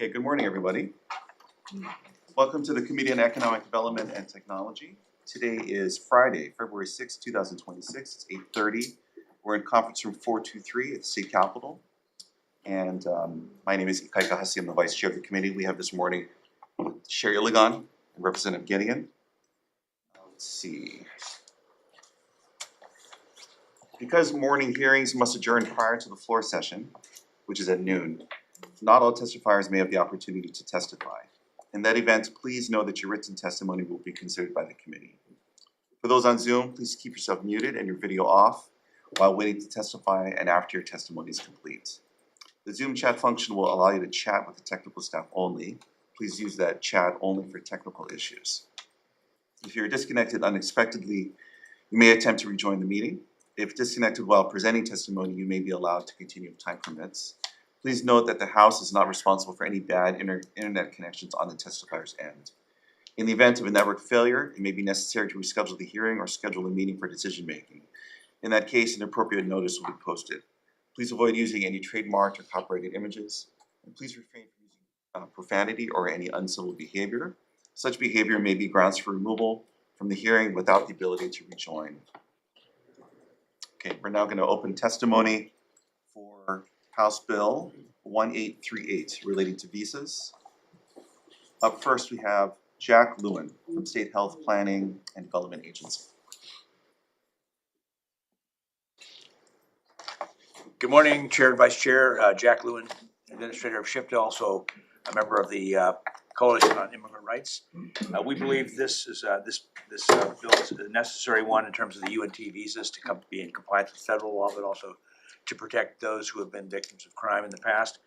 Okay, good morning, everybody. Welcome to the Committee on Economic Development and Technology. Today is Friday, February 6, 2026. It's 8:30. We're in conference room 423 at the State Capitol. And my name is Ikaika Hasi. I'm the Vice Chair of the committee. We have this morning Chair Iligan and Representative Gideon. Let's see. Because morning hearings must adjourn prior to the floor session, which is at noon, not all testifiers may have the opportunity to testify. In that event, please know that your written testimony will be considered by the committee. For those on Zoom, please keep yourself muted and your video off while waiting to testify and after your testimony is complete. The Zoom chat function will allow you to chat with the technical staff only. Please use that chat only for technical issues. If you're disconnected unexpectedly, you may attempt to rejoin the meeting. If disconnected while presenting testimony, you may be allowed to continue if time permits. Please note that the House is not responsible for any bad internet connections on the testifier's end. In the event of a network failure, it may be necessary to reschedule the hearing or schedule a meeting for decision making. In that case, an appropriate notice will be posted. Please avoid using any trademarked or copyrighted images, and please refrain from using profanity or any uncivil behavior. Such behavior may be grounds for removal from the hearing without the ability to rejoin. Okay, we're now going to open testimony for House Bill 1838 relating to visas. Up first, we have Jack Lewin from State Health Planning and Development Agency. Good morning, Chair and Vice Chair. Jack Lewin, Administrator of SHPTA, also a member of the Coalition on Immigrant Rights. We believe this bill is a necessary one in terms of the UNT visas to be in compliance with federal law, but also to protect those who have been victims of crime in the past.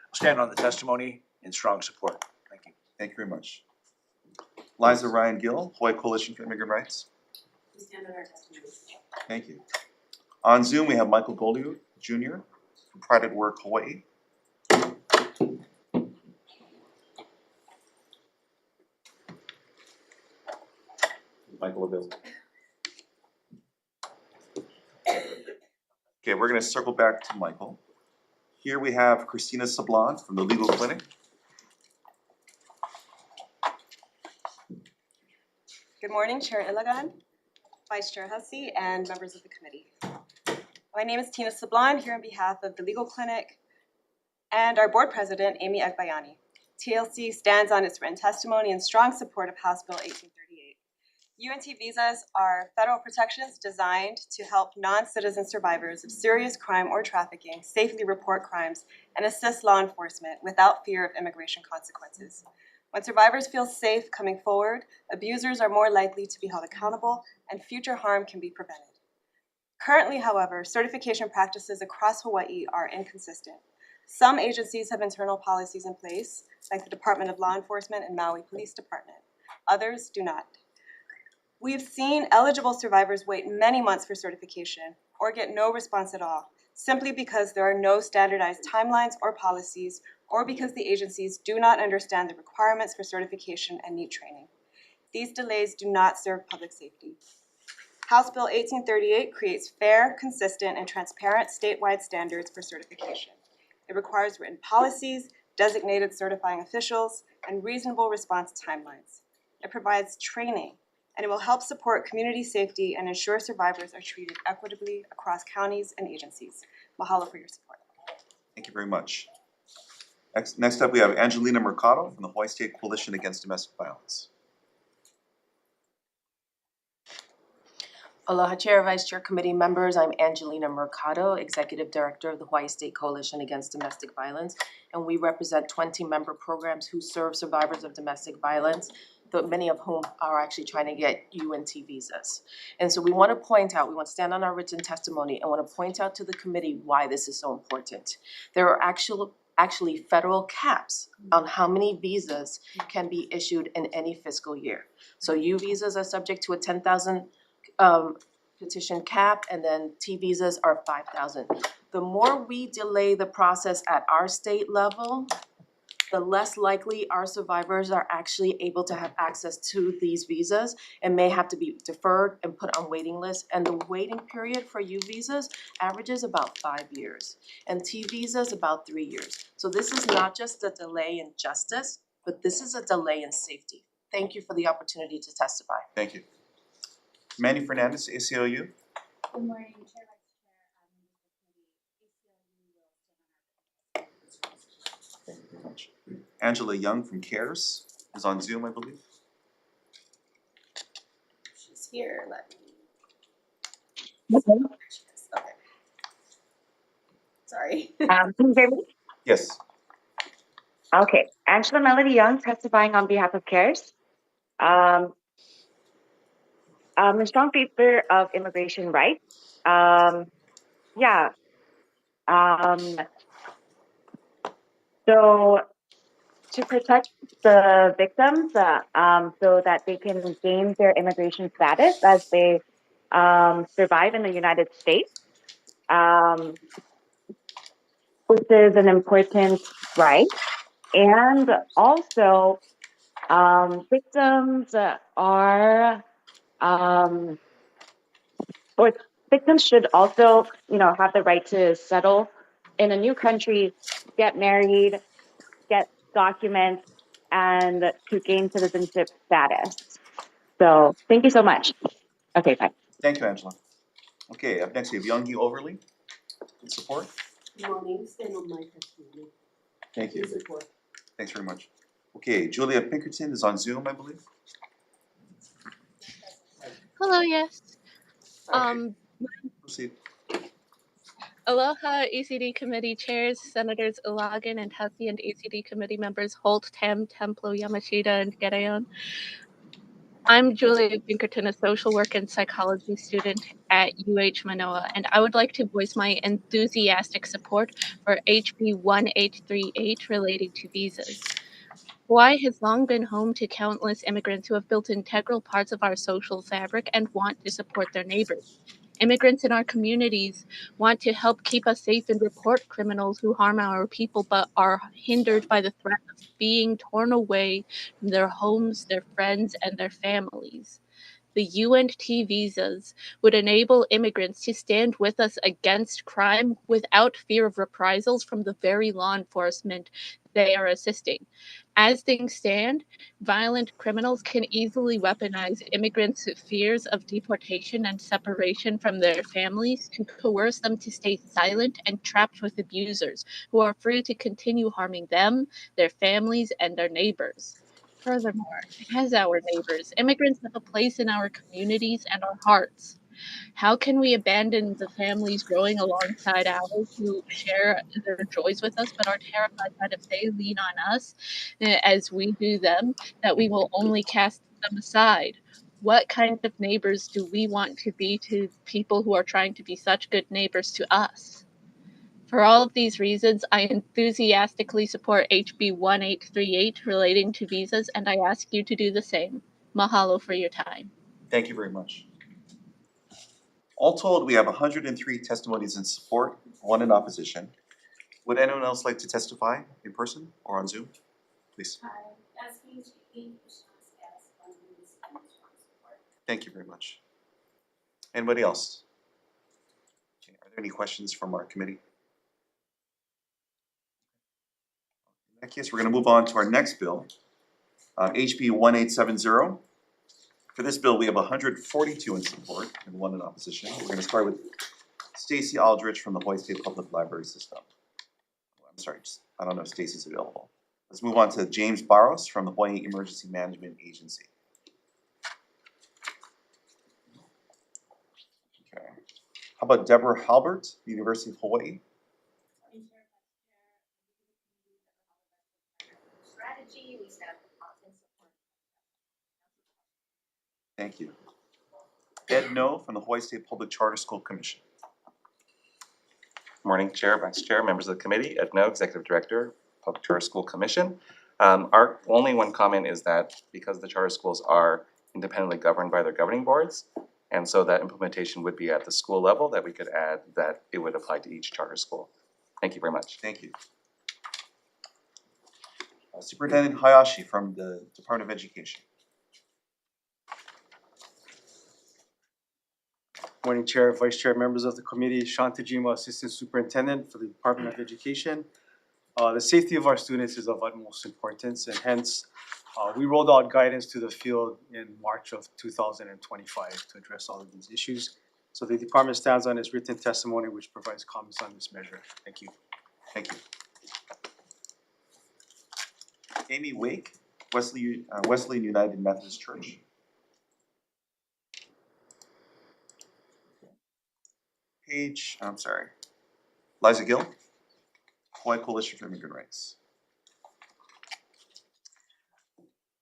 I'll stand on the testimony in strong support. Thank you. Thank you very much. Liza Ryan Gill, Hawaii Coalition for Immigrant Rights. We stand on our testimony. Thank you. On Zoom, we have Michael Goldiu Jr. from Pride at Work, Hawaii. Michael available. Okay, we're going to circle back to Michael. Here we have Christina Sablon from the Legal Clinic. Good morning, Chair Iligan, Vice Chair Hussey, and members of the committee. My name is Tina Sablon, here on behalf of the Legal Clinic and our board president, Amy Agbayani. TLC stands on its written testimony in strong support of House Bill 1838. UNT visas are federal protections designed to help non-citizen survivors of serious crime or trafficking safely report crimes and assist law enforcement without fear of immigration consequences. When survivors feel safe coming forward, abusers are more likely to be held accountable and future harm can be prevented. Currently, however, certification practices across Hawaii are inconsistent. Some agencies have internal policies in place, like the Department of Law Enforcement and Maui Police Department. Others do not. We've seen eligible survivors wait many months for certification or get no response at all, simply because there are no standardized timelines or policies, or because the agencies do not understand the requirements for certification and need training. These delays do not serve public safety. House Bill 1838 creates fair, consistent, and transparent statewide standards for certification. It requires written policies, designated certifying officials, and reasonable response timelines. It provides training, and it will help support community safety and ensure survivors are treated equitably across counties and agencies. Mahalo for your support. Thank you very much. Next up, we have Angelina Mercado from the Hawaii State Coalition Against Domestic Violence. Aloha Chair, Vice Chair, Committee members. I'm Angelina Mercado, Executive Director of the Hawaii State Coalition Against Domestic Violence, and we represent 20 member programs who serve survivors of domestic violence, many of whom are actually trying to get UNT visas. And so we want to point out, we want to stand on our written testimony and want to point out to the committee why this is so important. There are actually federal caps on how many visas can be issued in any fiscal year. So U visas are subject to a 10,000 petition cap, and then T visas are 5,000. The more we delay the process at our state level, the less likely our survivors are actually able to have access to these visas and may have to be deferred and put on waiting lists. And the waiting period for U visas averages about 5 years, and T visas about 3 years. So this is not just a delay in justice, but this is a delay in safety. Thank you for the opportunity to testify. Thank you. Manny Fernandez, ACLU. Good morning, Chair, Thank you very much. Angela Young from CARES is on Zoom, I believe. She's here, let me. Okay. Okay. Sorry. Can you hear me? Yes. Okay, Angela Melody Young testifying on behalf of CARES. I'm a strong favor of immigration rights. Yeah. So to protect the victims, so that they can gain their immigration status as they survive in the United States, which is an important right. And also, victims are, or victims should also, have the right to settle in a new country, get married, get documents, and to gain citizenship status. So thank you so much. Okay, bye. Thank you, Angela. Okay, up next we have Youngie Overly. In support. Thank you. Thanks very much. Okay, Julia Pinkerton is on Zoom, I believe. Hello, yes. Okay. Proceed. Aloha ECD committee chairs, Senators Ilagan and Hussey, and ECD committee members Holt, Tam, Templo, Yamashita, and Gedeon. I'm Julia Pinkerton, a social work and psychology student at UH Manoa, and I would like to voice my enthusiastic support for HB 1838 relating to visas. Hawaii has long been home to countless immigrants who have built integral parts of our social fabric and want to support their neighbors. Immigrants in our communities want to help keep us safe and report criminals who harm our people, but are hindered by the threat of being torn away from their homes, their friends, and their families. The UNT visas would enable immigrants to stand with us against crime without fear of reprisals from the very law enforcement they are assisting. As things stand, violent criminals can easily weaponize immigrants' fears of deportation and separation from their families to coerce them to stay silent and trapped with abusers who are free to continue harming them, their families, and their neighbors. Furthermore, as our neighbors, immigrants have a place in our communities and our hearts. How can we abandon the families growing alongside ours who share their joys with us, but are terrified that if they lean on us as we do them, that we will only cast them aside? What kind of neighbors do we want to be to people who are trying to be such good neighbors to us? For all of these reasons, I enthusiastically support HB 1838 relating to visas, and I ask you to do the same. Mahalo for your time. Thank you very much. All told, we have 103 testimonies in support, 1 in opposition. Would anyone else like to testify in person or on Zoom? Please. Thank you very much. Anybody else? Okay, are there any questions from our committee? In that case, we're going to move on to our next bill, HB 1870. For this bill, we have 142 in support and 1 in opposition. We're going to start with Stacy Aldrich from the Hawaii State Public Library System. I'm sorry, I don't know if Stacy's available. Let's move on to James Barros from the Hawaii Emergency Management Agency. Okay. How about Deborah Halbert, University of Hawaii? Thank you. Ed No from the Hawaii State Public Charter School Commission. Morning, Chair, Vice Chair, members of the committee. Ed No, Executive Director, Public Charter School Commission. Our only one comment is that because the charter schools are independently governed by their governing boards, and so that implementation would be at the school level, that we could add that it would apply to each charter school. Thank you very much. Thank you. Superintendent Hayashi from the Department of Education. Morning, Chair, Vice Chair, members of the committee. Shantajima, Assistant Superintendent for the Department of Education. The safety of our students is of utmost importance, and hence we rolled out guidance to the field in March of 2025 to address all of these issues. So the department stands on its written testimony, which provides comments on this measure. Thank you. Thank you. Amy Wake, Wesleyan United Methodist Church. Liza Gill, Hawaii Coalition for Immigrant Rights.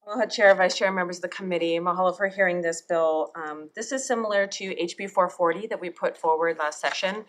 Aloha Chair, Vice Chair, members of the committee. Mahalo for hearing this bill. This is similar to HB 440 that we put forward last session.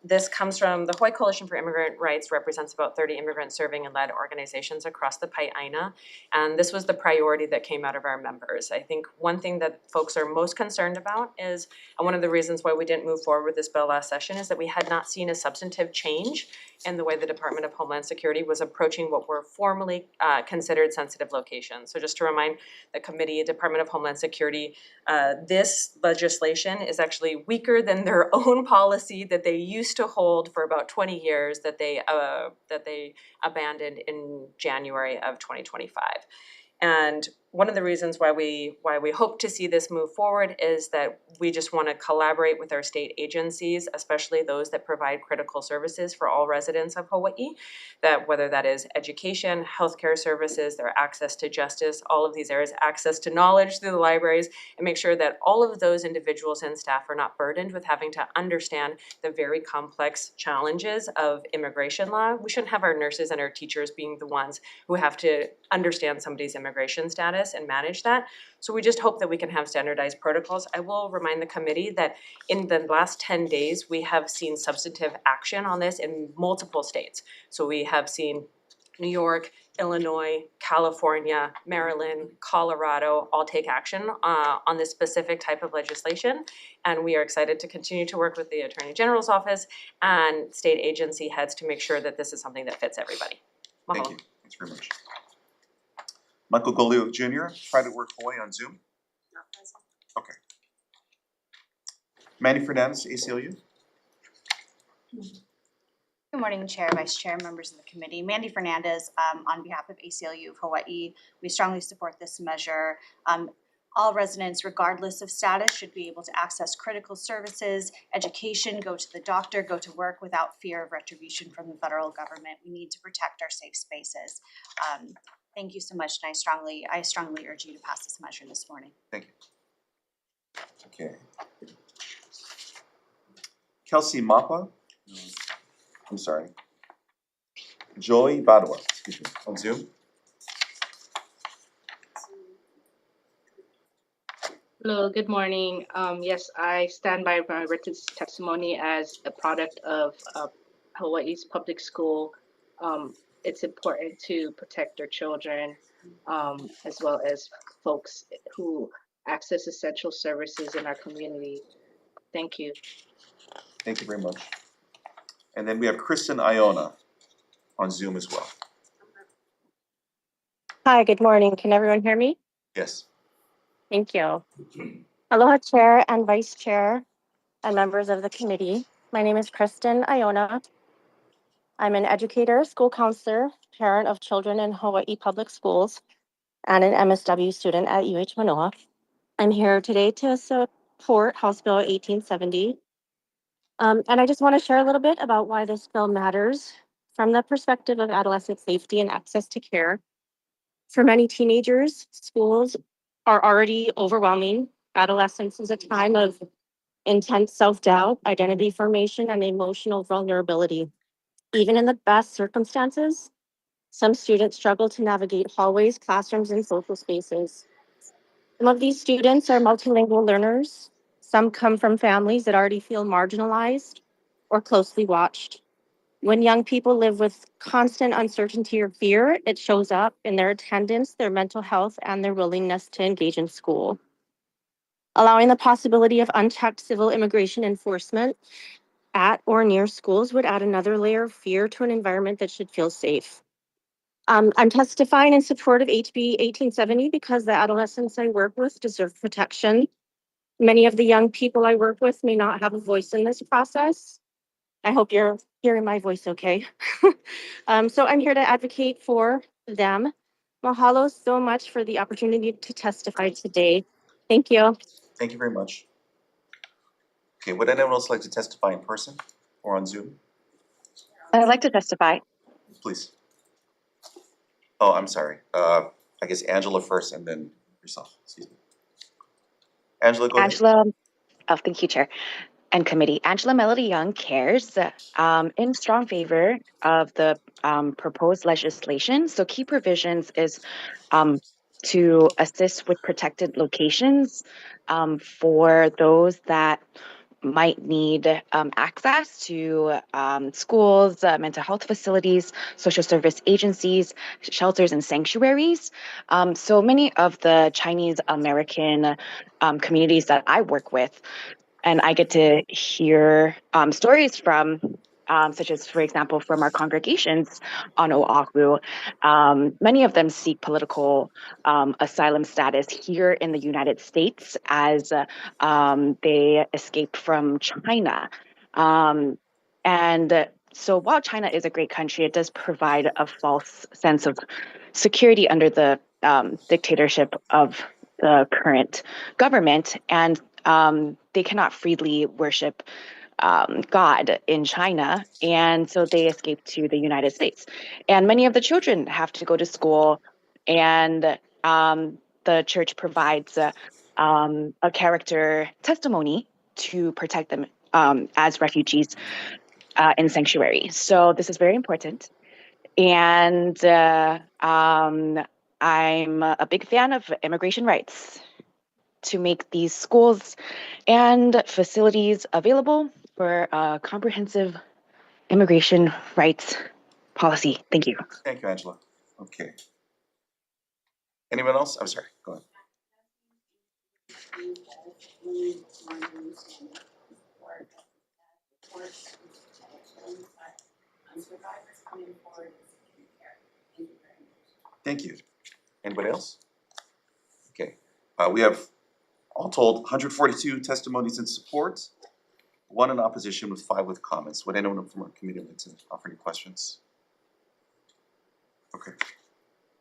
This comes from the Hawaii Coalition for Immigrant Rights, represents about 30 immigrant serving and led organizations across the Pai'aina. And this was the priority that came out of our members. I think one thing that folks are most concerned about is, and one of the reasons why we didn't move forward with this bill last session, is that we had not seen a substantive change in the way the Department of Homeland Security was approaching what were formerly considered sensitive locations. So just to remind the committee, Department of Homeland Security, this legislation is actually weaker than their own policy that they used to hold for about 20 years that they abandoned in January of 2025. And one of the reasons why we hope to see this move forward is that we just want to collaborate with our state agencies, especially those that provide critical services for all residents of Hawaii, that whether that is education, healthcare services, their access to justice, all of these areas, access to knowledge through the libraries, and make sure that all of those individuals and staff are not burdened with having to understand the very complex challenges of immigration law. We shouldn't have our nurses and our teachers being the ones who have to understand somebody's immigration status and manage that. So we just hope that we can have standardized protocols. I will remind the committee that in the last 10 days, we have seen substantive action on this in multiple states. So we have seen New York, Illinois, California, Maryland, Colorado all take action on this specific type of legislation. And we are excited to continue to work with the Attorney General's office and state agency heads to make sure that this is something that fits everybody. Mahalo. Thank you. Thanks very much. Michael Golio Jr., Try to Work Hawaii on Zoom. Not present. Okay. Manny Fernandez, ACLU. Good morning, Chair, Vice Chair, members of the committee. Mandy Fernandez, on behalf of ACLU of Hawaii, we strongly support this measure. All residents, regardless of status, should be able to access critical services, education, go to the doctor, go to work without fear of retribution from the federal government. We need to protect our safe spaces. Thank you so much, and I strongly urge you to pass this measure this morning. Thank you. Okay. Kelsey Mapa. I'm sorry. Joy Badwa, excuse me, on Zoom. Hello, good morning. Yes, I stand by my written testimony as a product of Hawaii's public school. It's important to protect our children, as well as folks who access essential services in our community. Thank you. Thank you very much. And then we have Kristen Iona on Zoom as well. Hi, good morning. Can everyone hear me? Yes. Thank you. Aloha Chair and Vice Chair and members of the committee. My name is Kristen Iona. I'm an educator, school counselor, parent of children in Hawaii Public Schools, and an MSW student at UH Manoa. I'm here today to support House Bill 1870. And I just want to share a little bit about why this bill matters from the perspective of adolescent safety and access to care. For many teenagers, schools are already overwhelming. Adolescence is a time of intense self-doubt, identity formation, and emotional vulnerability. Even in the best circumstances, some students struggle to navigate hallways, classrooms, and social spaces. Some of these students are multilingual learners. Some come from families that already feel marginalized or closely watched. When young people live with constant uncertainty or fear, it shows up in their attendance, their mental health, and their willingness to engage in school. Allowing the possibility of unchecked civil immigration enforcement at or near schools would add another layer of fear to an environment that should feel safe. I'm testifying in support of HB 1870 because the adolescents I work with deserve protection. Many of the young people I work with may not have a voice in this process. I hope you're hearing my voice okay. So I'm here to advocate for them. Mahalo so much for the opportunity to testify today. Thank you. Thank you very much. Okay, would anyone else like to testify in person or on Zoom? I'd like to testify. Please. Oh, I'm sorry. I guess Angela first and then yourself, excuse me. Angela, go ahead. Angela, oh, thank you, Chair and Committee. Angela Melody Young cares in strong favor of the proposed legislation. So key provisions is to assist with protected locations for those that might need access to schools, mental health facilities, social service agencies, shelters, and sanctuaries. So many of the Chinese American communities that I work with, and I get to hear stories from, such as, for example, from our congregations on Oahu. Many of them seek political asylum status here in the United States as they escaped from China. And so while China is a great country, it does provide a false sense of security under the dictatorship of the current government. And they cannot freely worship God in China, and so they escaped to the United States. And many of the children have to go to school, and the church provides a character testimony to protect them as refugees in sanctuary. So this is very important. And I'm a big fan of immigration rights to make these schools and facilities available for a comprehensive immigration rights policy. Thank you. Thank you, Angela. Okay. Anyone else? I'm sorry, go ahead. Thank you. Anybody else? Okay, we have all told 142 testimonies in support, 1 in opposition with 5 with comments. Would anyone from our committee like to offer any questions? Okay,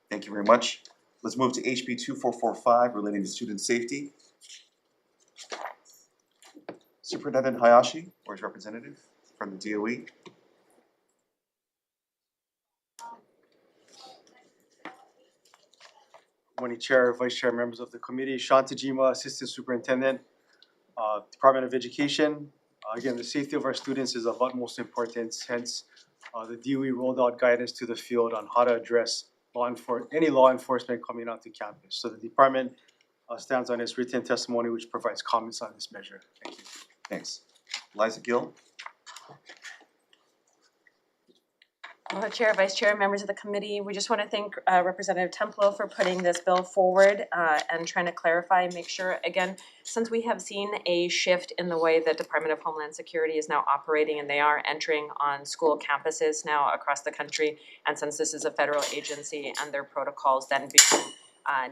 thank you very much. Let's move to HB 2445 relating to student safety. Superintendent Hayashi, or his representative from the DOE. Morning, Chair, Vice Chair, members of the committee. Shantajima, Assistant Superintendent, Department of Education. Again, the safety of our students is of utmost importance. Hence, the DOE rolled out guidance to the field on how to address any law enforcement coming onto campus. So the department stands on its written testimony, which provides comments on this measure. Thank you. Thanks. Liza Gill. Chair, Vice Chair, members of the committee, we just want to thank Representative Templo for putting this bill forward and trying to clarify and make sure, again, since we have seen a shift in the way that Department of Homeland Security is now operating and they are entering on school campuses now across the country, and since this is a federal agency and their protocols then become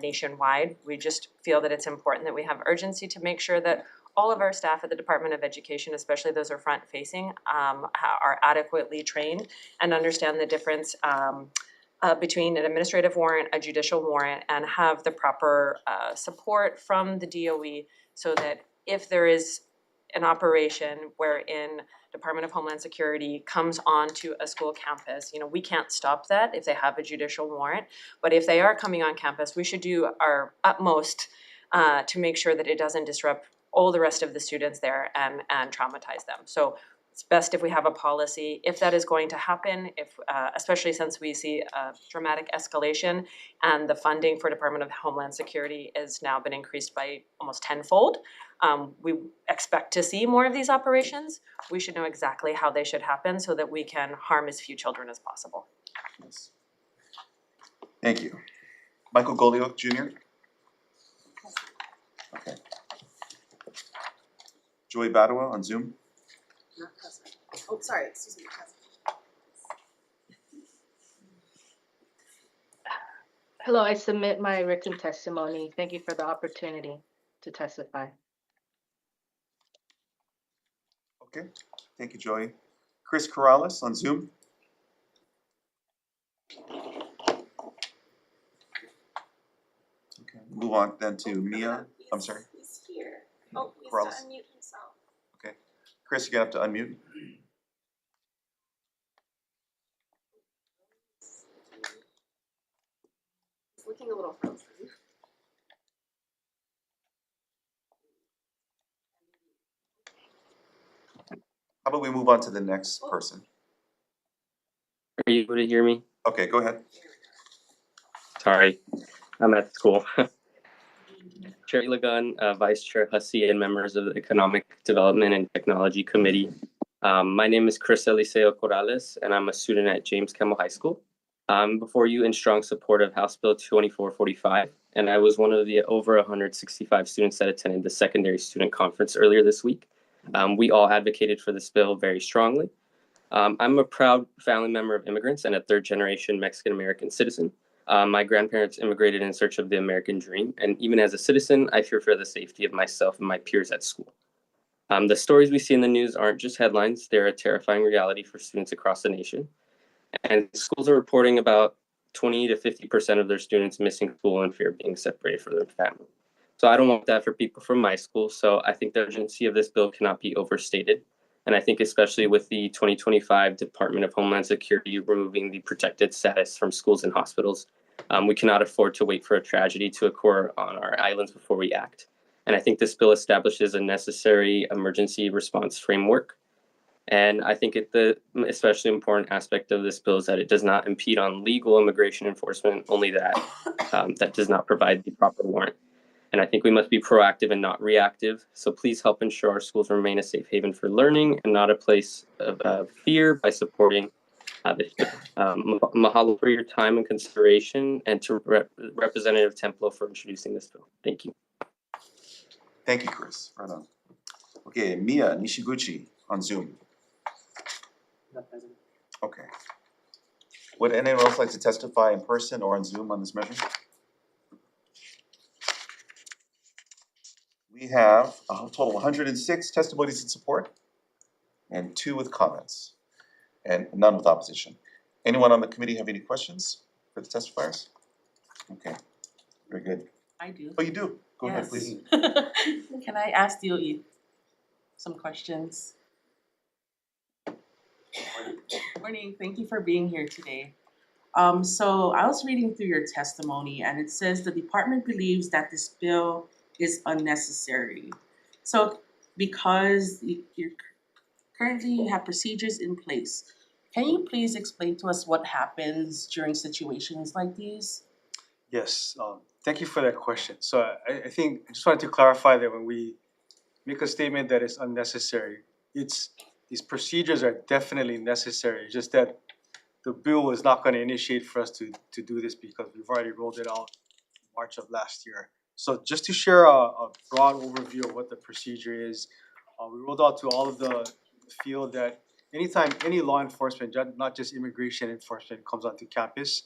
nationwide, we just feel that it's important that we have urgency to make sure that all of our staff at the Department of Education, especially those who are front-facing, are adequately trained and understand the difference between an administrative warrant, a judicial warrant, and have the proper support from the DOE so that if there is an operation wherein Department of Homeland Security comes onto a school campus, we can't stop that if they have a judicial warrant. But if they are coming on campus, we should do our utmost to make sure that it doesn't disrupt all the rest of the students there and traumatize them. So it's best if we have a policy, if that is going to happen, if especially since we see a dramatic escalation and the funding for Department of Homeland Security has now been increased by almost tenfold. We expect to see more of these operations. We should know exactly how they should happen so that we can harm as few children as possible. Yes. Thank you. Michael Golioc Jr. Okay. Joy Badawa on Zoom. Not present. Oh, sorry, excuse me, present. Hello, I submit my written testimony. Thank you for the opportunity to testify. Okay, thank you, Joey. Chris Corrales on Zoom. Okay, move on then to Mia. I'm sorry. He's here. Oh, he Corrales. needs to unmute himself. Okay, Chris, you're gonna have to unmute. He's looking a little frozen. How about we move on to the next person? Are you able to hear me? Okay, go ahead. Sorry, I'm at school. Chair Lagun, Vice Chair Hussey, and members of the Economic Development and Technology Committee. My name is Chris Eliseo Corrales, and I'm a student at James Campbell High School. I'm before you in strong support of House Bill 2445, and I was one of the over 165 students that attended the secondary student conference earlier this week. We all advocated for this bill very strongly. I'm a proud family member of immigrants and a third-generation Mexican-American citizen. My grandparents immigrated in search of the American dream, and even as a citizen, I fear for the safety of myself and my peers at school. The stories we see in the news aren't just headlines, they're a terrifying reality for students across the nation. And schools are reporting about 20 to 50% of their students missing school in fear of being separated from their family. So I don't want that for people from my school, so I think the urgency of this bill cannot be overstated. And I think especially with the 2025 Department of Homeland Security removing the protected status from schools and hospitals, we cannot afford to wait for a tragedy to occur on our islands before we act. And I think this bill establishes a necessary emergency response framework. And I think the especially important aspect of this bill is that it does not impede on legal immigration enforcement, only that that does not provide the proper warrant. And I think we must be proactive and not reactive. So please help ensure our schools remain a safe haven for learning and not a place of fear by supporting this bill. Mahalo for your time and consideration, and to Representative Templo for introducing this bill. Thank you. Thank you, Chris. Right on. Okay, Mia Nishiguchi on Zoom. Okay. Would anyone else like to testify in person or on Zoom on this measure? We have a total of 106 testimonies in support and 2 with comments and none with opposition. Anyone on the committee have any questions for the testifiers? Okay, very good. I do. Oh, you do? Go ahead, Yes. please. Can I ask you some questions? Morning, thank you for being here today. So I was reading through your testimony and it says the department believes that this bill is unnecessary. So because you're currently you have procedures in place, can you please explain to us what happens during situations like these? Yes, thank you for that question. So I think I just wanted to clarify that when we make a statement that is unnecessary, these procedures are definitely necessary. It's just that the bill is not going to initiate for us to do this because we've already rolled it out in March of last year. So just to share a broad overview of what the procedure is, we rolled out to all of the field that anytime any law enforcement, not just immigration enforcement, comes onto campus,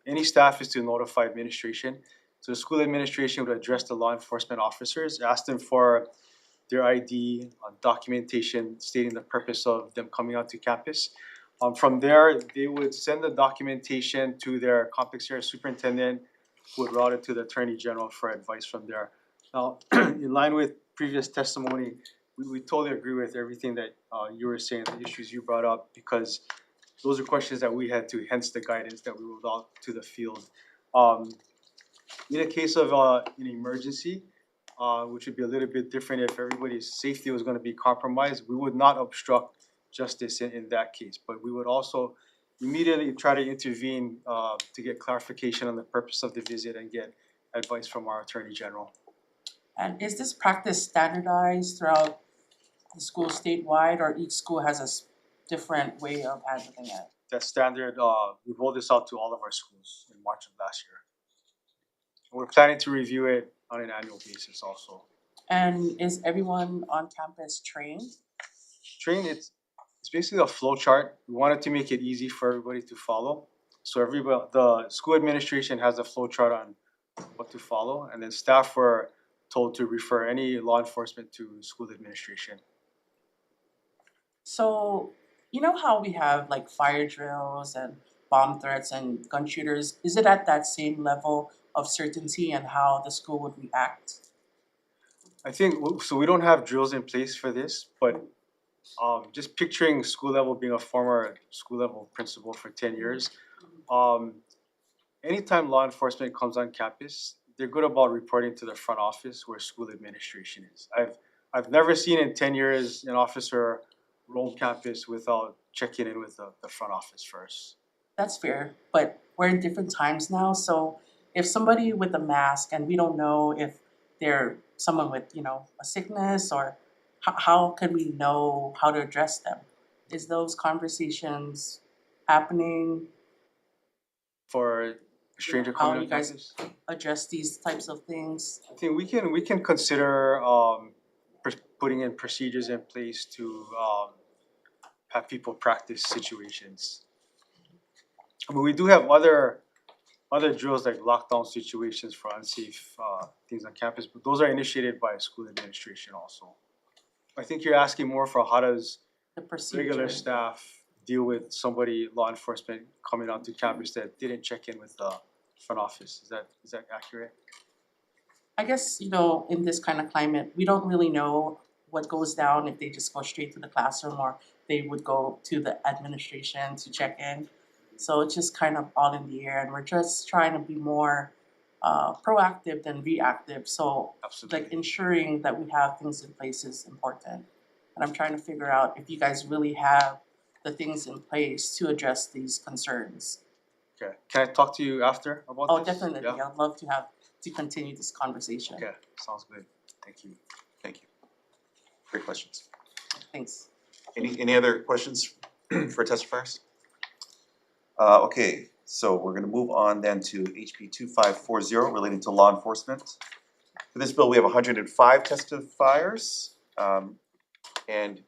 any staff is to notify administration. So the school administration would address the law enforcement officers, ask them for their ID, documentation stating the purpose of them coming onto campus. From there, they would send the documentation to their complex area superintendent, who would route it to the Attorney General for advice from there. Now, in line with previous testimony, we totally agree with everything that you were saying, the issues you brought up, because those are questions that we had to, hence the guidance that we rolled out to the field. In a case of an emergency, which would be a little bit different if everybody's safety was going to be compromised, we would not obstruct justice in that case, but we would also immediately try to intervene to get clarification on the purpose of the visit and get advice from our Attorney General. And is this practice standardized throughout the school statewide, or each school has a different way of handling it? That's standard. We rolled this out to all of our schools in March of last year. We're planning to review it on an annual basis also. And is everyone on campus trained? It's basically a flow chart. We wanted to make it easy for everybody to follow. So the school administration has a flow chart on what to follow, and then staff were told to refer any law enforcement to school administration. So, you know how we have like fire drills and bomb threats and gun shooters? Is it at that same level of certainty and how the school would react? I think, so we don't have drills in place for this, but just picturing school level, being a former school level principal for 10 years, anytime law enforcement comes on campus, they're good about reporting to the front office where school administration is. I've never seen in 10 years an officer roam campus without checking in with the front office first. That's fair, but we're in different times now, so if somebody with a mask and we don't know if they're someone with, you know, a sickness or how can we know how to address them? Is those conversations happening? For a stranger How coming you on guys campus, address these types of things? I think we can consider putting in procedures in place to have people practice situations. I mean, we do have other drills like lockdown situations for unsafe things on campus, but those are initiated by school administration also. I think you're asking more for how does The procedure. regular staff deal with somebody, law enforcement, coming onto campus that didn't check in with the front office. Is that accurate? I guess, you know, in this kind of climate, we don't really know what goes down if they just go straight to the classroom or they would go to the administration to check in. So it's just kind of all in the air and we're just trying to be more proactive than reactive. So Absolutely. like ensuring that we have things in place is important. And I'm trying to figure out if you guys really have the things in place to address these concerns. Okay. Can I talk to you after about Oh, this? definitely, Yeah? I'd love to continue this conversation. Okay, sounds good. Thank you. Thank you. Great questions. Thanks. Any other questions for testifiers? Okay, so we're gonna move on then to HB 2540 relating to law enforcement. For this bill, we have 105 testifiers. And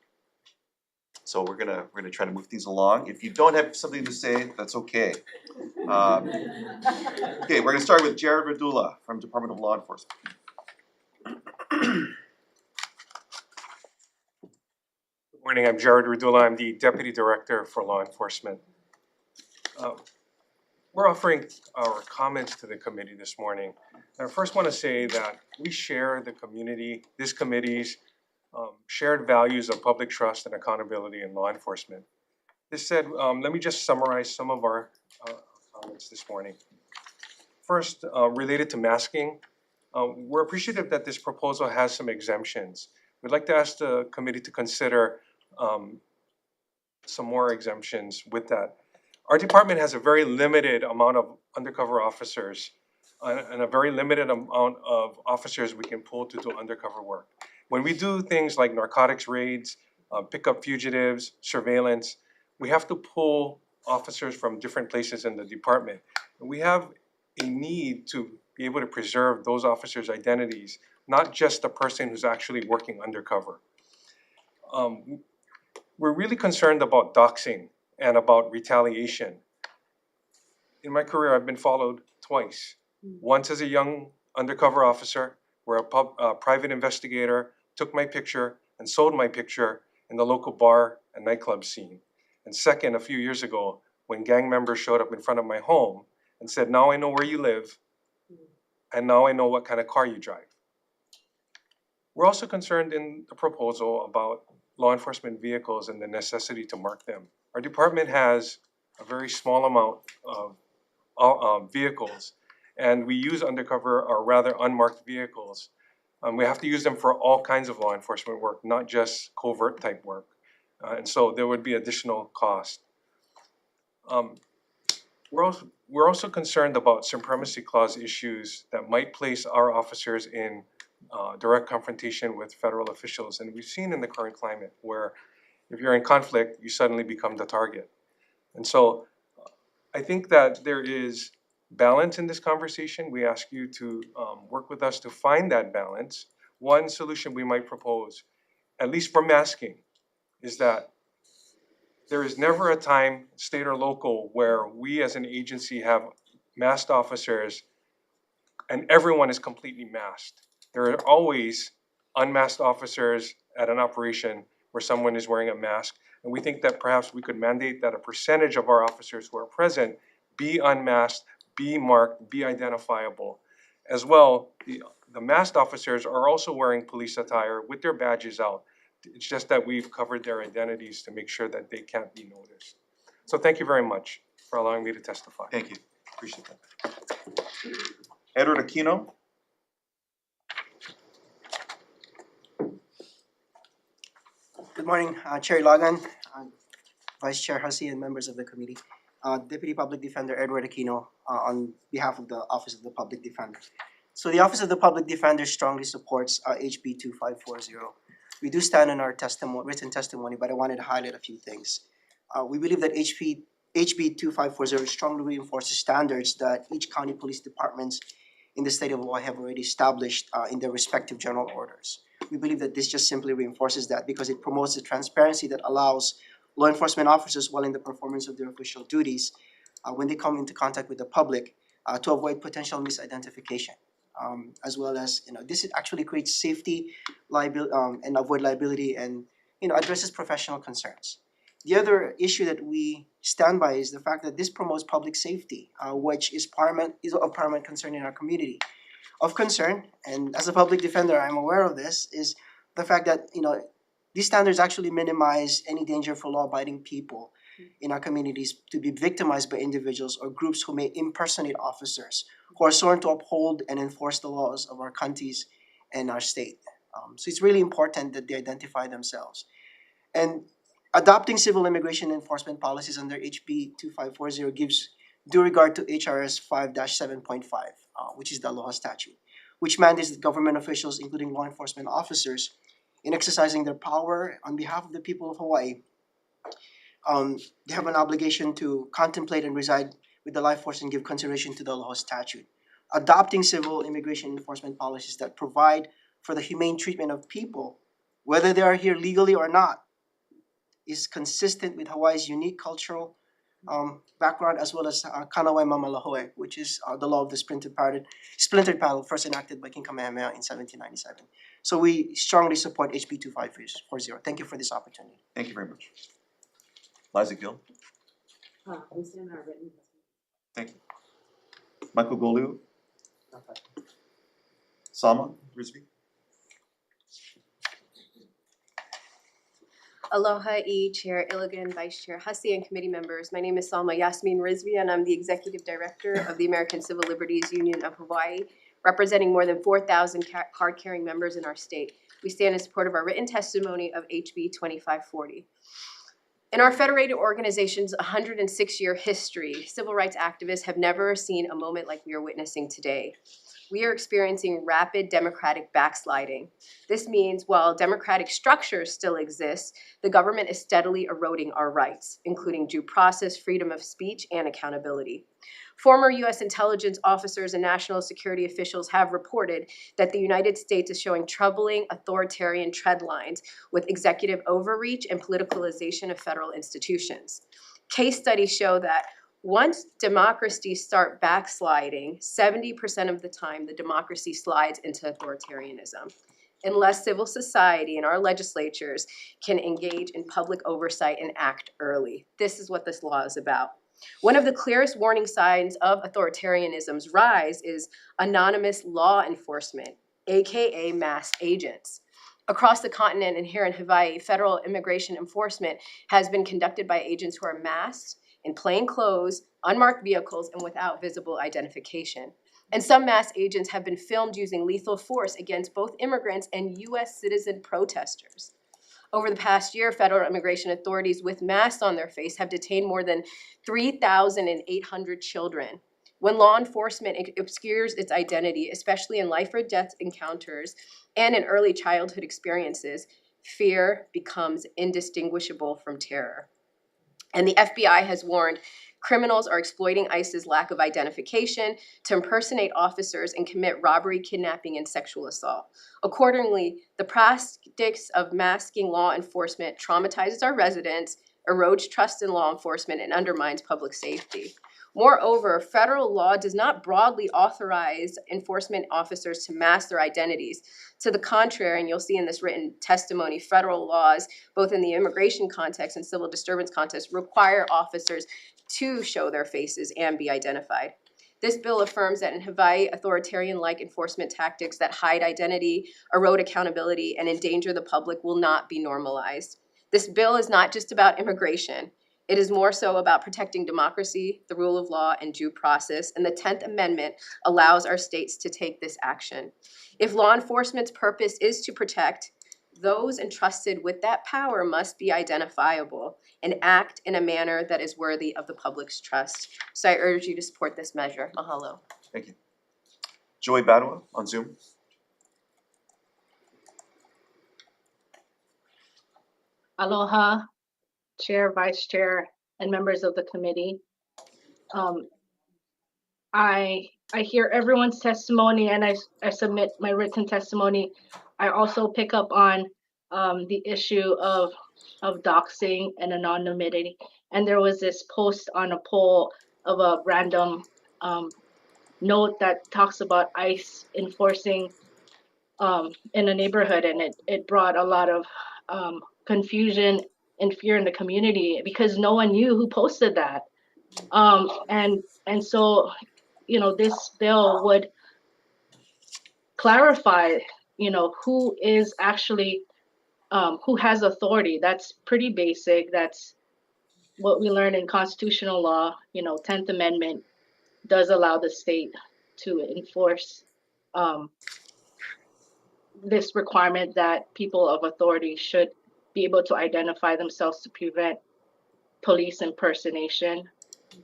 so we're gonna try to move things along. If you don't have something to say, that's okay. Okay, we're gonna start with Jared Radula from Department of Law Enforcement. Good morning, I'm Jared Radula, I'm the Deputy Director for Law Enforcement. We're offering our comments to the committee this morning. I first want to say that we share this committee's shared values of public trust and accountability in law enforcement. This said, let me just summarize some of our comments this morning. First, related to masking, we're appreciative that this proposal has some exemptions. We'd like to ask the committee to consider some more exemptions with that. Our department has a very limited amount of undercover officers and a very limited amount of officers we can pull to do undercover work. When we do things like narcotics raids, pick up fugitives, surveillance, we have to pull officers from different places in the department. And we have a need to be able to preserve those officers' identities, not just the person who's actually working undercover. We're really concerned about doxing and about retaliation. In my career, I've been followed twice. Once as a young undercover officer, where a private investigator took my picture and sold my picture in the local bar and nightclub scene. And second, a few years ago, when gang members showed up in front of my home and said, now I know where you live, and now I know what kind of car you drive. We're also concerned in the proposal about law enforcement vehicles and the necessity to mark them. Our department has a very small amount of vehicles, and we use undercover or rather unmarked vehicles. We have to use them for all kinds of law enforcement work, not just covert type work. And so there would be additional cost. We're also concerned about supremacy clause issues that might place our officers in direct confrontation with federal officials. And we've seen in the current climate where if you're in conflict, you suddenly become the target. And so I think that there is balance in this conversation. We ask you to work with us to find that balance. One solution we might propose, at least for masking, is that there is never a time, state or local, where we as an agency have masked officers and everyone is completely masked. There are always unmasked officers at an operation where someone is wearing a mask. And we think that perhaps we could mandate that a percentage of our officers who are present be unmasked, be marked, be identifiable. As well, the masked officers are also wearing police attire with their badges out. It's just that we've covered their identities to make sure that they can't be noticed. So thank you very much for allowing me to testify. Thank you, appreciate that. Edward Aquino. Good morning, Chair Logan, Vice Chair Hussey, and members of the committee. Deputy Public Defender Edward Aquino on behalf of the Office of the Public Defender. So the Office of the Public Defender strongly supports HB 2540. We do stand on our written testimony, but I wanted to highlight a few things. We believe that HB 2540 strongly reinforces standards that each county police departments in the state of Hawaii have already established in their respective general orders. We believe that this just simply reinforces that because it promotes the transparency that allows law enforcement officers, while in the performance of their official duties, when they come into contact with the public, to avoid potential misidentification, as well as this actually creates safety, and avoid liability, and addresses professional concerns. The other issue that we stand by is the fact that this promotes public safety, which is of paramount concern in our community. Of concern, and as a public defender, I'm aware of this, is the fact that these standards actually minimize any danger for law-abiding people in our communities to be victimized by individuals or groups who may impersonate officers who are sworn to uphold and enforce the laws of our counties and our state. So it's really important that they identify themselves. And adopting civil immigration enforcement policies under HB 2540 gives due regard to HRS 5-7.5, which is the Aloha statute, which mandates that government officials, including law enforcement officers, in exercising their power on behalf of the people of Hawaii, they have an obligation to contemplate and reside with the life force and give consideration to the Aloha statute. Adopting civil immigration enforcement policies that provide for the humane treatment of people, whether they are here legally or not, is consistent with Hawaii's unique cultural background, as well as Kanawai Mamalahoe, which is the law of the splintered paddle first enacted by King Kamehameha in 1797. So we strongly support HB 2540. Thank you for this opportunity. Thank you very much. Liza Gill. We stand on our written testimony. Thank you. Michael Golu. Sama Rizvi. Aloha Chair Illigan, Vice Chair Hussey, and committee members. My name is Salma Yasmin Rizvi, and I'm the Executive Director of the American Civil Liberties Union of Hawaii, representing more than 4,000 card-carrying members in our state. We stand in support of our written testimony of HB 2540. In our federated organization's 106-year history, civil rights activists have never seen a moment like we are witnessing today. We are experiencing rapid democratic backsliding. This means while democratic structures still exist, the government is steadily eroding our rights, including due process, freedom of speech, and accountability. Former U.S. intelligence officers and national security officials have reported that the United States is showing troubling authoritarian trend lines with executive overreach and politicalization of federal institutions. Case studies show that once democracies start backsliding, 70% of the time the democracy slides into authoritarianism. Unless civil society and our legislatures can engage in public oversight and act early. This is what this law is about. One of the clearest warning signs of authoritarianism's rise is anonymous law enforcement, aka masked agents. Across the continent and here in Hawaii, federal immigration enforcement has been conducted by agents who are masked, in plain clothes, unmarked vehicles, and without visible identification. And some masked agents have been filmed using lethal force against both immigrants and U.S. citizen protesters. Over the past year, federal immigration authorities with masks on their face have detained more than 3,800 children. When law enforcement obscures its identity, especially in life or death encounters and in early childhood experiences, fear becomes indistinguishable from terror. And the FBI has warned criminals are exploiting ICE's lack of identification to impersonate officers and commit robbery, kidnapping, and sexual assault. Accordingly, the practice of masking law enforcement traumatizes our residents, erodes trust in law enforcement, and undermines public safety. Moreover, federal law does not broadly authorize enforcement officers to mask their identities. To the contrary, and you'll see in this written testimony, federal laws, both in the immigration context and civil disturbance context, require officers to show their faces and be identified. This bill affirms that in Hawaii, authoritarian-like enforcement tactics that hide identity, erode accountability, and endanger the public will not be normalized. This bill is not just about immigration. It is more so about protecting democracy, the rule of law, and due process, and the 10th Amendment allows our states to take this action. If law enforcement's purpose is to protect, those entrusted with that power must be identifiable and act in a manner that is worthy of the public's trust. So I urge you to support this measure. Mahalo. Thank you. Joy Badwa on Zoom. Aloha, Chair, Vice Chair, and members of the committee. I hear everyone's testimony and I submit my written testimony. I also pick up on the issue of doxing and anonymity. And there was this post on a poll of a random note that talks about ICE enforcing in a neighborhood, and it brought a lot of confusion and fear in the community because no one knew who posted that. And so, you know, this bill would clarify, you know, who is actually, who has authority. That's pretty basic. That's what we learned in constitutional law. You know, 10th Amendment does allow the state to enforce this requirement that people of authority should be able to identify themselves to prevent police impersonation.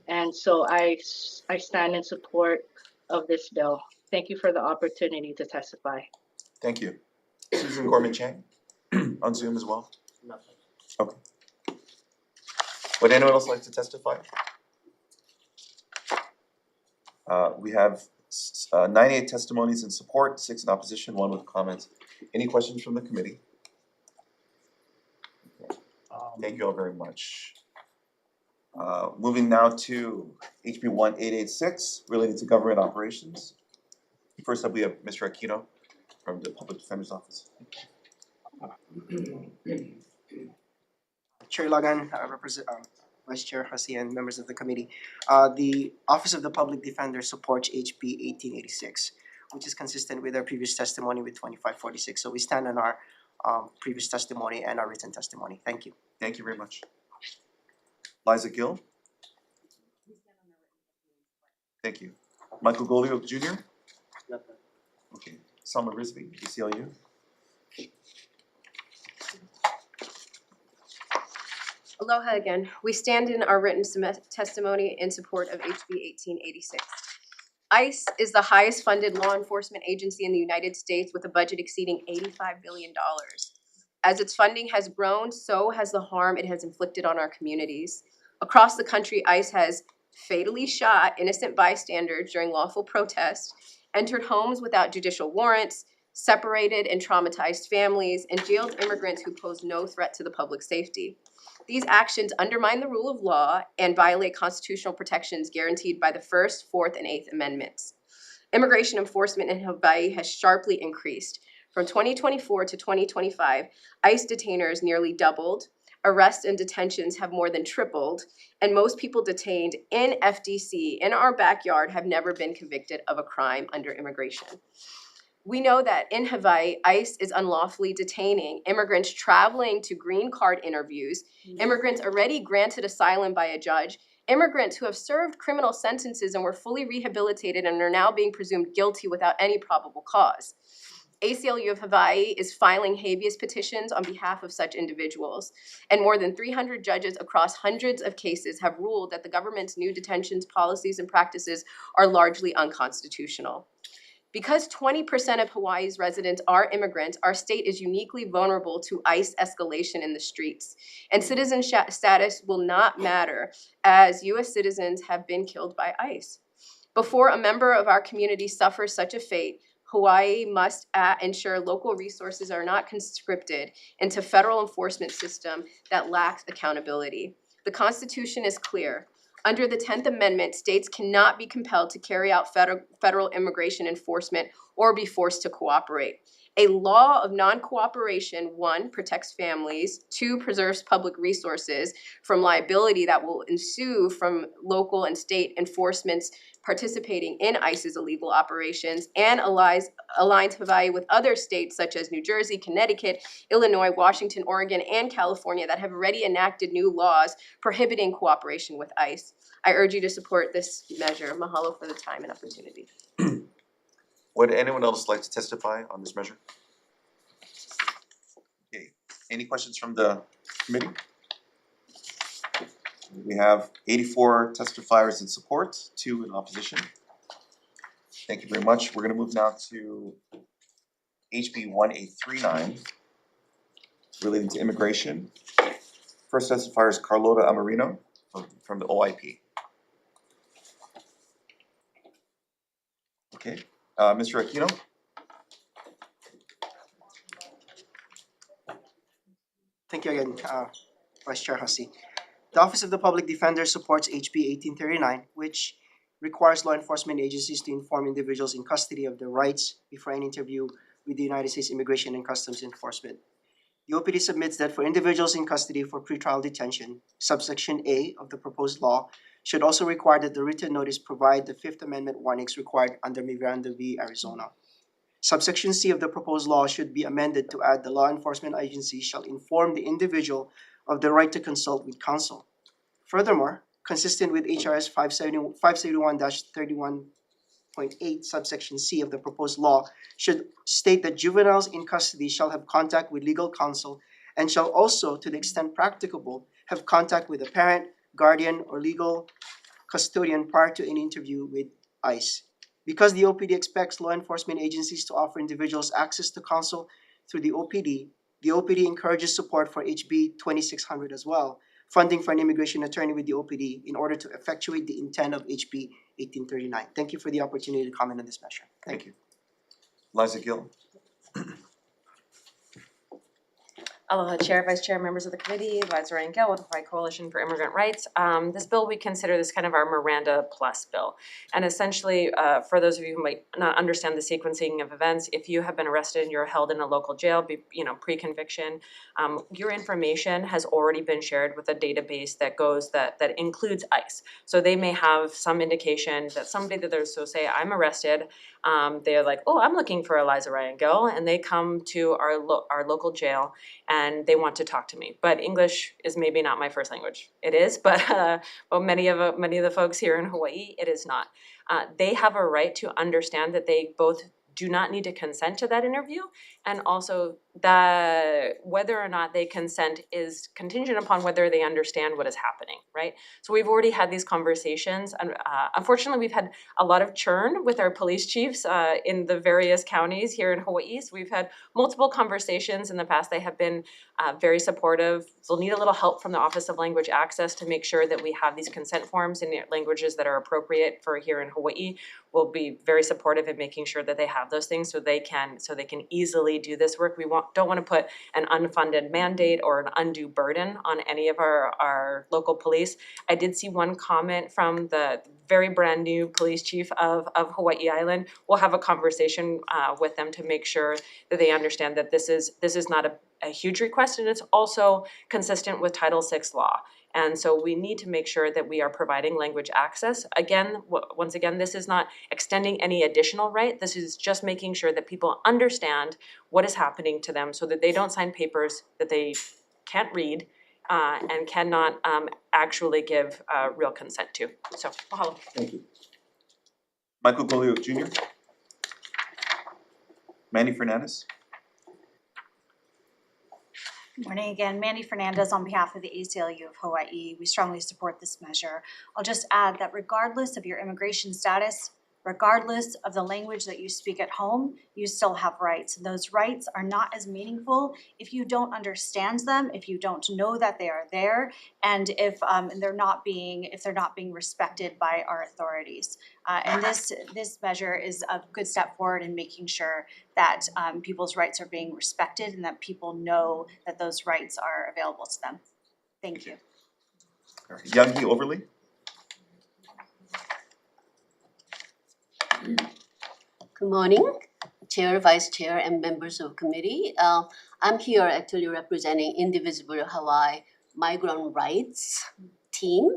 And so I stand in support of this bill. Thank you for the opportunity to testify. Thank you. Susan Gorman Chang on Zoom as well. Nothing. Okay. Would anyone else like to testify? We have 98 testimonies in support, 6 in opposition, 1 with comments. Any questions from the committee? Thank you all very much. Moving now to HB 1886 related to government operations. First up, we have Mr. Aquino from the Public Defender's Office. Chair Logan, Vice Chair Hussey, and members of the committee. The Office of the Public Defender supports HB 1886, which is consistent with our previous testimony with 2546. So we stand on our previous testimony and our written testimony. Thank you. Thank you very much. Liza Gill. Thank you. Michael Golio Jr. Nothing. Okay. Salma Rizvi, ACLU. Aloha again. We stand in our written testimony in support of HB 1886. ICE is the highest funded law enforcement agency in the United States with a budget exceeding $85 billion. As its funding has grown, so has the harm it has inflicted on our communities. Across the country, ICE has fatally shot innocent bystanders during lawful protests, entered homes without judicial warrants, separated and traumatized families, and jailed immigrants who pose no threat to the public safety. These actions undermine the rule of law and violate constitutional protections guaranteed by the First, Fourth, and Eighth Amendments. Immigration enforcement in Hawaii has sharply increased. From 2024 to 2025, ICE detainers nearly doubled, arrests and detentions have more than tripled, and most people detained in FDC in our backyard have never been convicted of a crime under immigration. We know that in Hawaii, ICE is unlawfully detaining immigrants traveling to green card interviews, immigrants already granted asylum by a judge, immigrants who have served criminal sentences and were fully rehabilitated and are now being presumed guilty without any probable cause. ACLU of Hawaii is filing habeas petitions on behalf of such individuals, and more than 300 judges across hundreds of cases have ruled that the government's new detentions policies and practices are largely unconstitutional. Because 20% of Hawaii's residents are immigrants, our state is uniquely vulnerable to ICE escalation in the streets, and citizen status will not matter as U.S. citizens have been killed by ICE. Before a member of our community suffers such a fate, Hawaii must ensure local resources are not conscripted into federal enforcement system that lacks accountability. The Constitution is clear. Under the 10th Amendment, states cannot be compelled to carry out federal immigration enforcement or be forced to cooperate. A law of non-cooperation, 1, protects families, 2, preserves public resources from liability that will ensue from local and state enforcements participating in ICE's illegal operations, and aligns Hawaii with other states such as New Jersey, Connecticut, Illinois, Washington, Oregon, and California that have already enacted new laws prohibiting cooperation with ICE. I urge you to support this measure. Mahalo for the time and opportunity. Would anyone else like to testify on this measure? Okay, any questions from the committee? We have 84 testifiers in support, 2 in opposition. Thank you very much. We're gonna move now to HB 1839 relating to immigration. First testifier is Carlota Amarino from the OIP. Okay, Mr. Aquino? Thank you again, Vice Chair Hussey. The Office of the Public Defender supports HB 1839, which requires law enforcement agencies to inform individuals in custody of their rights before an interview with the United States Immigration and Customs Enforcement. The OPD submits that for individuals in custody for pretrial detention, subsection A of the proposed law should also require that the written notice provide the Fifth Amendment warnings required under Miranda v. Arizona. Subsection C of the proposed law should be amended to add the law enforcement agency shall inform the individual of the right to consult with counsel. Furthermore, consistent with HRS 571-31.8, subsection C of the proposed law should state that juveniles in custody shall have contact with legal counsel and shall also, to the extent practicable, have contact with a parent, guardian, or legal custodian prior to an interview with ICE. Because the OPD expects law enforcement agencies to offer individuals access to counsel through the OPD encourages support for HB 2600 as well, funding for an immigration attorney with the OPD in order to effectuate the intent of HB 1839. Thank you for the opportunity to comment on this measure. Thank you. Liza Gill? Aloha Chair, Vice Chair, members of the committee, Liza Rangel with the Hawaii Coalition for Immigrant Rights. This bill, we consider this kind of our Miranda Plus bill. And essentially, for those of you who might not understand the sequencing of events, if you have been arrested and you're held in a local jail, pre-conviction, your information has already been shared with a database that includes ICE. So they may have some indication that somebody that they're, so say I'm arrested, they're like, oh, I'm looking for Eliza Rangel, and they come to our local jail and they want to talk to me. But English is maybe not my first language. It is, but many of the folks here in Hawaii, it is not. They have a right to understand that they both do not need to consent to that interview, and also that whether or not they consent is contingent upon whether they understand what is happening, right? So we've already had these conversations, and unfortunately we've had a lot of churn with our police chiefs in the various counties here in Hawaii. So we've had multiple conversations in the past. They have been very supportive. They'll need a little help from the Office of Language Access to make sure that we have these consent forms in languages that are appropriate for here in Hawaii. We'll be very supportive in making sure that they have those things so they can easily do this work. We don't want to put an unfunded mandate or an undue burden on any of our local police. I did see one comment from the very brand new police chief of Hawaii Island. We'll have a conversation with them to make sure that they understand that this is not a huge request, and it's also consistent with Title VI law. And so we need to make sure that we are providing language access. Again, once again, this is not extending any additional right. This is just making sure that people understand what is happening to them so that they don't sign papers that they can't read and cannot actually give real consent to. So, mahalo. Thank you. Michael Golio Jr. Manny Fernandez. Good morning again. Mandy Fernandez on behalf of the ACLU of Hawaii. We strongly support this measure. I'll just add that regardless of your immigration status, regardless of the language that you speak at home, you still have rights. Those rights are not as meaningful if you don't understand them, if you don't know that they are there, and if they're not being respected by our authorities. And this measure is a good step forward in making sure that people's rights are being respected and that people know that those rights are available to them. Thank you. Youngie Overly? Good morning, Chair, Vice Chair, and members of committee. I'm here actually representing Indivisible Hawaii Migrant Rights team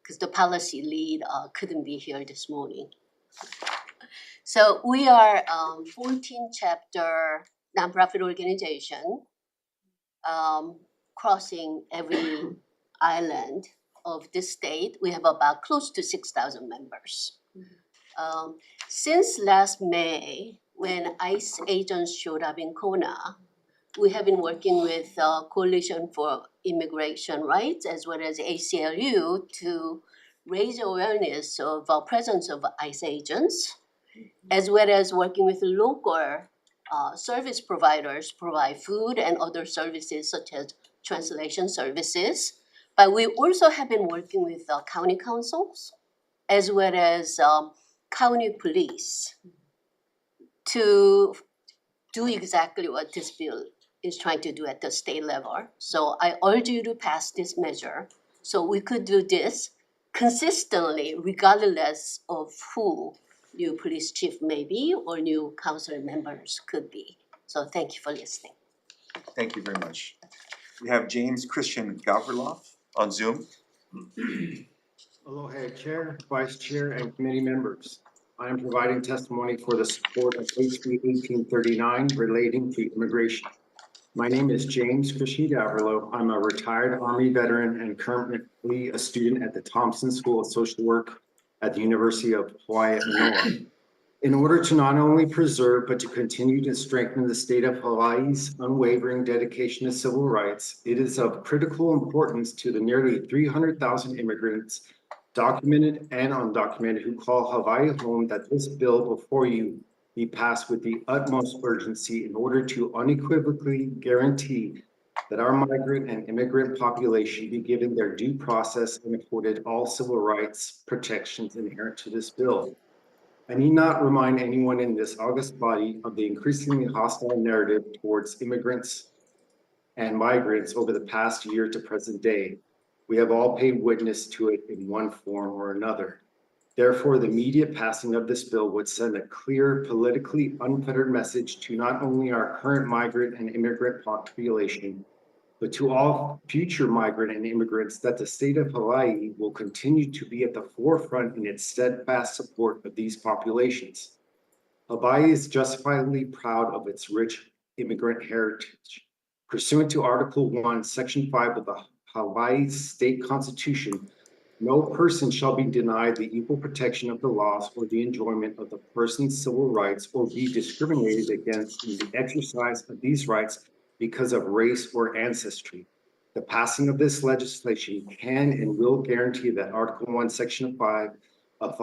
because the policy lead couldn't be here this morning. So we are 14 chapter nonprofit organization crossing every island of the state. We have about close to 6,000 members. Since last May, when ICE agents showed up in Kona, we have been working with Coalition for Immigration Rights as well as ACLU to raise awareness of our presence of ICE agents, as well as working with local service providers, provide food and other services such as translation services. But we also have been working with county councils as well as county police to do exactly what this bill is trying to do at the state level. So I urge you to pass this measure so we could do this consistently regardless of who new police chief may be or new council members could be. So thank you for listening. Thank you very much. We have James Christian Gavriloff on Zoom. Aloha, Chair, Vice Chair, and committee members. I am providing testimony for the support of HB 1839 relating to immigration. My name is James Christian Gavriloff. I'm a retired Army veteran and currently a student at the Thompson School of Social Work at the University of Hawaii at Manoa. In order to not only preserve, but to continue to strengthen the state of Hawaii's unwavering dedication to civil rights, it is of critical importance to the nearly 300,000 immigrants, documented and undocumented, who call Hawaii home, that this bill before you be passed with the utmost urgency in order to unequivocally guarantee that our migrant and immigrant population be given their due process and afforded all civil rights protections inherent to this bill. I need not remind anyone in this august body of the increasingly hostile narrative towards immigrants and migrants over the past year to present day. We have all paid witness to it in one form or another. Therefore, the immediate passing of this bill would send a clear, politically unfettered message to not only our current migrant and immigrant population, but to all future migrant and immigrants that the state of Hawaii will continue to be at the forefront in its steadfast support of these populations. Hawaii is justifiably proud of its rich immigrant heritage. Pursuant to Article 1, Section 5 of the Hawaii State Constitution, no person shall be denied the equal protection of the laws or the enjoyment of the person's civil rights or be discriminated against in the exercise of these rights because of race or ancestry. The passing of this legislation can and will guarantee that Article 1, Section 5 of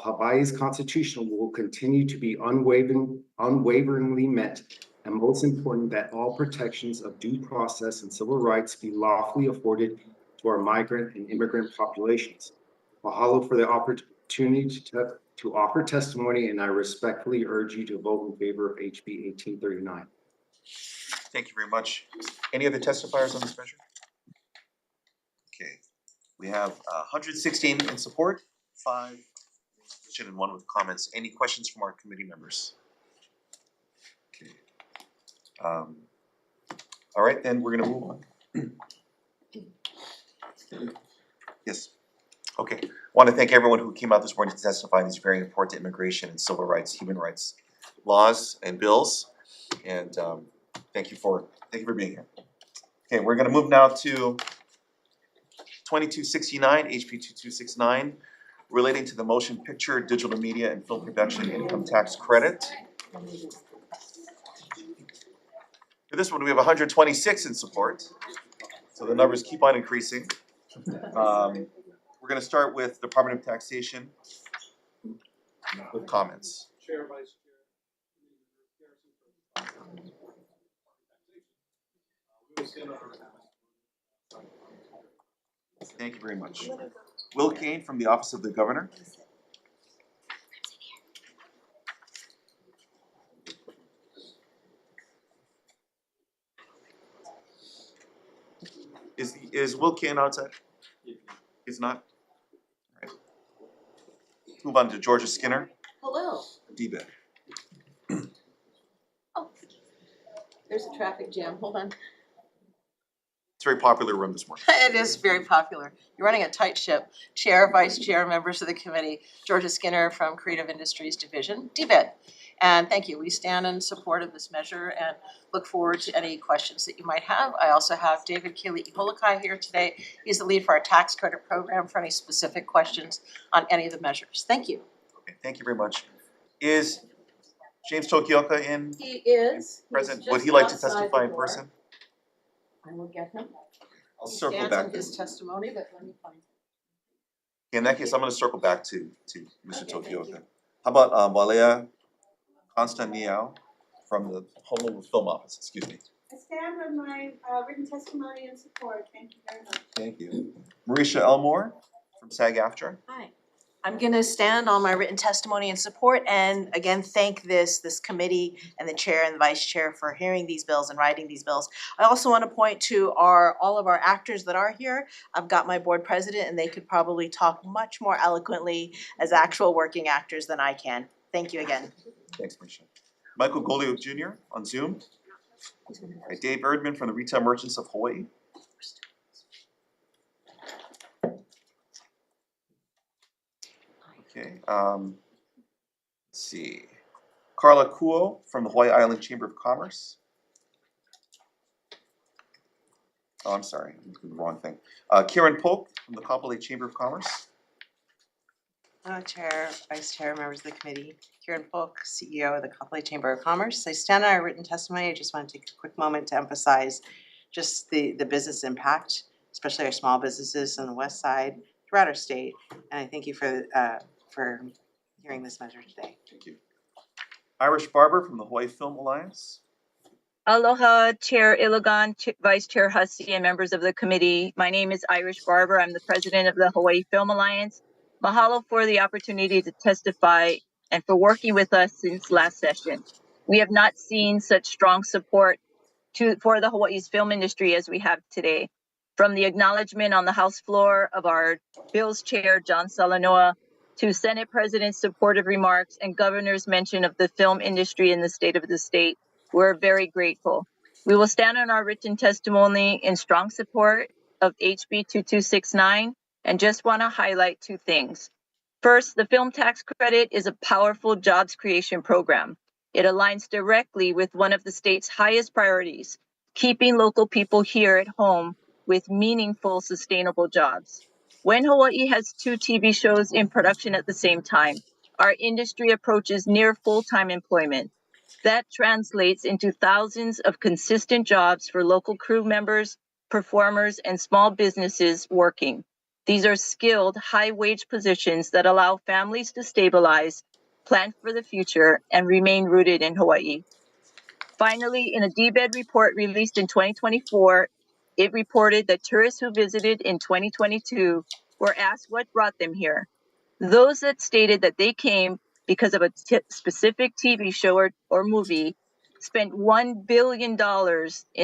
Hawaii's Constitution will continue to be unwaveringly met, and most important, that all protections of due process and civil rights be lawfully afforded to our migrant and immigrant populations. Mahalo for the opportunity to offer testimony, and I respectfully urge you to vote in favor of HB 1839. Thank you very much. Any other testifiers on this measure? Okay, we have 116 in support, 5 and 1 with comments. Any questions from our committee members? Okay. All right, then we're gonna move on. Yes. Okay. Want to thank everyone who came out this morning to testify on these very important immigration and civil rights, human rights laws and bills. And thank you for being here. Okay, we're gonna move now to 2269, HB 2269, relating to the motion picture, digital media, and film production income tax credit. For this one, we have 126 in support, so the numbers keep on increasing. We're gonna start with Department of Taxation. with comments? Chair, Vice Thank you very much. Will Kane from the Office of the Governor. Is Will Kane outside? He's not? All right. Move on to Georgia Skinner, Hello. DBED. Oh, there's a traffic jam. Hold on. It's a very popular room this morning. It is very popular. You're running a tight ship. Chair, Vice Chair, members of the committee, Georgia Skinner from Creative Industries Division, DBED. And thank you. We stand in support of this measure and look forward to any questions that you might have. I also have David Keeley-Iholikai here today. He's the lead for our tax credit program for any specific questions on any of the measures. Thank you. Okay, thank you very much. Is James Tokioka in? He is. Present. He's Would just he like to outside testify the in door. person? I will get him. I'll He circle stands back. on his testimony, but let me find him. In that case, I'm gonna circle back to Mr. Okay, thank Tokioka. you. How about Walea Constantiniao from the Honolulu Film Office, excuse me. I stand with my written testimony and support. Thank you very much. Thank you. Marisha Elmore from SAG-AFTRA. Hi. I'm gonna stand on my written testimony and support and again, thank this committee and the chair and the vice chair for hearing these bills and writing these bills. I also wanna point to all of our actors that are here. I've got my board president and they could probably talk much more eloquently as actual working actors than I can. Thank you again. Thanks, Marisha. Michael Golio Jr. on Zoom. All right, Dave Erdman from the Retail Merchants of Hawaii. Okay, let's see. Carla Kuo from the Hawaii Island Chamber of Commerce. Oh, I'm sorry, I'm looking at the wrong thing. Karen Polk from the Kapolei Chamber of Commerce. Chair, Vice Chair, members of the committee, Karen Polk, CEO of the Kapolei Chamber of Commerce. I stand on our written testimony. I just want to take a quick moment to emphasize just the business impact, especially our small businesses on the west side throughout our state. And I thank you for hearing this measure today. Thank you. Irish Barber from the Hawaii Film Alliance. Aloha, Chair Ilogan, Vice Chair Hussey, and members of the committee. My name is Irish Barber. I'm the president of the Hawaii Film Alliance. Mahalo for the opportunity to testify and for working with us since last session. We have not seen such strong support for the Hawaii's film industry as we have today. From the acknowledgement on the House floor of our Bills Chair, John Salanoa, to Senate President's supportive remarks and Governor's mention of the film industry in the state of the state, we're very grateful. We will stand on our written testimony in strong support of HB 2269 and just want to highlight two things. First, the film tax credit is a powerful jobs creation program. It aligns directly with one of the state's highest priorities, keeping local people here at home with meaningful, sustainable jobs. When Hawaii has 2 TV shows in production at the same time, our industry approaches near full-time employment. That translates into thousands of consistent jobs for local crew members, performers, and small businesses working. These are skilled, high-wage positions that allow families to stabilize, plan for the future, and remain rooted in Hawaii. Finally, in a DBED report released in 2024, it reported that tourists who visited in 2022 were asked what brought them here. Those that stated that they came because of a specific TV show or movie spent $1 billion in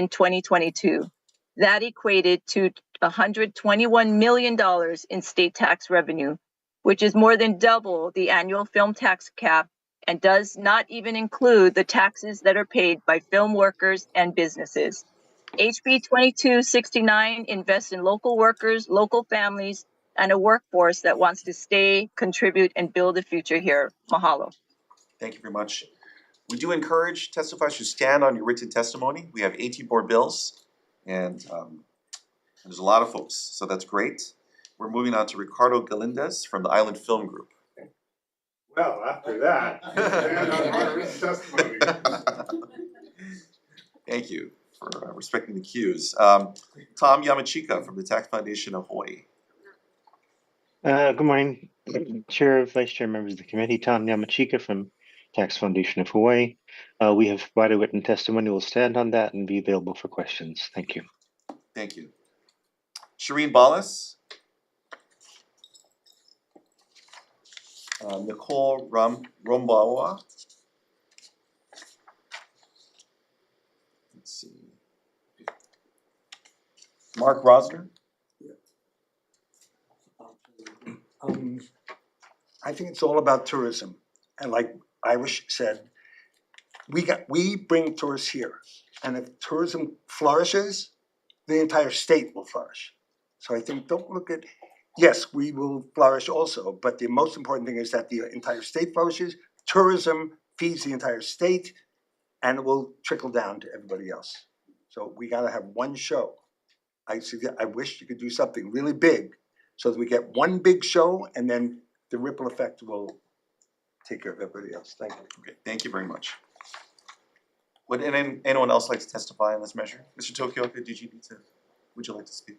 2022. That equated to $121 million in state tax revenue, which is more than double the annual film tax cap and does not even include the taxes that are paid by film workers and businesses. HB 2269 invests in local workers, local families, and a workforce that wants to stay, contribute, and build a future here. Mahalo. Thank you very much. We do encourage testifiers to stand on your written testimony. We have 18 board bills, and there's a lot of folks, so that's great. We're moving on to Ricardo Galindez from the Island Film Group. Well, after that, stand on my written testimony. Thank you for respecting the cues. Tom Yamachika from the Tax Foundation of Hawaii. Good morning, Chair, Vice Chair, members of the committee, Tom Yamachika from Tax Foundation of Hawaii. We have provided written testimony. We'll stand on that and be available for questions. Thank you. Thank you. Shireen Ballas. Nicole Rombawa. Let's see. Mark Rosner. I think it's all about tourism. And like Irish said, we bring tourists here. And if tourism flourishes, the entire state will flourish. So I think don't look at, yes, we will flourish also, but the most important thing is that the entire state flourishes. Tourism feeds the entire state and it will trickle down to everybody else. So we gotta have one show. I wish you could do something really big so that we get one big show and then the ripple effect will take care of everybody else. Thank you. Okay, thank you very much. Would anyone else like to testify on this measure? Mr. Tokioka, would you like to speak?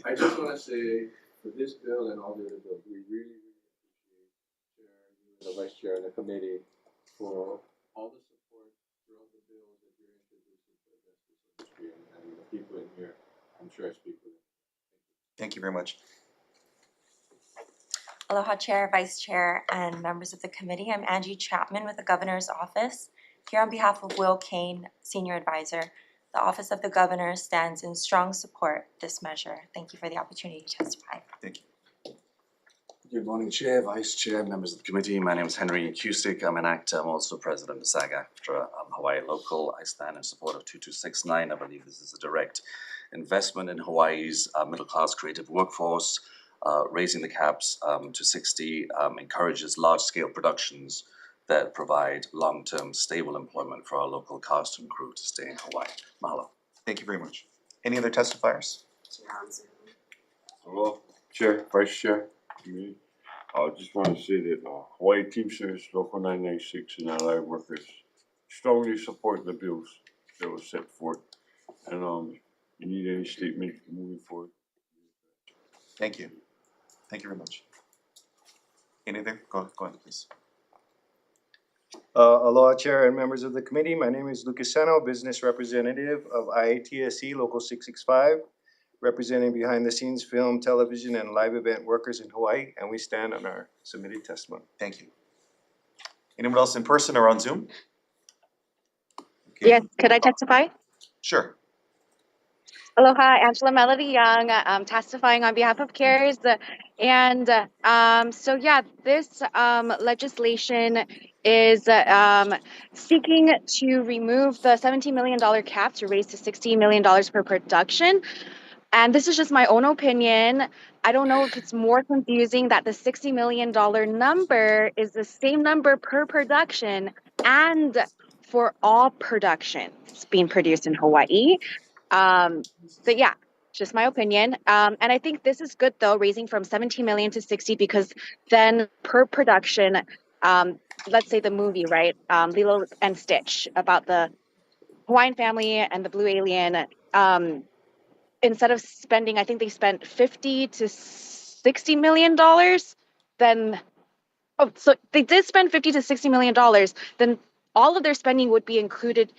I just want to say for this bill and all the other bills, we really appreciate the Vice Chair and the committee for all the support throughout the bills that you're introducing for the business industry and the people in here. I'm sure I speak for them. Thank you very much. Aloha Chair, Vice Chair, and members of the committee. I'm Angie Chapman with the Governor's Office. Here on behalf of Will Kane, Senior Advisor, the Office of the Governor stands in strong support of this measure. Thank you for the opportunity to testify. Thank you. Good morning, Chair, Vice Chair, members of the committee. My name is Henry Cusick. I'm an actor. I'm also president of SAG-AFTRA Hawaii Local. I stand in support of 2269. I believe this is a direct investment in Hawaii's middle-class creative workforce. Raising the caps to 60 encourages large-scale productions that provide long-term stable employment for our local cast and crew to stay in Hawaii. Mahalo. Thank you very much. Any other testifiers? Hello, Chair, Vice Chair, committee. I just want to say that Hawaii Teamsters Local 996 and allied workers strongly support the bills that were set forth. And you need any statement moving forward? Thank you. Thank you very much. Any other? Go ahead, please. Aloha Chair and members of the committee. My name is Lucas Sano, business representative of IATSE Local 665, representing behind the scenes film, television, and live event workers in Hawaii, and we stand on our submitted testimony. Thank you. Anyone else in person or on Zoom? Okay. Yes, could I testify? Sure. Aloha, Angela Melody Young, testifying on behalf of CARES. So yeah, this legislation is seeking to remove the $17 million cap to raise to $60 million per production. And this is just my own opinion. I don't know if it's more confusing that the $60 million number is the same number per production and for all productions being produced in Hawaii. But yeah, just my opinion. And I think this is good though, raising from 17 million to 60, because then per production, let's say the movie, right? Lilo and Stitch, about the Hawaiian family and the blue alien, instead of spending, I think they spent 50 to $60 million, then, oh, so they did spend 50 to $60 million, then all of their spending would be included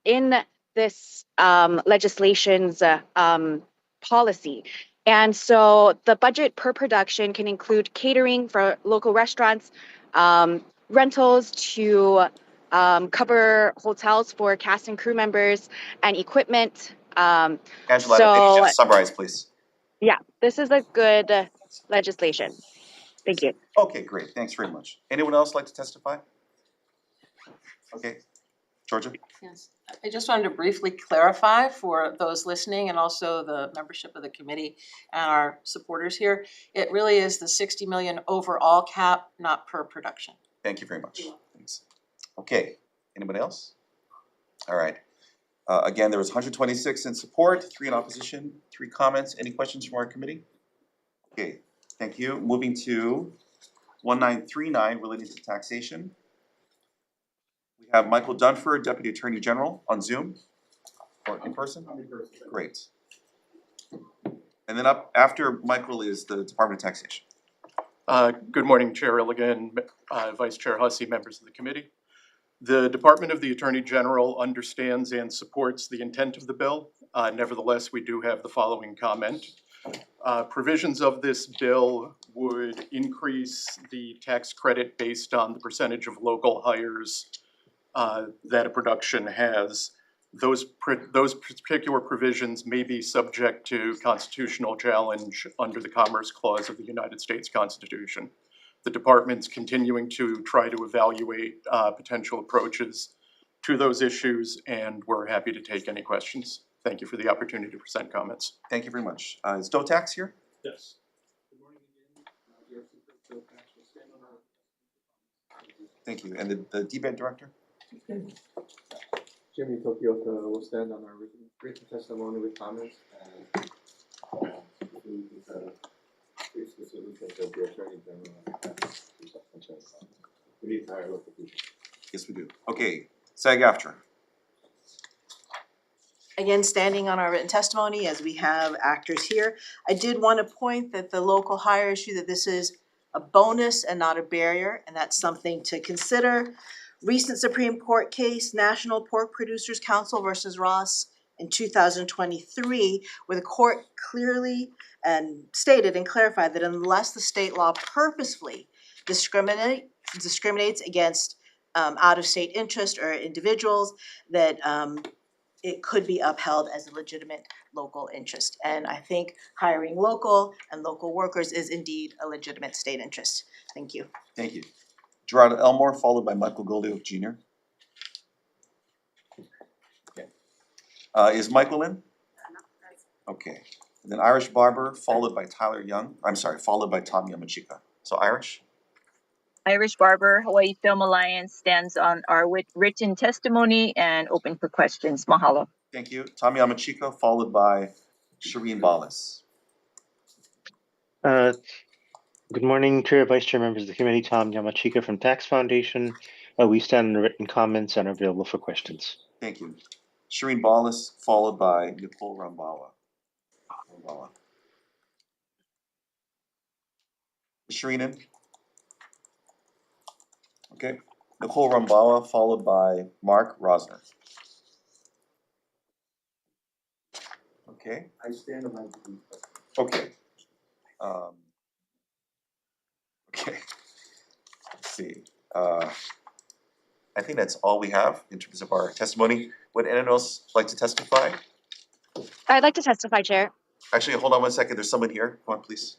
in this legislation's policy. And so the budget per production can include catering for local restaurants, rentals to cover hotels for cast and crew members, and equipment. Angela, if you just summarize, please. Yeah, this is a good legislation. Thank you. Okay, great. Thanks very much. Anyone else like to testify? Okay, Georgia? Yes, I just wanted to briefly clarify for those listening and also the membership of the committee and our supporters here. It really is the 60 million overall cap, not per production. Thank you very much. Thanks. Okay, anybody else? All right. Again, there was 126 in support, 3 in opposition, 3 comments. Any questions from our committee? Okay, thank you. Moving to 1939 relating to taxation. We have Michael Dunford, Deputy Attorney General, on Zoom or in person? In person. Great. And then up after Michael is the Department of Taxation. Good morning, Chair Illigan, Vice Chair Hussey, members of the committee. The Department of the Attorney General understands and supports the intent of the bill. Nevertheless, we do have the following comment. Provisions of this bill would increase the tax credit based on the percentage of local hires that a production has. Those particular provisions may be subject to constitutional challenge under the Commerce Clause of the United States Constitution. The department's continuing to try to evaluate potential approaches to those issues, and we're happy to take any questions. Thank you for the opportunity to present comments. Thank you very much. Is Dotax here? Yes. Thank you. And the DBED director? Jimmy Tokioka will stand on our written testimony with comments and we can reach the solutions that the Attorney General we need to hire local people. Yes, we do. Okay, SAG-AFTRA. Again, standing on our written testimony as we have actors here, I did want to point that the local hire issue, that this is a bonus and not a barrier, and that's something to consider. Recent Supreme Court case, National Pork Producers Council versus Ross in 2023, where the court clearly and stated and clarified that unless the state law purposefully discriminates against out-of-state interest or individuals, that it could be upheld as a legitimate local interest. And I think hiring local and local workers is indeed a legitimate state interest. Thank you. Thank you. Gerard Elmore, followed by Michael Goldio Jr. Okay. Is Michael in? Okay. And then Irish Barber, followed by Tyler Young. I'm sorry, followed by Tom Yamachika. So Irish? Irish Barber, Hawaii Film Alliance stands on our written testimony and open for questions. Mahalo. Thank you. Tom Yamachika, followed by Shireen Ballas. Good morning, Chair, Vice Chair, members of the committee. Tom Yamachika from Tax Foundation. We stand on the written comments and are available for questions. Thank you. Shireen Ballas, followed by Nicole Rambawa. Shireen in? Okay. Nicole Rambawa, followed by Mark Rosner. Okay. I stand on my Okay. Okay. Let's see. I think that's all we have in terms of our testimony. Would anyone else like to testify? I'd like to testify, Chair. Actually, hold on one second. There's someone here. Come on, please.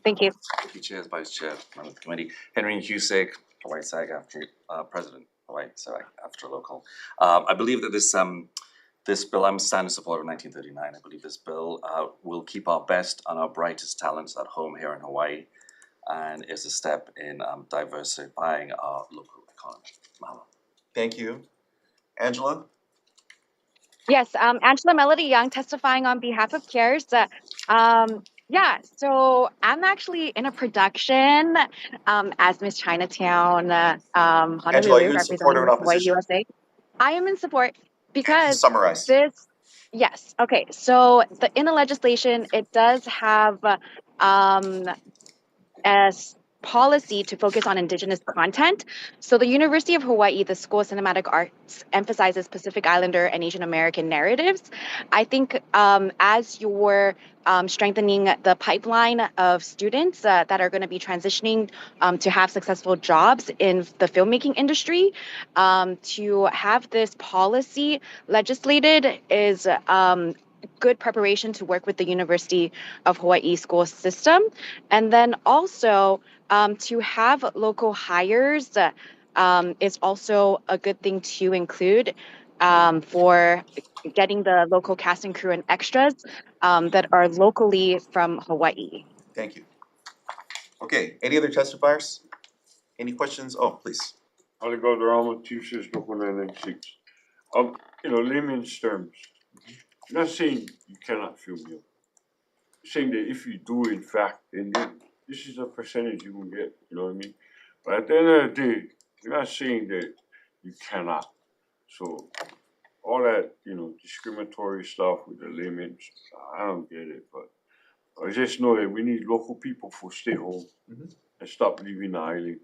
Thank you. Thank you, Chair, Vice Chair, member of the committee. Henry Cusick, Hawaii SAG-AFTRA, President, Hawaii SAG-AFTRA Local. I believe that this bill, I'm standing in support of 1939. I believe this bill will keep our best and our brightest talents at home here in Hawaii, and is a step in diversifying our local economy. Mahalo. Thank you. Angela? Yes, Angela Melody Young testifying on behalf of CARES. Yeah, so I'm actually in a production as Miss Chinatown, Angela, are Honolulu, you in support or in representing Hawaii, opposition? USA. I am in support because Summarize. yes, okay, so in the legislation, it does have as policy to focus on Indigenous content. So the University of Hawaii, the School of Cinematic Arts, emphasizes Pacific Islander and Asian American narratives. I think as you're strengthening the pipeline of students that are going to be transitioning to have successful jobs in the filmmaking industry, to have this policy legislated is good preparation to work with the University of Hawaii school system. And then also to have local hires is also a good thing to include for getting the local cast and crew and extras that are locally from Hawaii. Thank you. Okay, any other testifiers? Any questions? Oh, please. Alexander Teachers Local 996. Layman's terms. I'm not saying you cannot film here. I'm saying that if you do, in fact, then this is a percentage you can get, you know what I mean? But at the end of the day, you're not saying that you cannot. So all that, discriminatory stuff with the laymen, I don't get it. But I just know that we need local people for stay home and stop leaving the island.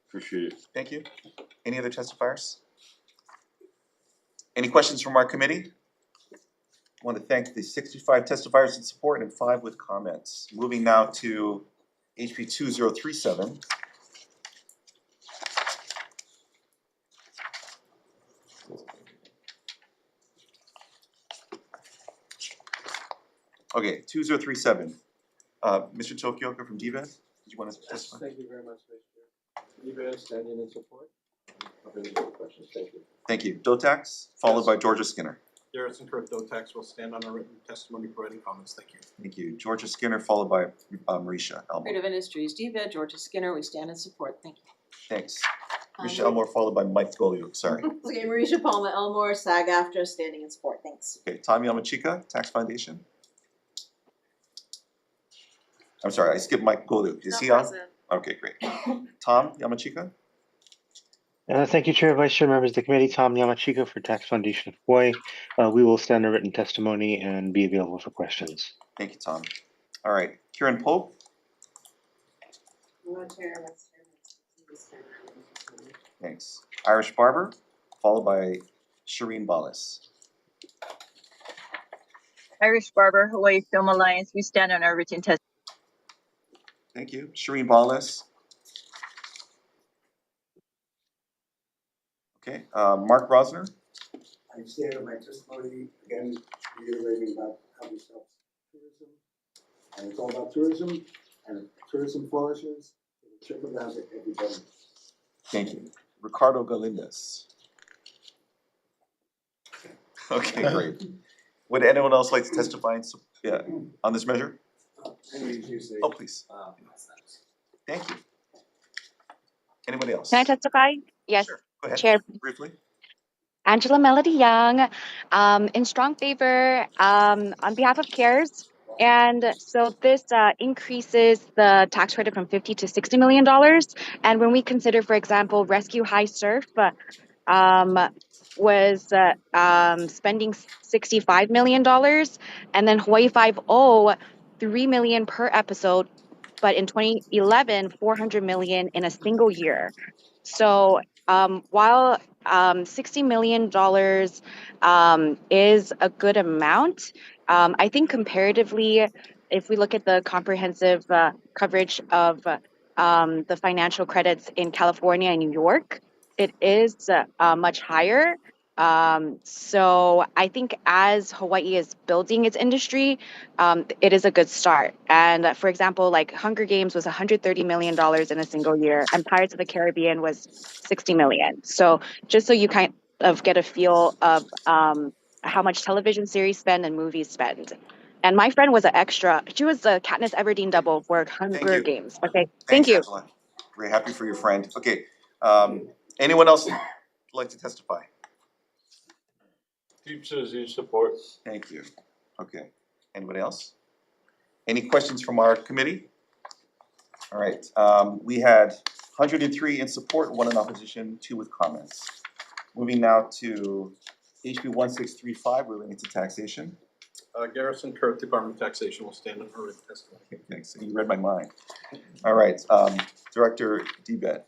Appreciate it. Thank you. Any other testifiers? Any questions from our committee? I want to thank the 65 testifiers in support and 5 with comments. Moving now to HB 2037. Okay, 2037. Mr. Tokioka from DVED, did you want to testify? Thank you very much, Vice Chair. EVA standing in support. Available questions, thank you. Thank you. Dotax, followed by Georgia Skinner. Garrison Kirk Dotax will stand on a written testimony providing comments. Thank you. Thank you. Georgia Skinner, followed by Marisha Elmore. Creative Industries, DVED, Georgia Skinner, we stand in support, thank you. Thanks. Marisha Elmore, followed by Mike Goliuk, sorry. Okay, Marisha Palma Elmore, SAG-AFTRA, standing in support, thanks. Okay, Tom Yamachika, Tax Foundation. I'm sorry, I skipped Mike Goliuk. Is he on? Okay, great. Tom Yamachika? Thank you, Chair, Vice Chair, members of the committee. Tom Yamachika for Tax Foundation of Hawaii. We will stand a written testimony and be available for questions. Thank you, Tom. All right, Kieran Pope. Thanks. Irish Barber, followed by Shireen Ballas. Irish Barber, Hawaii Film Alliance, we stand on our written testimony. Thank you. Shireen Ballas. Okay, Mark Rosner. I stand on my testimony, again, reiterating about how we sell tourism. And it's all about tourism, and if tourism flourishes, it will trickle down to everybody. Thank you. Ricardo Galindez. Okay, great. Would anyone else like to testify on this measure? Oh, please. Thank you. Anybody else? Can I testify? Yes. Sure. Go ahead. Chair. Briefly. Angela Melody Young, in strong favor on behalf of CARES. And so this increases the tax credit from $50 to $60 million. And when we consider, for example, Rescue High Surf was spending $65 million, and then Hawaii 5.0, $3 million per episode, but in 2011, $400 million in a single year. So while $60 million is a good amount, I think comparatively, if we look at the comprehensive coverage of the financial credits in California and New York, it is much higher. So I think as Hawaii is building its industry, it is a good start. And for example, like Hunger Games was $130 million in a single year, and Pirates of the Caribbean was $60 million. So just so you kind of get a feel of how much television series spend and movies spend. And my friend was an extra. She was the Katniss Everdeen double for Hunger Games. Okay, thank you. Angela. Very happy for your friend. Okay, anyone else like to testify? Keep says in support. Thank you. Okay, anybody else? Any questions from our committee? All right, we had 103 in support, 1 in opposition, 2 with comments. Moving now to HB 1635 relating to taxation. Garrison Kirk, Department of Taxation will stand on her written testimony. Okay, thanks. You read my mind. All right, Director DBED.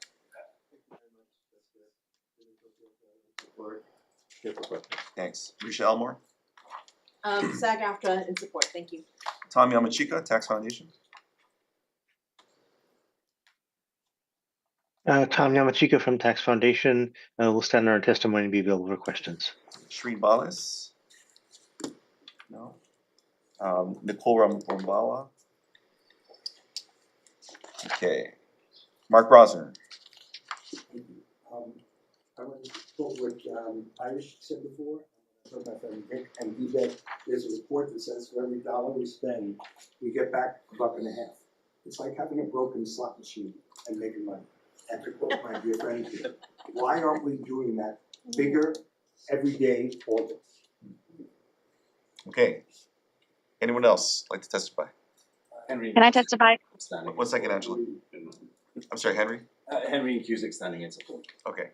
Thanks. Risha Elmore. SAG-AFTRA in support, thank you. Tom Yamachika, Tax Foundation. Tom Yamachika from Tax Foundation will stand on our testimony and be available for questions. Shri Ballas. No. Nicole Rambawa. Okay. Mark Rosner. I want to quote what Irish said before. I told my friend Rick and he said there's a report that says for every dollar we spend, we get back $1.50. It's like having a broken slot machine and making money. And to quote my dear friend here, why aren't we doing that bigger, every day, all day? Okay. Anyone else like to testify? Henry. Can I testify? 1 second, Angela. I'm sorry, Henry? Henry Cusick standing in support. Okay,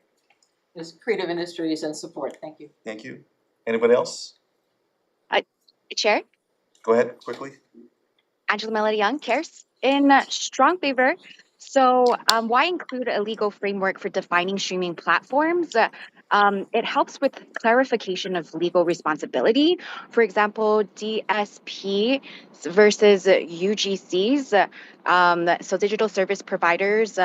Ms. Creative Industries in support, thank you. thank you. Anybody else? Chair? Go ahead, quickly. Angela Melody Young, CARES, in strong favor. So why include a legal framework for defining streaming platforms? It helps with clarification of legal responsibility. For example, DSP versus UGCs, so digital service providers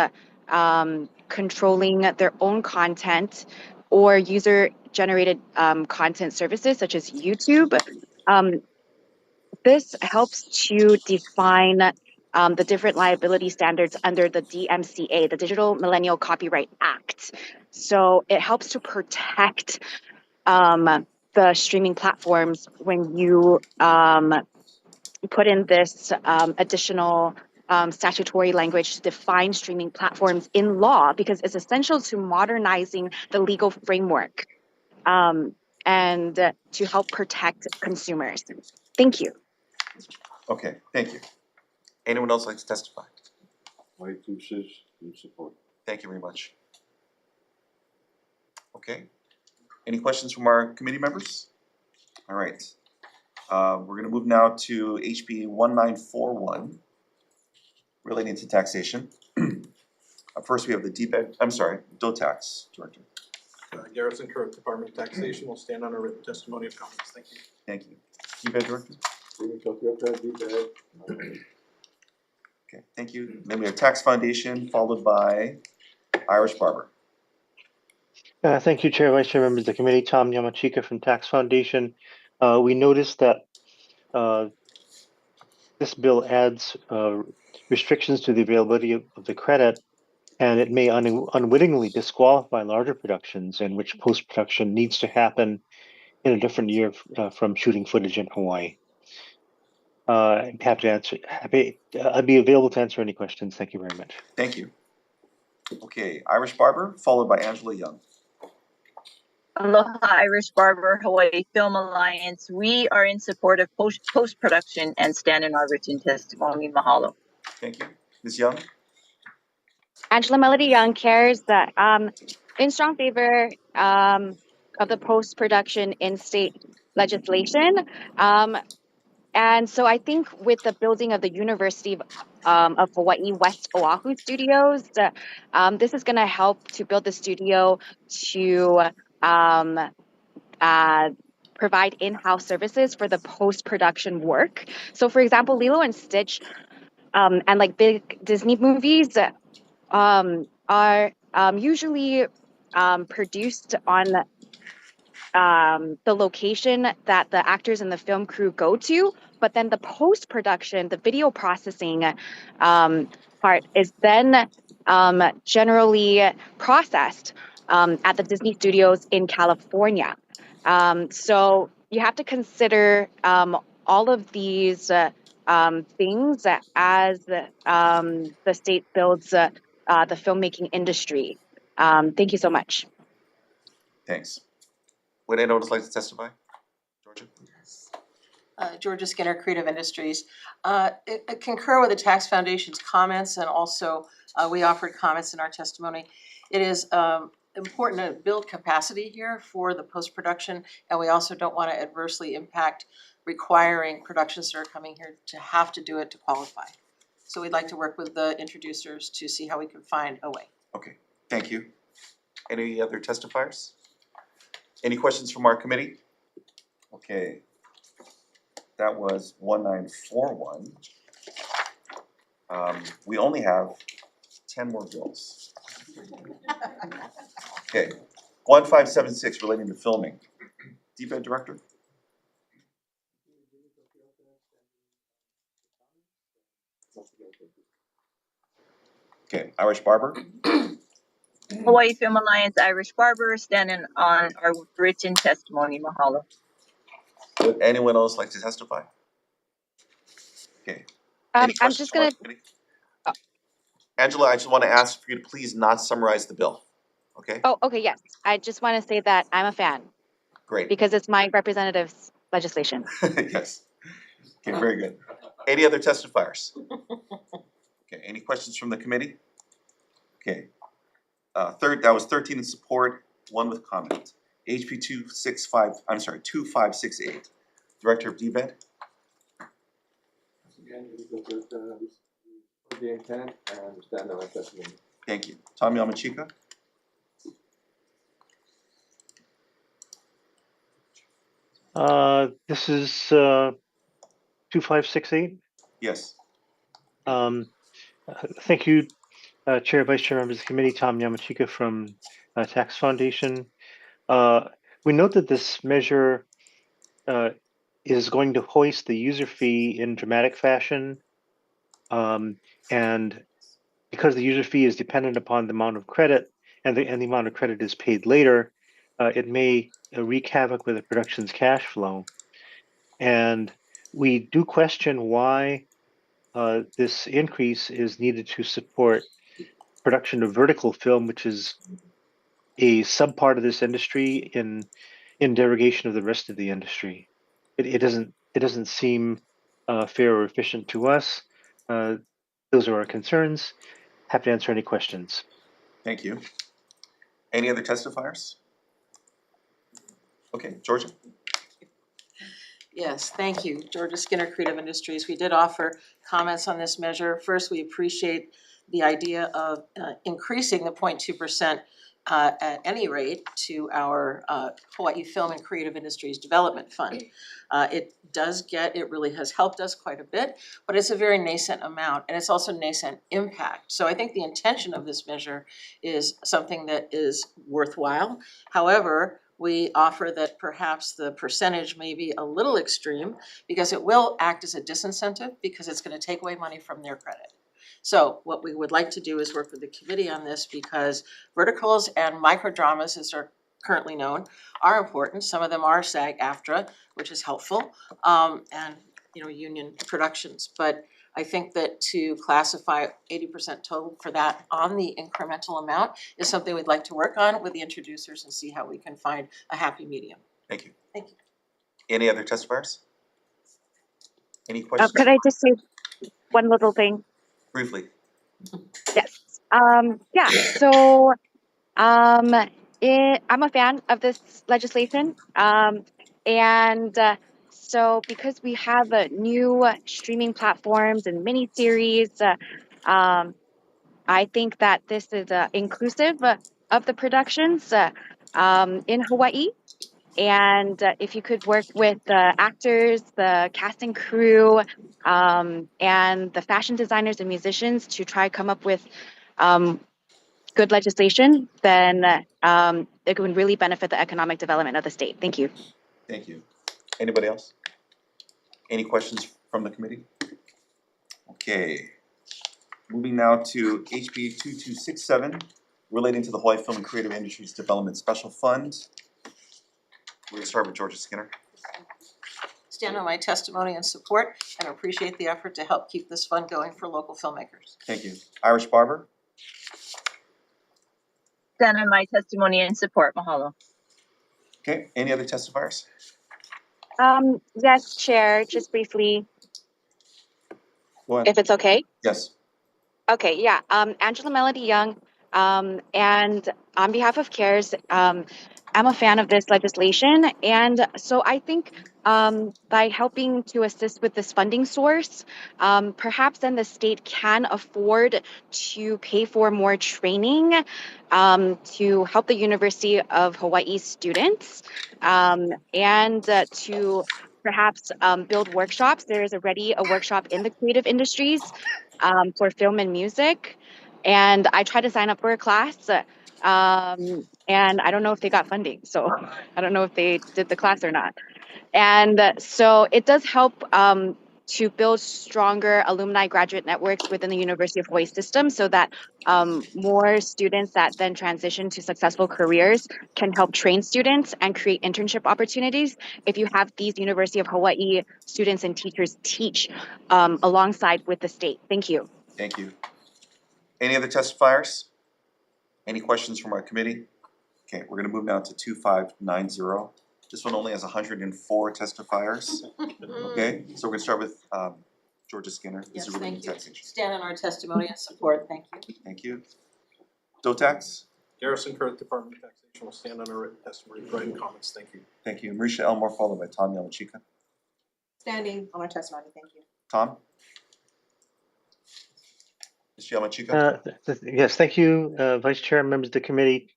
controlling their own content or user-generated content services such as YouTube. This helps to define the different liability standards under the DMCA, the Digital Millennial Copyright Act. So it helps to protect the streaming platforms when you put in this additional statutory language to define streaming platforms in law, because it's essential to modernizing the legal framework and to help protect consumers. Thank you. Okay, thank you. Anyone else like to testify? Hawaii Team Six in support. Thank you very much. Okay, any questions from our committee members? All right, we're gonna move now to HB 1941 relating to taxation. First, we have the DO tax director. Garrison Kirk, Department of Taxation, will stand on a written testimony of comments. Thank you. Thank you. DBED director? Okay, thank you. Then we have Tax Foundation, followed by Irish Barber. Thank you, Chair, Vice Chair, members of the committee. Tom Yamachika from Tax Foundation. We noticed that this bill adds restrictions to the availability of the credit, and it may unwittingly disqualify larger productions in which post-production needs to happen in a different year from shooting footage in Hawaii. I'd have to answer. I'd be available to answer any questions. Thank you very much. Thank you. Okay, Irish Barber, followed by Angela Young. Aloha Irish Barber Hawaii Film Alliance. We are in support of post-production and stand in our written testimony. Mahalo. Thank you. Ms. Young? Angela Melody Young, CARES, in strong favor of the post-production in-state legislation. And so I think with the building of the University of Hawaii West Oahu studios, this is going to help to build the studio to provide in-house services for the post-production work. So for example, Lilo and Stitch and like big Disney movies are usually produced on the location that the actors and the film crew go to, but then the post-production, the video processing part is then generally processed at the Disney studios in California. So you have to consider all of these things as the state builds the filmmaking industry. Thank you so much. Thanks. Would anyone else like to testify? Georgia? Georgia Skinner, Creative Industries. I concur with the Tax Foundation's comments, and also we offered comments in our testimony. It is important to build capacity here for the post-production, and we also don't want to adversely impact requiring productions that are coming here to have to do it to qualify. So we'd like to work with the introducers to see how we can find a way. Okay, thank you. Any other testifiers? Any questions from our committee? Okay, that was 1941. We only have 10 more bills. Okay, 1576 relating to filming. DBED director? Okay, Irish Barber? Hawaii Film Alliance Irish Barber standing on our written testimony. Mahalo. Would anyone else like to testify? Okay. I'm just gonna. Angela, I just want to ask for you to please not summarize the bill, okay? Oh, okay, yes. I just want to say that I'm a fan. Great. Because it's my representative's legislation. Yes. Okay, very good. Any other testifiers? Okay, any questions from the committee? Okay. That was 13 in support, 1 with comment. HB 2568. Director of DBED. again, the intent and stand on our testimony. Thank you. Tom Yamachika? This is 2568. Yes. Thank you, Chair, Vice Chair, members of the committee. Tom Yamachika from Tax Foundation. We note that this measure is going to hoist the user fee in dramatic fashion, and because the user fee is dependent upon the amount of credit, and the amount of credit is paid later, it may wreak havoc with the production's cash flow. And we do question why this increase is needed to support production of vertical film, which is a subpart of this industry in derogation of the rest of the industry. It doesn't seem fair or efficient to us. Those are our concerns. Happy to answer any questions. Thank you. Any other testifiers? Okay, Georgia? Yes, thank you. Georgia Skinner, Creative Industries. We did offer comments on this measure. First, we appreciate the idea of increasing the 0.2% at any rate to our Hawaii Film and Creative Industries Development Fund. It really has helped us quite a bit, but it's a very nascent amount and it's also nascent impact. So I think the intention of this measure is something that is worthwhile. However, we offer that perhaps the percentage may be a little extreme because it will act as a disincentive because it's going to take away money from their credit. So what we would like to do is work with the committee on this because verticals and microdramas, as they're currently known, are important. Some of them are SAG-AFTRA, which is helpful, and union productions. But I think that to classify 80% total for that on the incremental amount is something we'd like to work on with the introducers and see how we can find a happy medium. Thank you. Thank you. Any other testifiers? Any questions? Could I just say one little thing? Briefly. Yes. Yeah. So, I'm a fan of this legislation, and so because we have new streaming platforms and miniseries, I think that this is inclusive of the productions in Hawaii. And if you could work with the actors, the cast and crew, and the fashion designers and musicians to try come up with good legislation, then it would really benefit the economic development of the state. Thank you. Thank you. Anybody else? Any questions from the committee? Okay. Moving now to HB 2267, relating to the Hawaii Film and Creative Industries Development Special Fund. We're going to start with Georgia Skinner. Stand on my testimony and support and appreciate the effort to help keep this fund going for local filmmakers. Thank you. Irish Barber. Stand on my testimony and support. Mahalo. Okay. Any other testifiers? Yes, Chair, just briefly, Go ahead. if it's okay. Yes. Okay, yeah. Angela Melody Young, and on behalf of CARES, I'm a fan of this legislation, and so I think by helping to assist with this funding source, perhaps then the state can afford to pay for more training to help the University of Hawaii students, and to perhaps build workshops. There is already a workshop in the creative industries for film and music, and I tried to sign up for a class, and I don't know if they got funding, so I don't know if they did the class or not. And so it does help to build stronger alumni graduate networks within the University of Hawaii system so that more students that then transition to successful careers can help train students and create internship opportunities if you have these University of Hawaii students and teachers teach alongside with the state. Thank you. Thank you. Any other testifiers? Any questions from our committee? Okay, we're going to move now to 2590. This one only has 104 testifiers. Okay, so we're going to start with Georgia Skinner. This Yes, is related thank to you. taxation. Stand on our testimony and support. Thank you. Thank you. DOTAX. Garrison Curtis, Department of Taxation, will stand on our written testimony, providing comments. Thank you. Thank you. Marisha Elmore, followed by Tom Yamachika. Standing on our testimony. Thank you. Tom? Yamachika? Yes, thank you, Vice Chair and members of the committee.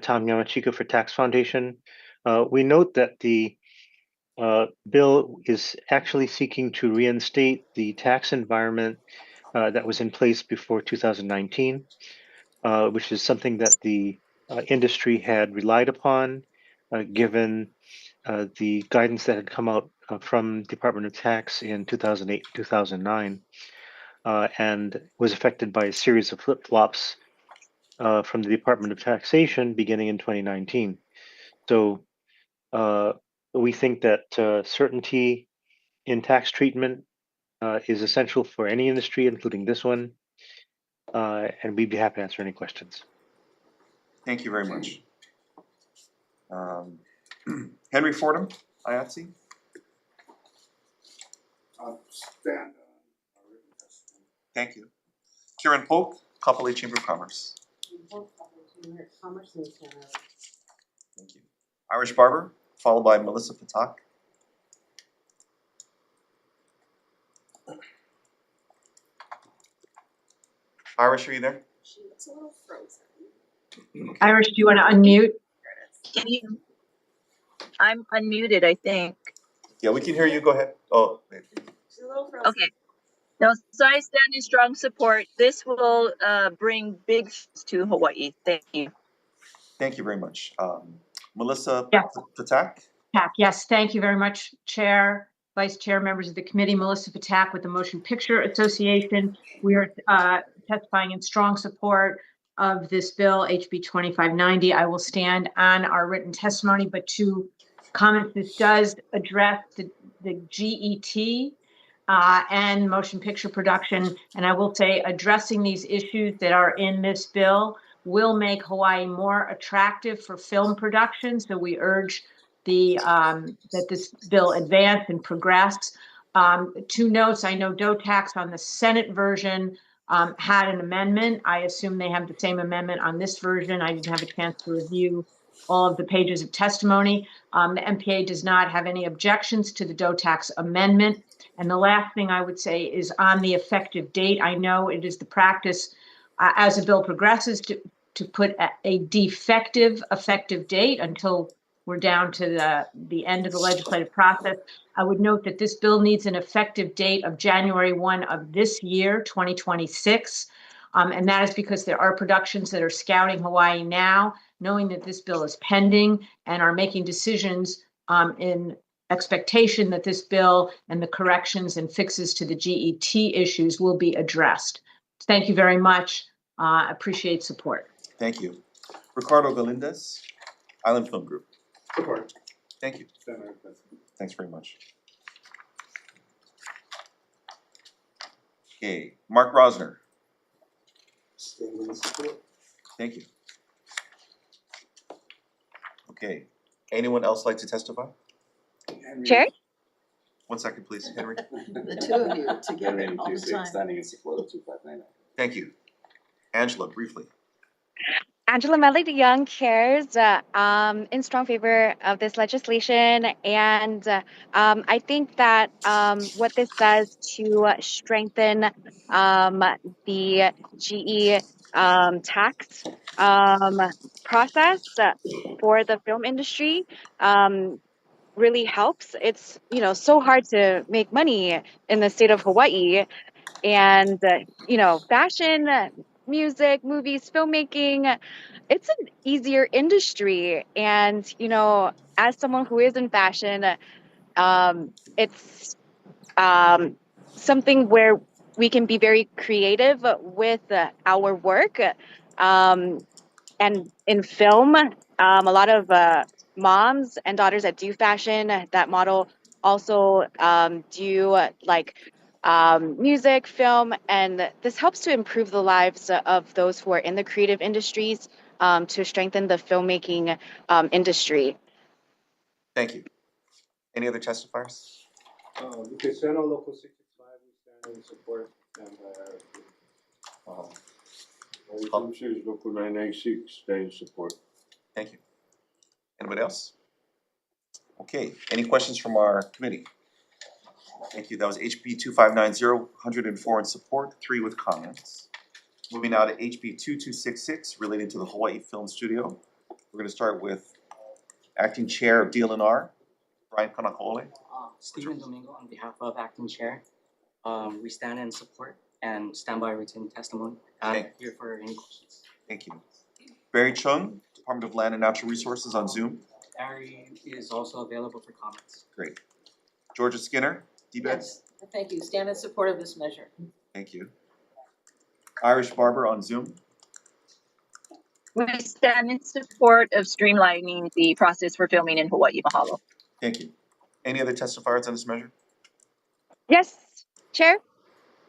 Tom Yamachika for Tax Foundation. We note that the bill is actually seeking to reinstate the tax environment that was in place before 2019, which is something that the industry had relied upon, given the guidance that had come out from Department of Tax in 2008, 2009, and was affected by a series of flip-flops from the Department of Taxation beginning in 2019. So we think that certainty in tax treatment is essential for any industry, including this one, and we'd be happy to answer any questions. Thank you very much. Henry Fordham, IATSE? Stand. Thank you. Kieran Polk, Kapolei Chamber of Commerce. Thank you. Irish Barber, followed by Melissa Patak. Irish, are you there? She looks a little frozen. Irish, do you want to unmute? I'm unmuted, I think. Yeah, we can hear you. Go ahead. Oh, wait. She's a little frozen. Okay. No, so I stand in strong support. This will bring big things to Hawaii. Thank you. Thank you very much. Melissa Yes. Patak? Yes, thank you very much, Chair, Vice Chair, members of the committee. Melissa Patak with the Motion Picture Association. We are testifying in strong support of this bill, HB 2590. I will stand on our written testimony, but to comment, this does address the GET and motion picture production. And I will say addressing these issues that are in this bill will make Hawaii more attractive for film production. So we urge that this bill advance and progress. Two notes, I know DOTAX on the Senate version had an amendment. I assume they have the same amendment on this version. I didn't have a chance to review all of the pages of testimony. The MPA does not have any objections to the DOTAX amendment. And the last thing I would say is on the effective date. I know it is the practice as a bill progresses to put a defective effective date until we're down to the end of the legislative process. I would note that this bill needs an effective date of January 1 of this year, 2026. And that is because there are productions that are scouting Hawaii now, knowing that this bill is pending and are making decisions in expectation that this bill and the corrections and fixes to the GET issues will be addressed. Thank you very much. Appreciate support. Thank you. Ricardo Galindez, Island Film Group. Support. Thank you. Thanks very much. Okay, Mark Rosner. Stand in support. Thank you. Okay, anyone else like to testify? Chair? 1 second, please, Henry. The two of you together all the time. Standing in support of 2599. Thank you. Angela, briefly. Angela Melody Young chairs in strong favor of this legislation, and I think that what this does to strengthen the GE tax process for the film industry really helps. It's so hard to make money in the state of Hawaii, and fashion, music, movies, filmmaking, it's an easier industry. And as someone who is in fashion, it's something where we can be very creative with our work. And in film, a lot of moms and daughters that do fashion, that model, also do music, film, and this helps to improve the lives of those who are in the creative industries, to strengthen the filmmaking industry. Thank you. Any other testifiers? Because Senate Local 665, we stand in support, and Teamsters Local 996, stay in support. Thank you. Anybody else? Okay, any questions from our committee? Thank you. That was HB 2590, 104 in support, 3 with comments. Moving now to HB 2266 relating to the Hawaii Film Studio. We're gonna start with Acting Chair of DLNR, Brian Kanakole. Stephen Domingo on behalf of Acting Chair. We stand in support and stand by written testimony. I'm here for any questions. Thank you. Barry Chung, Department of Land and Natural Resources on Zoom. Barry is also available for comments. Great. Georgia Skinner, DBED. Yes, thank you. Stand in support of this measure. Thank you. Irish Barber on Zoom. We stand in support of streamlining the process for filming in Hawaii. Mahalo. Thank you. Any other testifiers on this measure? Yes, Chair.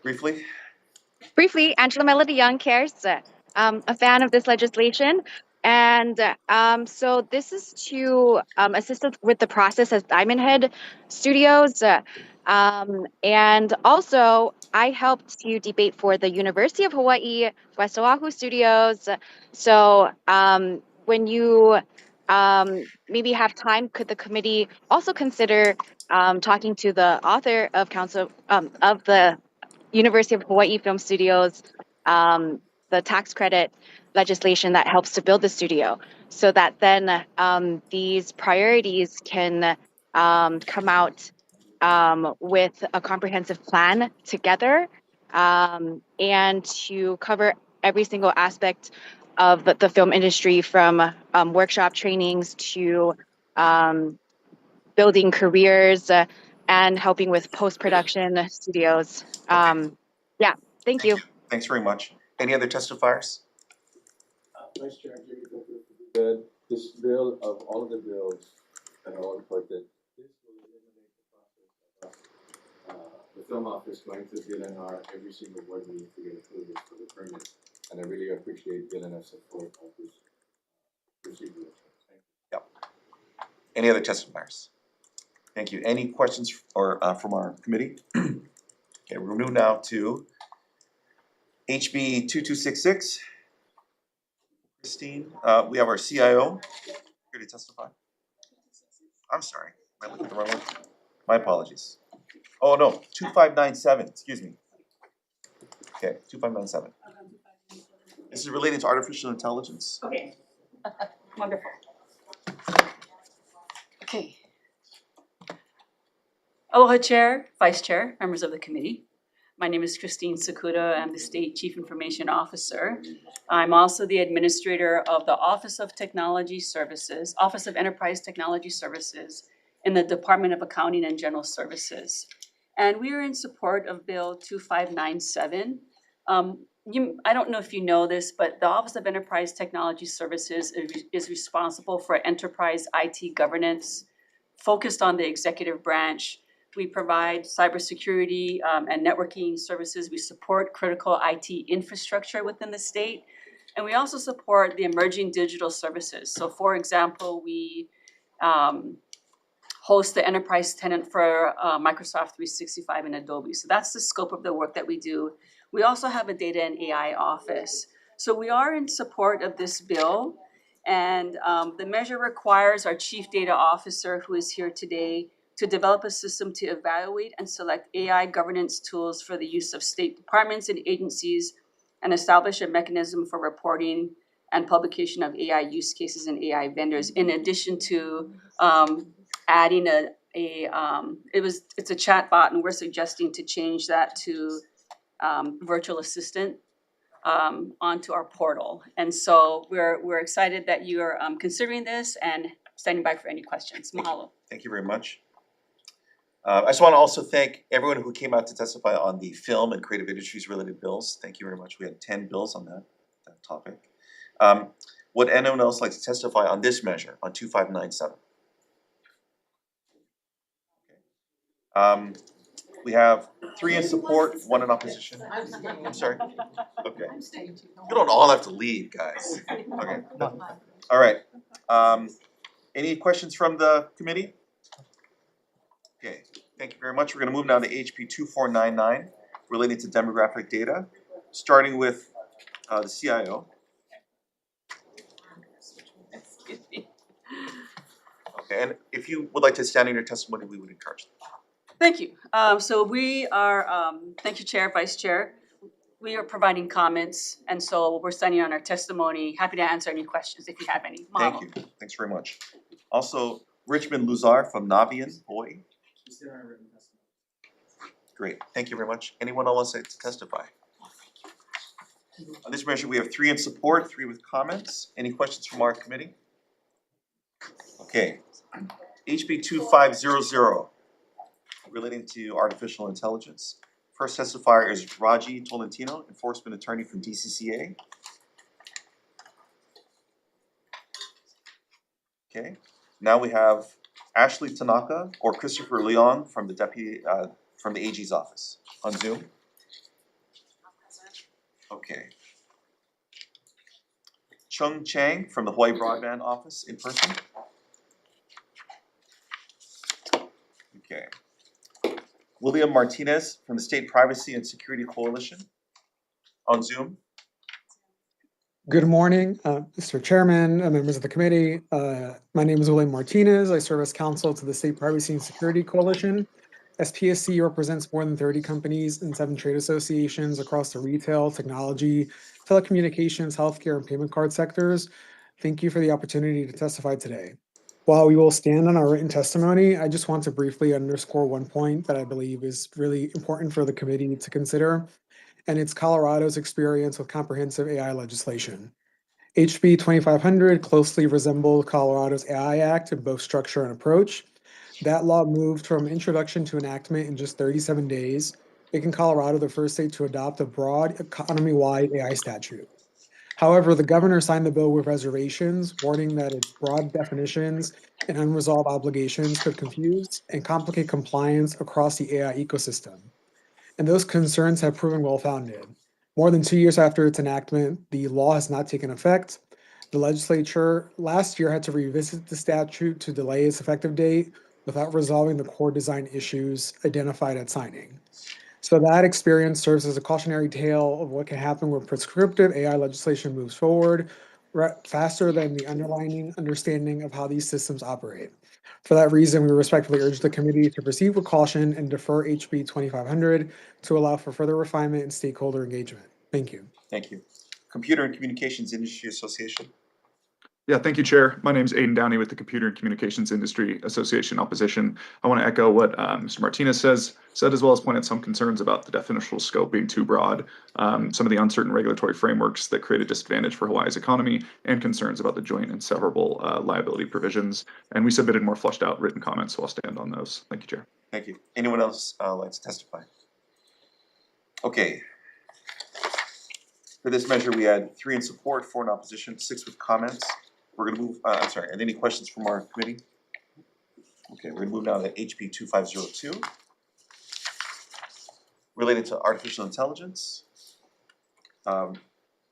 Briefly? Briefly, Angela Melody Young cares, a fan of this legislation. And so this is to assist us with the process as Diamond Head Studios. And also, I helped to debate for the University of Hawaii, West Oahu Studios. So when you maybe have time, could the committee also consider talking to the author of council of the University of Hawaii Film Studios, the tax credit legislation that helps to build the studio, so that then these priorities can come out with a comprehensive plan together and to cover every single aspect of the film industry, from workshop trainings to building careers and helping with post-production studios. Yeah, thank you. Thanks very much. Any other testifiers? Vice Chair, that this bill, of all of the bills that are all important, this will eliminate the process of the film office going to DLNR every single board meeting to get approved for the permit. And I really appreciate DLNR's support of this procedure. Thank you. Yep. Any other testifiers? Thank you. Any questions or from our committee? Okay, we'll move now to HB 2266. Christine, we have our CIO here to testify. I'm sorry, I looked at the wrong one. My apologies. Oh no, 2597, excuse me. Okay, 2597. This is related to artificial intelligence. Okay, wonderful. Okay. Aloha Chair, Vice Chair, members of the committee. My name is Christine Sakuda. I'm the State Chief Information Officer. I'm also the administrator of the Office of Technology Services, Office of Enterprise Technology Services in the Department of Accounting and General Services. And we are in support of Bill 2597. I don't know if you know this, but the Office of Enterprise Technology Services is responsible for enterprise IT governance, focused on the executive branch. We provide cybersecurity and networking services. We support critical IT infrastructure within the state. And we also support the emerging digital services. So for example, we host the enterprise tenant for Microsoft 365 and Adobe. So that's the scope of the work that we do. We also have a data and AI office. So we are in support of this bill. And the measure requires our Chief Data Officer, who is here today, to develop a system to evaluate and select AI governance tools for the use of state departments and agencies, and establish a mechanism for reporting and publication of AI use cases and AI vendors, in addition to adding it's a chat bot, and we're suggesting to change that to virtual assistant onto our portal. And so we're excited that you are considering this and standing by for any questions. Mahalo. Thank you very much. I just want to also thank everyone who came out to testify on the film and creative industries related bills. Thank you very much. We had 10 bills on that topic. Would anyone else like to testify on this measure, on 2597? We have 3 in support, 1 in opposition. I'm sorry. Okay. You don't all have to leave, guys. Okay. All right. Any questions from the committee? Okay, thank you very much. We're going to move now to HB 2499 related to demographic data, starting with the CIO. Okay, and if you would like to stand in your testimony, we would encourage that. Thank you. So we are, thank you, Chair, Vice Chair. we are providing comments, and so we're sending on our testimony. Happy to answer any questions if you have any. Mahalo. Thank you, thanks very much. Also, Richmond Luzar from Navian, Hawaii. Great, thank you very much. Anyone else like to testify? On this measure, we have 3 in support, 3 with comments. Any questions from our committee? Okay, HB 2500, relating to artificial intelligence. First testifier is Raji Tolentino, enforcement attorney from DCCA. Okay, now we have Ashley Tanaka or Christopher Leon from the deputy, from the AG's office on Zoom. Okay. Chung Chang from the Hawaii Broadband office in person. Okay. William Martinez from the State Privacy and Security Coalition on Zoom. Good morning, Mr. Chairman, members of the committee. My name is William Martinez. I serve as counsel to the State Privacy and Security Coalition. SPSC represents more than 30 companies and 7 trade associations across the retail, technology, telecommunications, healthcare, and payment card sectors. Thank you for the opportunity to testify today. While we will stand on our written testimony, I just want to briefly underscore one point that I believe is really important for the committee to consider, and it's Colorado's experience with comprehensive AI legislation. HB 2500 closely resembled Colorado's AI Act in both structure and approach. That law moved from introduction to enactment in just 37 days, making Colorado the first state to adopt a broad economy-wide AI statute. However, the governor signed the bill with reservations, warning that its broad definitions and unresolved obligations could confuse and complicate compliance across the AI ecosystem. And those concerns have proven well-founded. More than 2 years after its enactment, the law has not taken effect. The legislature last year had to revisit the statute to delay its effective date without resolving the core design issues identified at signing. So that experience serves as a cautionary tale of what can happen when prescriptive AI legislation moves forward faster than the underlying understanding of how these systems operate. For that reason, we respectfully urge the committee to proceed with caution and defer HB 2500 to allow for further refinement and stakeholder engagement. Thank you. Thank you. Computer and Communications Industry Association. Yeah, thank you, Chair. My name is Aidan Downey with the Computer and Communications Industry Association Opposition. I want to echo what Mr. Martinez said, as well as point out some concerns about the definitional scope being too broad, some of the uncertain regulatory frameworks that create a disadvantage for Hawaii's economy, and concerns about the joint and severable liability provisions. And we submitted more fleshed out written comments, so I'll stand on those. Thank you, Chair. Thank you. Anyone else like to testify? Okay. For this measure, we had 3 in support, 4 in opposition, 6 with comments. We're gonna move, I'm sorry, are there any questions from our committee? Okay, we're gonna move now to HB 2502. Related to artificial intelligence.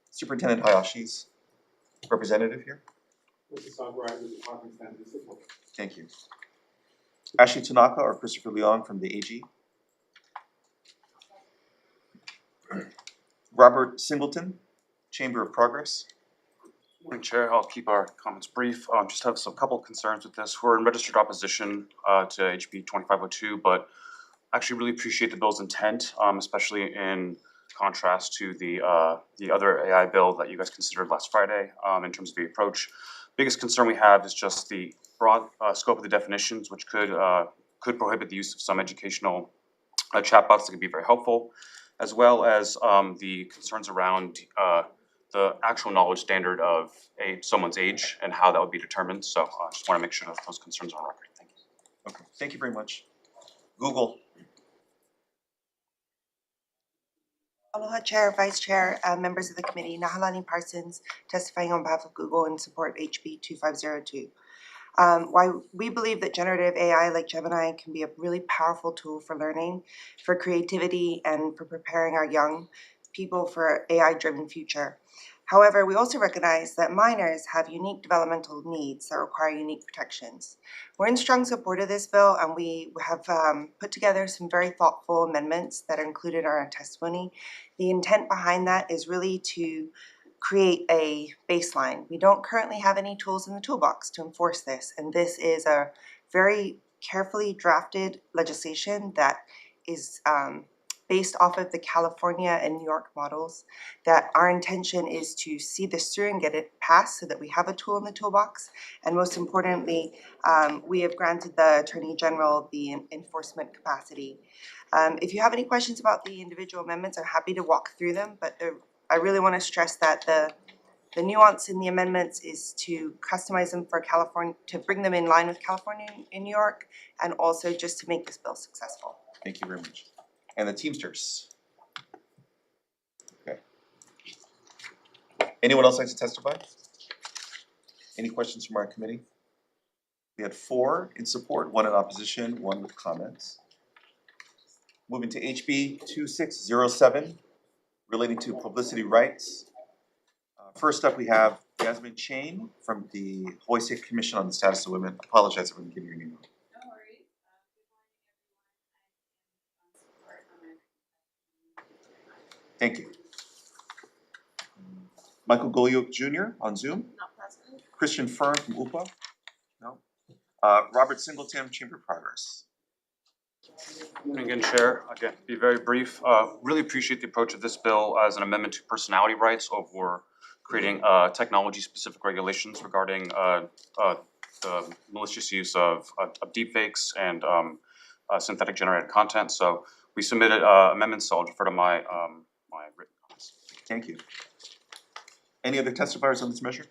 Superintendent Hayashi's representative here. Thank you. Ashley Tanaka or Christopher Leong from the AG. Robert Singleton, Chamber of Progress. Morning, Chair. I'll keep our comments brief. Just have some couple concerns with this. We're in registered opposition to HB 2502, but actually really appreciate the bill's intent, especially in contrast to the other AI bill that you guys considered last Friday in terms of the approach. Biggest concern we have is just the broad scope of the definitions, which could prohibit the use of some educational chatbots that could be very helpful, as well as the concerns around the actual knowledge standard of someone's age and how that would be determined. So I just want to make sure that those concerns are on record. Thank you. Okay, thank you very much. Google. Aloha Chair, Vice Chair, members of the committee, Nahalani Parsons, testifying on behalf of Google in support of HB 2502. While we believe that generative AI like Gemini can be a really powerful tool for learning, for creativity, and for preparing our young people for an AI-driven future. However, we also recognize that minors have unique developmental needs that require unique protections. We're in strong support of this bill, and we have put together some very thoughtful amendments that are included in our testimony. The intent behind that is really to create a baseline. We don't currently have any tools in the toolbox to enforce this, and this is a very carefully drafted legislation that is based off of the California and New York models, that our intention is to see this through and get it passed so that we have a tool in the toolbox. And most importantly, we have granted the Attorney General the enforcement capacity. If you have any questions about the individual amendments, I'm happy to walk through them, but I really want to stress that the nuance in the amendments is to customize them for California, to bring them in line with California and New York, and also just to make this bill successful. Thank you very much. And the Teamsters. Okay. Anyone else like to testify? Any questions from our committee? We had 4 in support, 1 in opposition, 1 with comments. Moving to HB 2607, relating to publicity rights. First up, we have Jasmine Chain from the Hawaii State Commission on the Status of Women. I apologize if I'm getting your name wrong. No worries. Thank you. Michael Goyuk Jr. on Zoom. Not present. Christian Fern from UPA. No. Robert Singleton, Chamber of Progress. Morning again, Chair. Again, be very brief. Really appreciate the approach of this bill as an amendment to personality rights over creating technology-specific regulations regarding the malicious use of deepfakes and synthetic generated content. So we submitted amendments, so I'll defer to my my written comments. Thank you. Any other testifiers on this measure?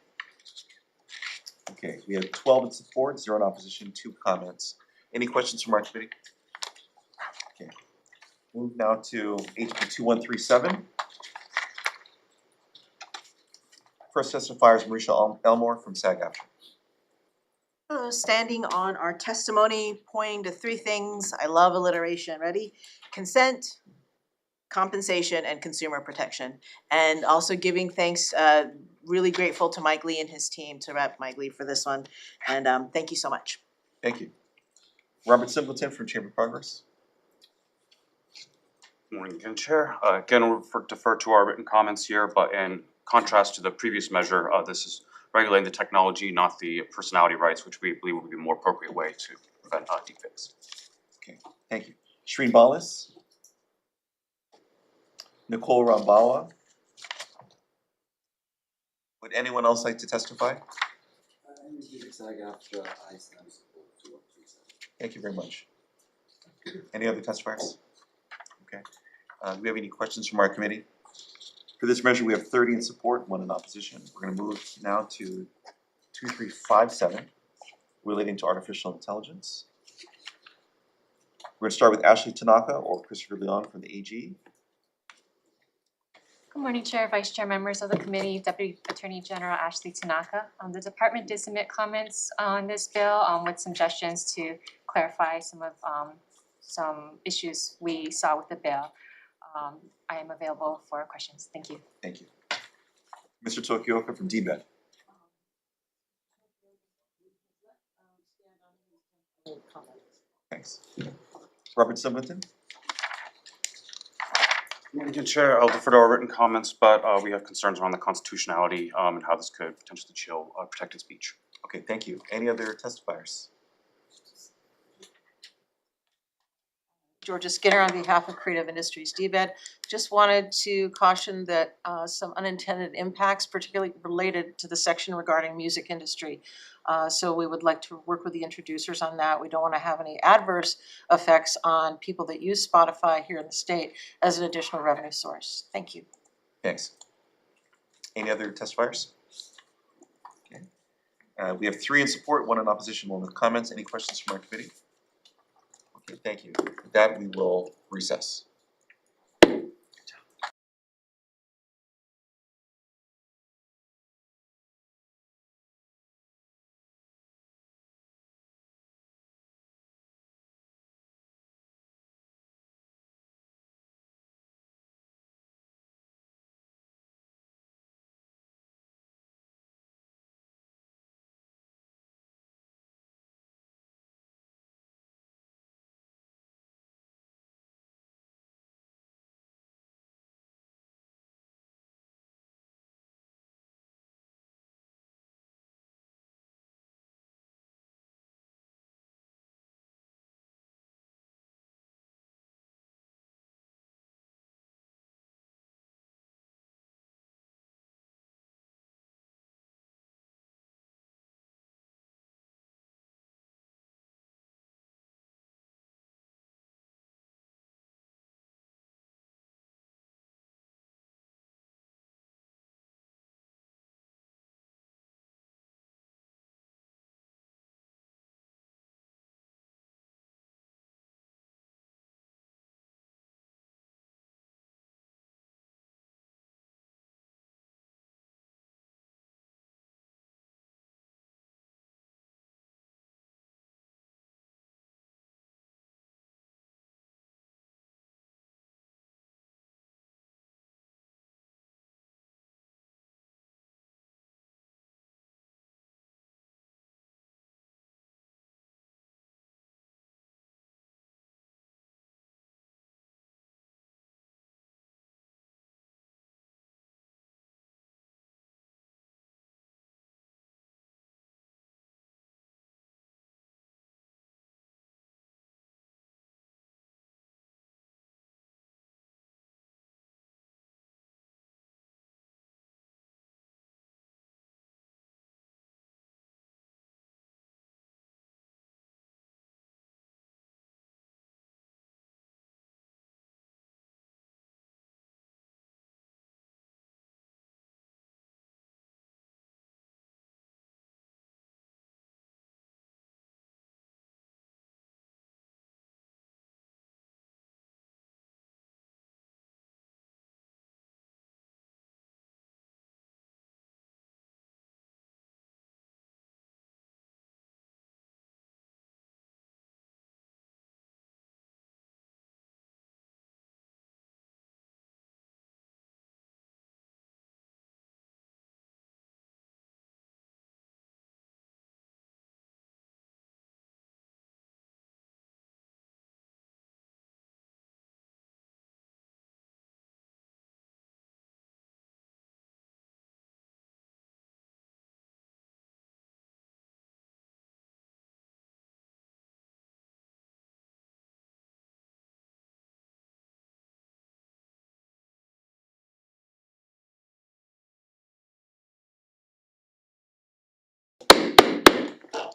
Okay, we have 12 in support, 0 in opposition, 2 comments. Any questions from our committee? Okay. Move now to HB 2137. First testifier is Marisha Elmore from SAG-AFTRA. Standing on our testimony, pointing to 3 things. I love alliteration. Ready? Consent, compensation, and consumer protection. And also giving thanks, really grateful to Mike Lee and his team, to Rep. Mike Lee for this one. And thank you so much. Thank you. Robert Singleton from Chamber of Progress. Morning again, Chair. Again, we'll defer to our written comments here, but in contrast to the previous measure, this is regulating the technology, not the personality rights, which we believe would be a more appropriate way to prevent deepfakes. Okay, thank you. Shreen Ballas. Nicole Rambawa. Would anyone else like to testify? Thank you very much. Any other testifiers? Okay. Do we have any questions from our committee? For this measure, we have 30 in support, 1 in opposition. We're going to move now to 2357, relating to artificial intelligence. We're going to start with Ashley Tanaka or Christopher Leon from the AG. Good morning, Chair, Vice Chair, members of the committee, Deputy Attorney General Ashley Tanaka. The department did submit comments on this bill with suggestions to clarify some of some issues we saw with the bill. I am available for questions. Thank you. Thank you. Mr. Tokioka from DBED. Thanks. Robert Singleton. Again, Chair, I'll defer to our written comments, but we have concerns around the constitutionality and how this could potentially chill protected speech. Okay, thank you. Any other testifiers? Georgia Skinner on behalf of Creative Industries DBED. Just wanted to caution that some unintended impacts, particularly related to the section regarding music industry. So we would like to work with the introducers on that. We don't want to have any adverse effects on people that use Spotify here in the state as an additional revenue source. Thank you. Thanks. Any other testifiers? Okay. We have 3 in support, 1 in opposition, 1 with comments. Any questions from our committee? Okay, thank you. With that, we will recess.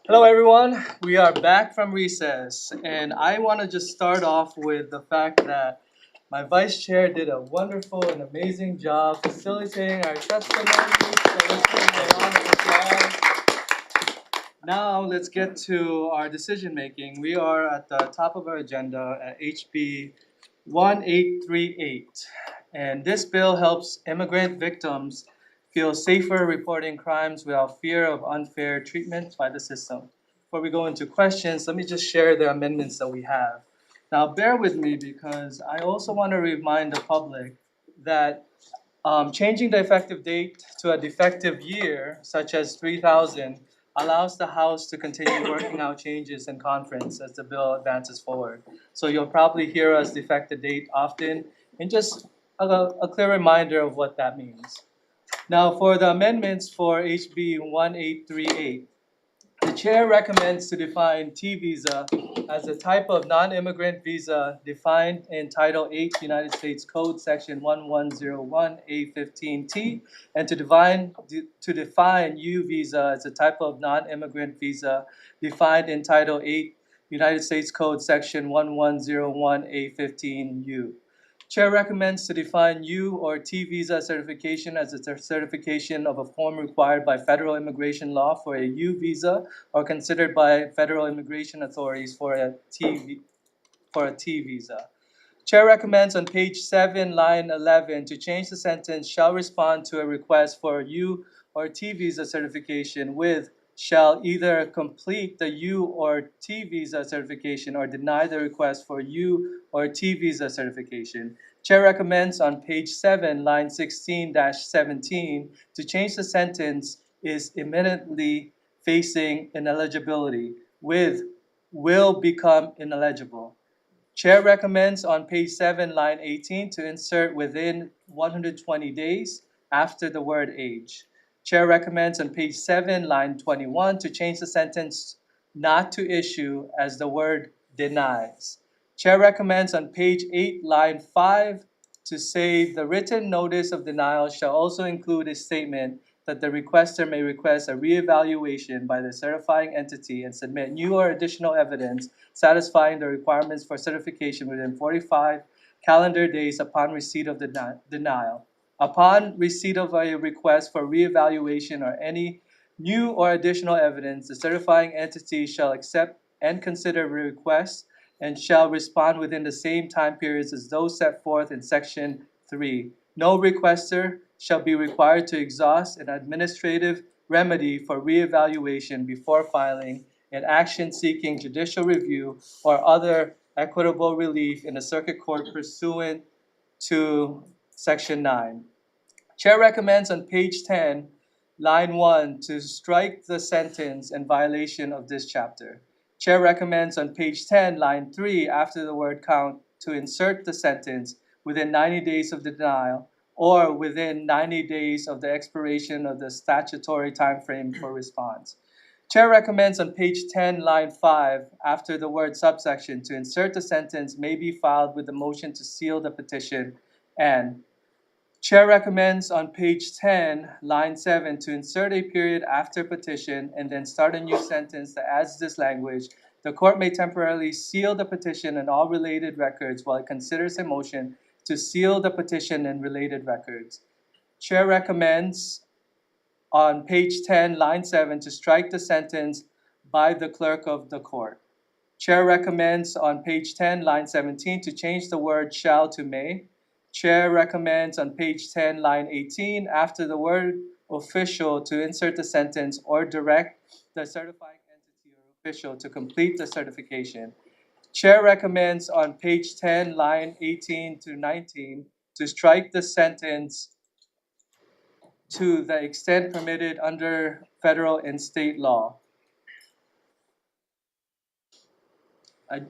Hello, everyone. We are back from recess, and I want to just start off with the fact that my vice chair did a wonderful and amazing job facilitating our testimony. So let's give him a round of applause. Now let's get to our decision making. We are at the top of our agenda at HB 1838. And this bill helps immigrant victims feel safer reporting crimes without fear of unfair treatment by the system. Before we go into questions, let me just share the amendments that we have. Now bear with me because I also want to remind the public that changing the effective date to a defective year, such as 3000, allows the House to continue working out changes in conference as the bill advances forward. So you'll probably hear us defect the date often, and just a clear reminder of what that means. Now for the amendments for HB 1838, the chair recommends to define T visa as a type of non-immigrant visa defined in Title 8 United States Code Section 1101A15T, and to define U visa as a type of non-immigrant visa defined in Title 8 United States Code Section 1101A15U. Chair recommends to define U or T visa certification as a certification of a form required by federal immigration law for a U visa or considered by federal immigration authorities for a T visa. Chair recommends on page 7, line 11, to change the sentence "shall respond to a request for U or T visa certification" with "shall either complete the U or T visa certification or deny the request for U or T visa certification." Chair recommends on page 7, line 16-17, to change the sentence "is imminently facing ineligibility" with "will become ineligible." Chair recommends on page 7, line 18, to insert "within 120 days" after the word "age." Chair recommends on page 7, line 21, to change the sentence "not to issue" as the word "denies." Chair recommends on page 8, line 5, to say "the written notice of denial shall also include a statement that the requester may request a reevaluation by the certifying entity and submit new or additional evidence satisfying the requirements for certification within 45 calendar days upon receipt of the denial. Upon receipt of a request for reevaluation or any new or additional evidence, the certifying entity shall accept and consider the request and shall respond within the same time periods as those set forth in Section 3. No requester shall be required to exhaust an administrative remedy for reevaluation before filing an action seeking judicial review or other equitable relief in a circuit court pursuant to Section 9. Chair recommends on page 10, line 1, to strike the sentence "in violation of this chapter." Chair recommends on page 10, line 3, after the word "count," to insert the sentence "within 90 days of the denial" or "within 90 days of the expiration of the statutory timeframe for response." Chair recommends on page 10, line 5, after the word "subsection," to insert the sentence "may be filed with the motion to seal the petition," and Chair recommends on page 10, line 7, to insert a period after petition and then start a new sentence that adds this language: "The court may temporarily seal the petition and all related records while it considers a motion to seal the petition and related records." Chair recommends on page 10, line 7, to strike the sentence "by the clerk of the court." Chair recommends on page 10, line 17, to change the word "shall" to "may." Chair recommends on page 10, line 18, after the word "official," to insert the sentence "or direct the certifying entity or official to complete the certification." Chair recommends on page 10, line 18 to 19, to strike the sentence "to the extent permitted under federal and state law."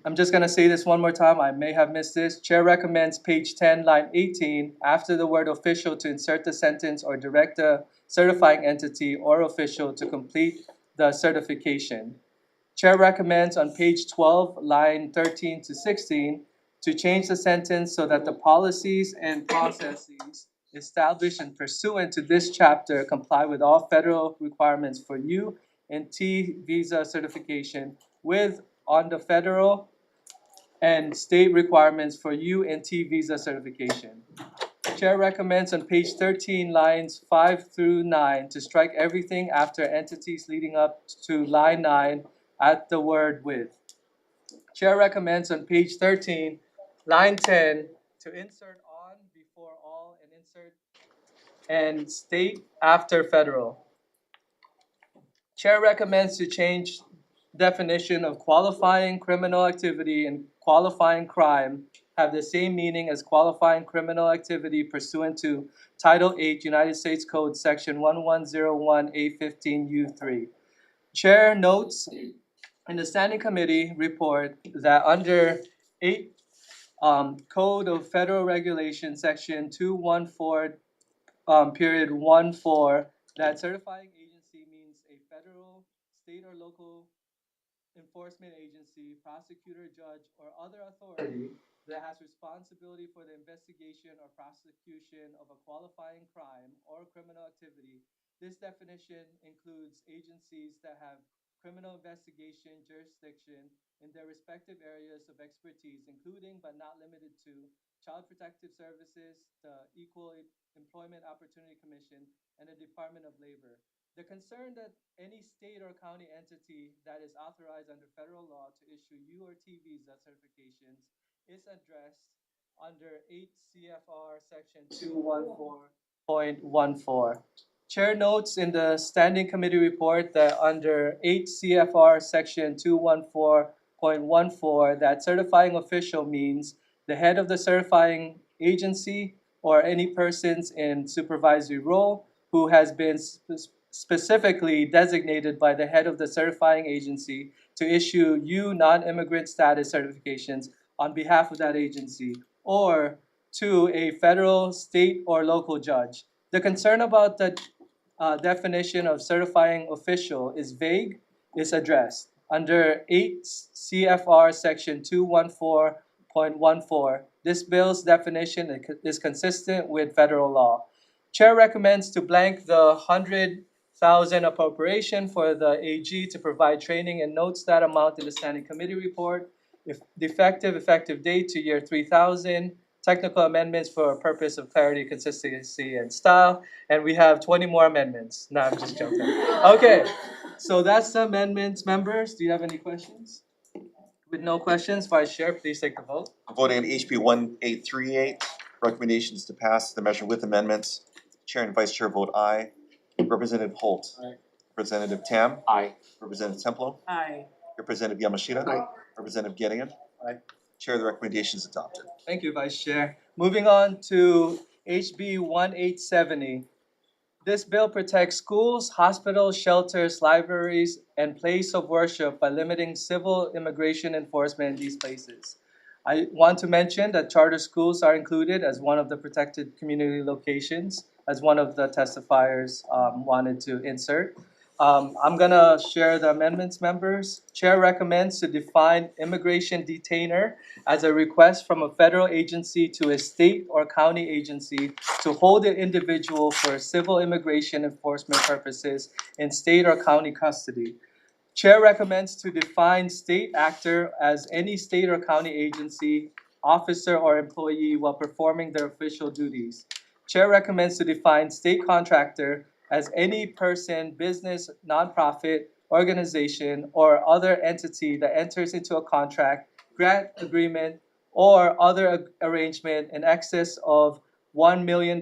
I'm just going to say this one more time. I may have missed this. Chair recommends page 10, line 18, after the word "official," to insert the sentence "or direct the certifying entity or official to complete the certification." Chair recommends on page 12, line 13 to 16, to change the sentence so that "the policies and processes established and pursuant to this chapter comply with all federal requirements for U and T visa certification with on the federal and state requirements for U and T visa certification. Chair recommends on page 13, lines 5 through 9, to strike everything after entities leading up to line 9 at the word with. Chair recommends on page 13, line 10, to insert on before all and insert and state after federal. Chair recommends to change definition of qualifying criminal activity and qualifying crime have the same meaning as qualifying criminal activity pursuant to Title 8 United States Code Section 1101A15U3. Chair notes in the Standing Committee report that under 8 Code of Federal Regulations Section 214 period 14 that certifying agency means a federal, state, or local enforcement agency, prosecutor, judge, or other authority that has responsibility for the investigation or prosecution of a qualifying crime or criminal activity. This definition includes agencies that have criminal investigation jurisdiction in their respective areas of expertise, including but not limited to Child Protective Services, the Equal Employment Opportunity Commission, and the Department of Labor. The concern that any state or county entity that is authorized under federal law to issue U or T visa certifications is addressed under 8 CFR section 214.14. Chair notes in the Standing Committee report that under 8 CFR section 214.14 that certifying official means the head of the certifying agency or any persons in supervisory role who has been specifically designated by the head of the certifying agency to issue U non-immigrant status certifications on behalf of that agency, or to a federal, state, or local judge. The concern about the definition of certifying official is vague, is addressed. Under 8 CFR section 214.14, this bill's definition is consistent with federal law. Chair recommends to blank the 100,000 appropriation for the AG to provide training and notes that amount in the Standing Committee report. If effective date to year 3000, technical amendments for purpose of clarity, consistency, and style. And we have 20 more amendments. No, I'm just joking. Okay, so that's the amendments. Members, do you have any questions? With no questions, Vice Chair, please take the vote. Voting on HB 1838, recommendations to pass the measure with amendments. Chair and Vice Chair vote aye. Representative Holt. Aye. Representative Tam. Aye. Representative Templo. Aye. Representative Yamashita. Aye. Representative Gideon. Aye. Chair, the recommendation is adopted. Thank you, Vice Chair. Moving on to HB 1870. This bill protects schools, hospitals, shelters, libraries, and place of worship by limiting civil immigration enforcement in these places. I want to mention that charter schools are included as one of the protected community locations, as one of the testifiers wanted to insert. I'm gonna share the amendments, members. Chair recommends to define immigration detainer as a request from a federal agency to a state or county agency to hold an individual for civil immigration enforcement purposes in state or county custody. Chair recommends to define state actor as any state or county agency, officer, or employee while performing their official duties. Chair recommends to define state contractor as any person, business, nonprofit, organization, or other entity that enters into a contract, grant agreement, or other arrangement in excess of $1 million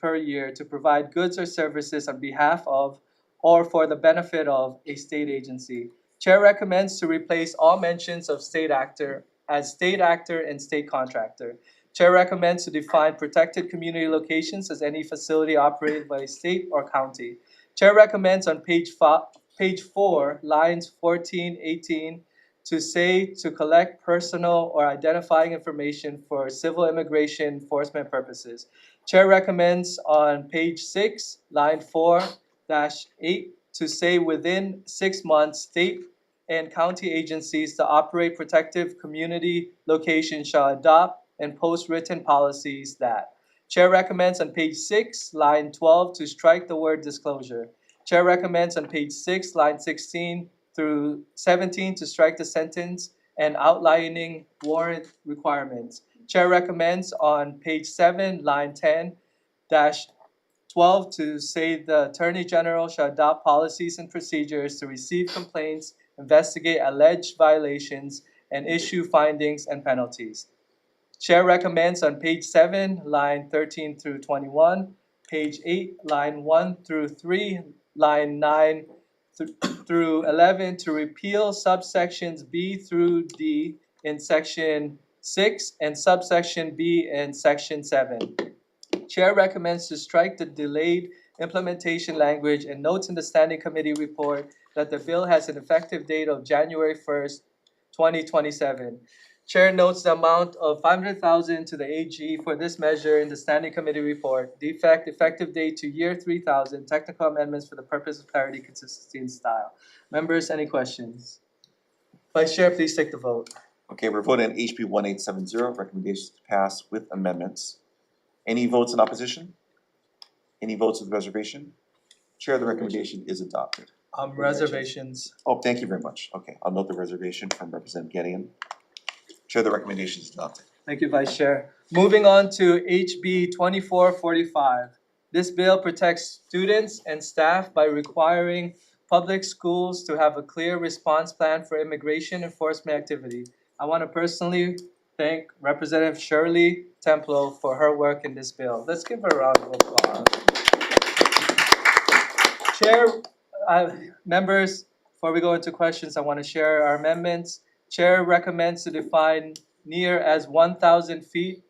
per year to provide goods or services on behalf of or for the benefit of a state agency. Chair recommends to replace all mentions of state actor as state actor and state contractor. Chair recommends to define protected community locations as any facility operated by a state or county. Chair recommends on page 4, lines 14, 18, to say to collect personal or identifying information for civil immigration enforcement purposes. Chair recommends on page 6, line 4-8, to say within 6 months, state and county agencies to operate protective community locations shall adopt and post written policies that. Chair recommends on page 6, line 12, to strike the word disclosure. Chair recommends on page 6, line 16 through 17 to strike the sentence and outlining warrant requirements. Chair recommends on page 7, line 10-12 to say the Attorney General shall adopt policies and procedures to receive complaints, investigate alleged violations, and issue findings and penalties. Chair recommends on page 7, line 13 through 21, page 8, line 1 through 3, line 9 through 11 to repeal subsections B through D in section 6 and subsection B in section 7. Chair recommends to strike the delayed implementation language and notes in the Standing Committee report that the bill has an effective date of January 1st, 2027. Chair notes the amount of $500,000 to the AG for this measure in the Standing Committee report. Defect, effective date to year 3000, technical amendments for the purpose of clarity, consistency, and style. Members, any questions? Vice Chair, please take the vote. Okay, we're voting on HB 1870, recommendations to pass with amendments. Any votes in opposition? Any votes with reservation? Chair, the recommendation is adopted. Reservations. Oh, thank you very much. Okay, I'll note the reservation from Representative Gedeon. Chair, the recommendation is adopted. Thank you, Vice Chair. Moving on to HB 2445. This bill protects students and staff by requiring public schools to have a clear response plan for immigration enforcement activity. I want to personally thank Representative Shirley Templo for her work in this bill. Let's give her a round of applause. Chair, members, before we go into questions, I want to share our amendments. Chair recommends to define near as 1,000 feet,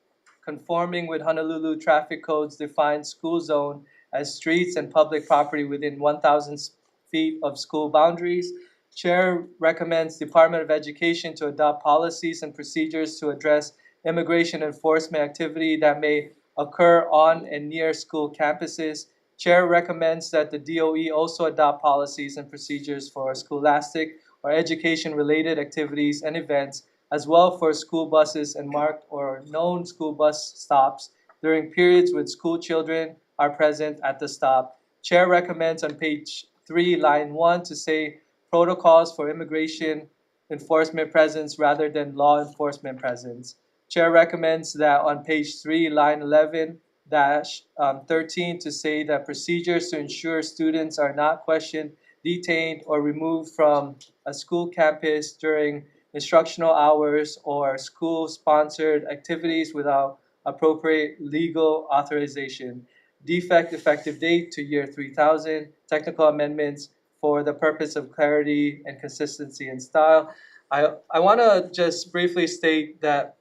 conforming with Honolulu traffic codes define school zone as streets and public property within 1,000 feet of school boundaries. Chair recommends Department of Education to adopt policies and procedures to address immigration enforcement activity that may occur on and near school campuses. Chair recommends that the DOE also adopt policies and procedures for scholastic or education-related activities and events, as well for school buses and marked or known school bus stops during periods when school children are present at the stop. Chair recommends on page 3, line 1 to say protocols for immigration enforcement presence rather than law enforcement presence. Chair recommends that on page 3, line 11-13 to say that procedures to ensure students are not questioned, detained, or removed from a school campus during instructional hours or school-sponsored activities without appropriate legal authorization. Defect, effective date to year 3000, technical amendments for the purpose of clarity and consistency in style. I want to just briefly state that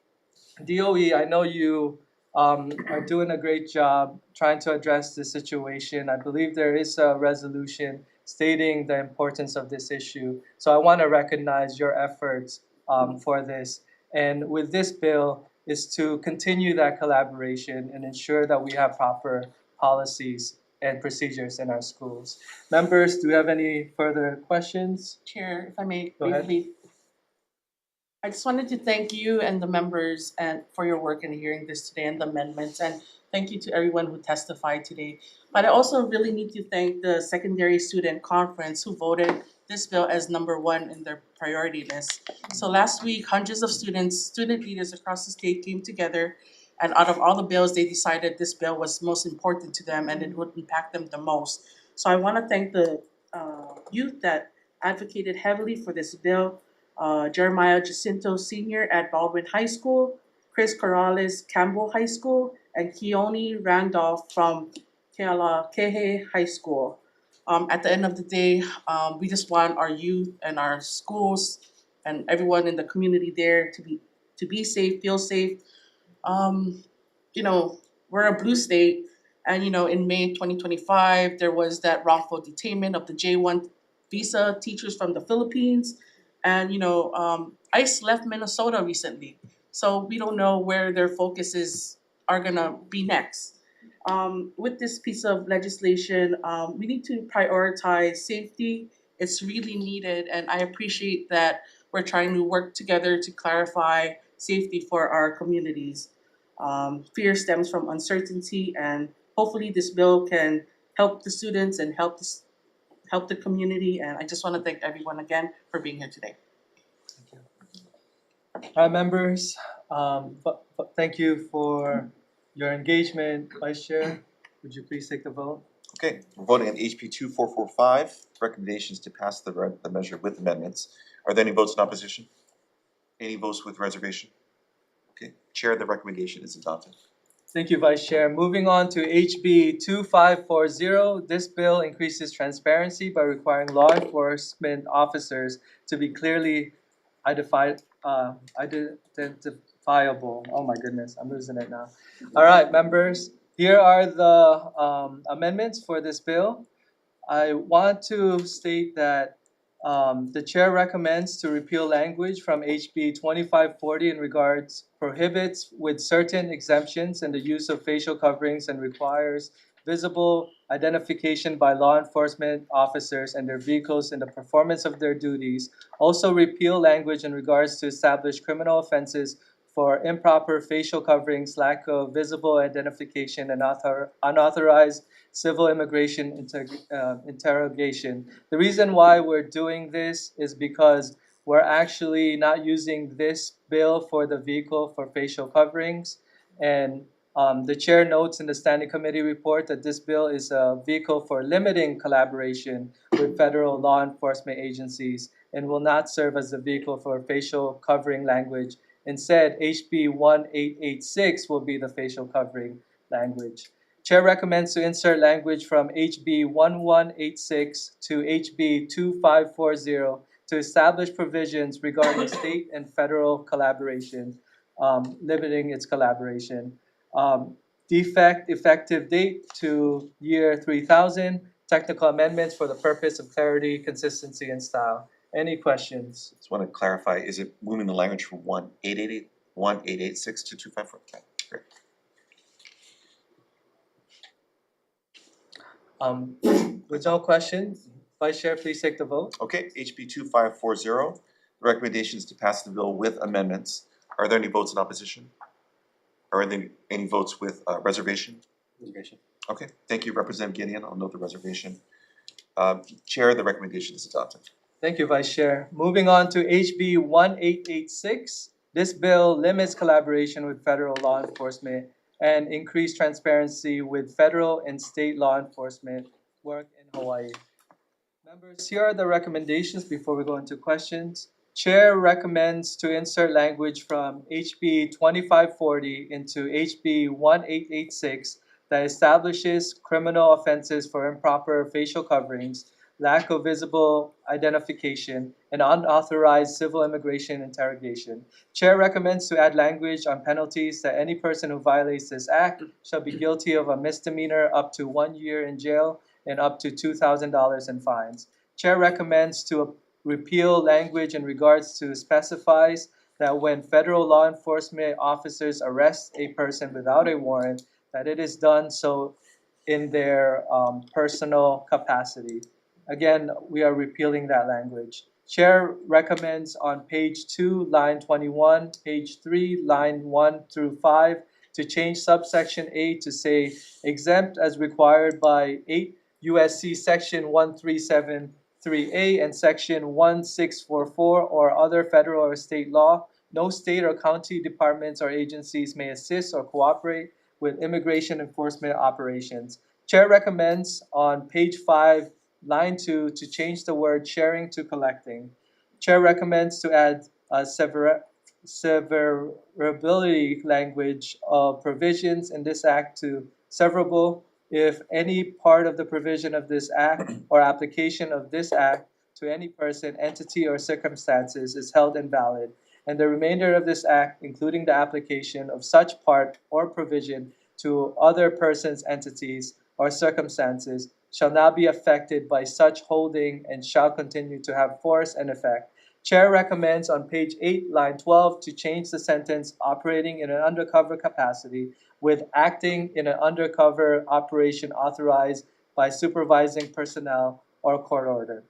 DOE, I know you are doing a great job trying to address this situation. I believe there is a resolution stating the importance of this issue. So I want to recognize your efforts for this. And with this bill is to continue that collaboration and ensure that we have proper policies and procedures in our schools. Members, do you have any further questions? Chair, if I may Go ahead. briefly. I just wanted to thank you and the members and for your work in hearing this today and the amendments, and thank you to everyone who testified today. But I also really need to thank the Secondary Student Conference who voted this bill as #1 in their priority list. So last week, hundreds of student leaders across the state came together, and out of all the bills, they decided this bill was most important to them and it would impact them the most. So I want to thank the youth that advocated heavily for this bill. Jeremiah Jacinto Sr. at Baldwin High School, Chris Corrales, Campbell High School, and Keone Randolph from Kealakehe High School. At the end of the day, we just want our youth and our schools and everyone in the community there to be safe, feel safe. We're a blue state, and in May 2025, there was that wrongful detainment of the J1 visa teachers from the Philippines. And ICE left Minnesota recently, so we don't know where their focuses are gonna be next. With this piece of legislation, we need to prioritize safety. It's really needed, and I appreciate that we're trying to work together to clarify safety for our communities. Fear stems from uncertainty, and hopefully this bill can help the students and help help the community, and I just want to thank everyone again for being here today. All right, members, thank you for your engagement. Vice Chair, would you please take the vote? Okay, we're voting on HB 2445, recommendations to pass the measure with amendments. Are there any votes in opposition? Any votes with reservation? Okay, Chair, the recommendation is adopted. Thank you, Vice Chair. Moving on to HB 2540. This bill increases transparency by requiring law enforcement officers to be clearly identifiable. Oh my goodness, I'm losing it now. All right, members, here are the amendments for this bill. I want to state that the chair recommends to repeal language from HB 2540 in regards prohibits with certain exemptions and the use of facial coverings and requires visible identification by law enforcement officers and their vehicles in the performance of their duties. Also repeal language in regards to establish criminal offenses for improper facial coverings, lack of visible identification, and unauthorized civil immigration interrogation. The reason why we're doing this is because we're actually not using this bill for the vehicle for facial coverings. And the chair notes in the standing committee report that this bill is a vehicle for limiting collaboration with federal law enforcement agencies and will not serve as a vehicle for facial covering language. Instead, HB 1886 will be the facial covering language. Chair recommends to insert language from HB 1186 to HB 2540 to establish provisions regarding state and federal collaboration, limiting its collaboration. Effective date to year 3000. Technical amendments for the purpose of clarity, consistency, and style. Any questions? Just want to clarify, is it moving the language from 1886 to 254? Okay, great. With no questions, Vice Chair, please take the vote. Okay, HB 2540, the recommendation is to pass the bill with amendments. Are there any votes in opposition? Are there any votes with reservation? Reservation. Okay, thank you, Representative Gideon. I'll note the reservation. Chair, the recommendation is adopted. Thank you, Vice Chair. Moving on to HB 1886. This bill limits collaboration with federal law enforcement and increased transparency with federal and state law enforcement work in Hawaii. Members, here are the recommendations before we go into questions. Chair recommends to insert language from HB 2540 into HB 1886 that establishes criminal offenses for improper facial coverings, lack of visible identification, and unauthorized civil immigration interrogation. Chair recommends to add language on penalties that any person who violates this act shall be guilty of a misdemeanor up to 1 year in jail and up to $2,000 in fines. Chair recommends to repeal language in regards to specifies that when federal law enforcement officers arrest a person without a warrant, that it is done so in their personal capacity. Again, we are repealing that language. Chair recommends on page 2, line 21, page 3, line 1 through 5, to change subsection A to say exempt as required by 8 USC section 1373A and section 1644 or other federal or state law. No state or county departments or agencies may assist or cooperate with immigration enforcement operations. Chair recommends on page 5, line 2, to change the word sharing to collecting. Chair recommends to add severability language of provisions in this act to severable if any part of the provision of this act or application of this act to any person, entity, or circumstances is held invalid, and the remainder of this act, including the application of such part or provision to other persons, entities, or circumstances, shall not be affected by such holding and shall continue to have force and effect. Chair recommends on page 8, line 12, to change the sentence operating in an undercover capacity with acting in an undercover operation authorized by supervising personnel or court order.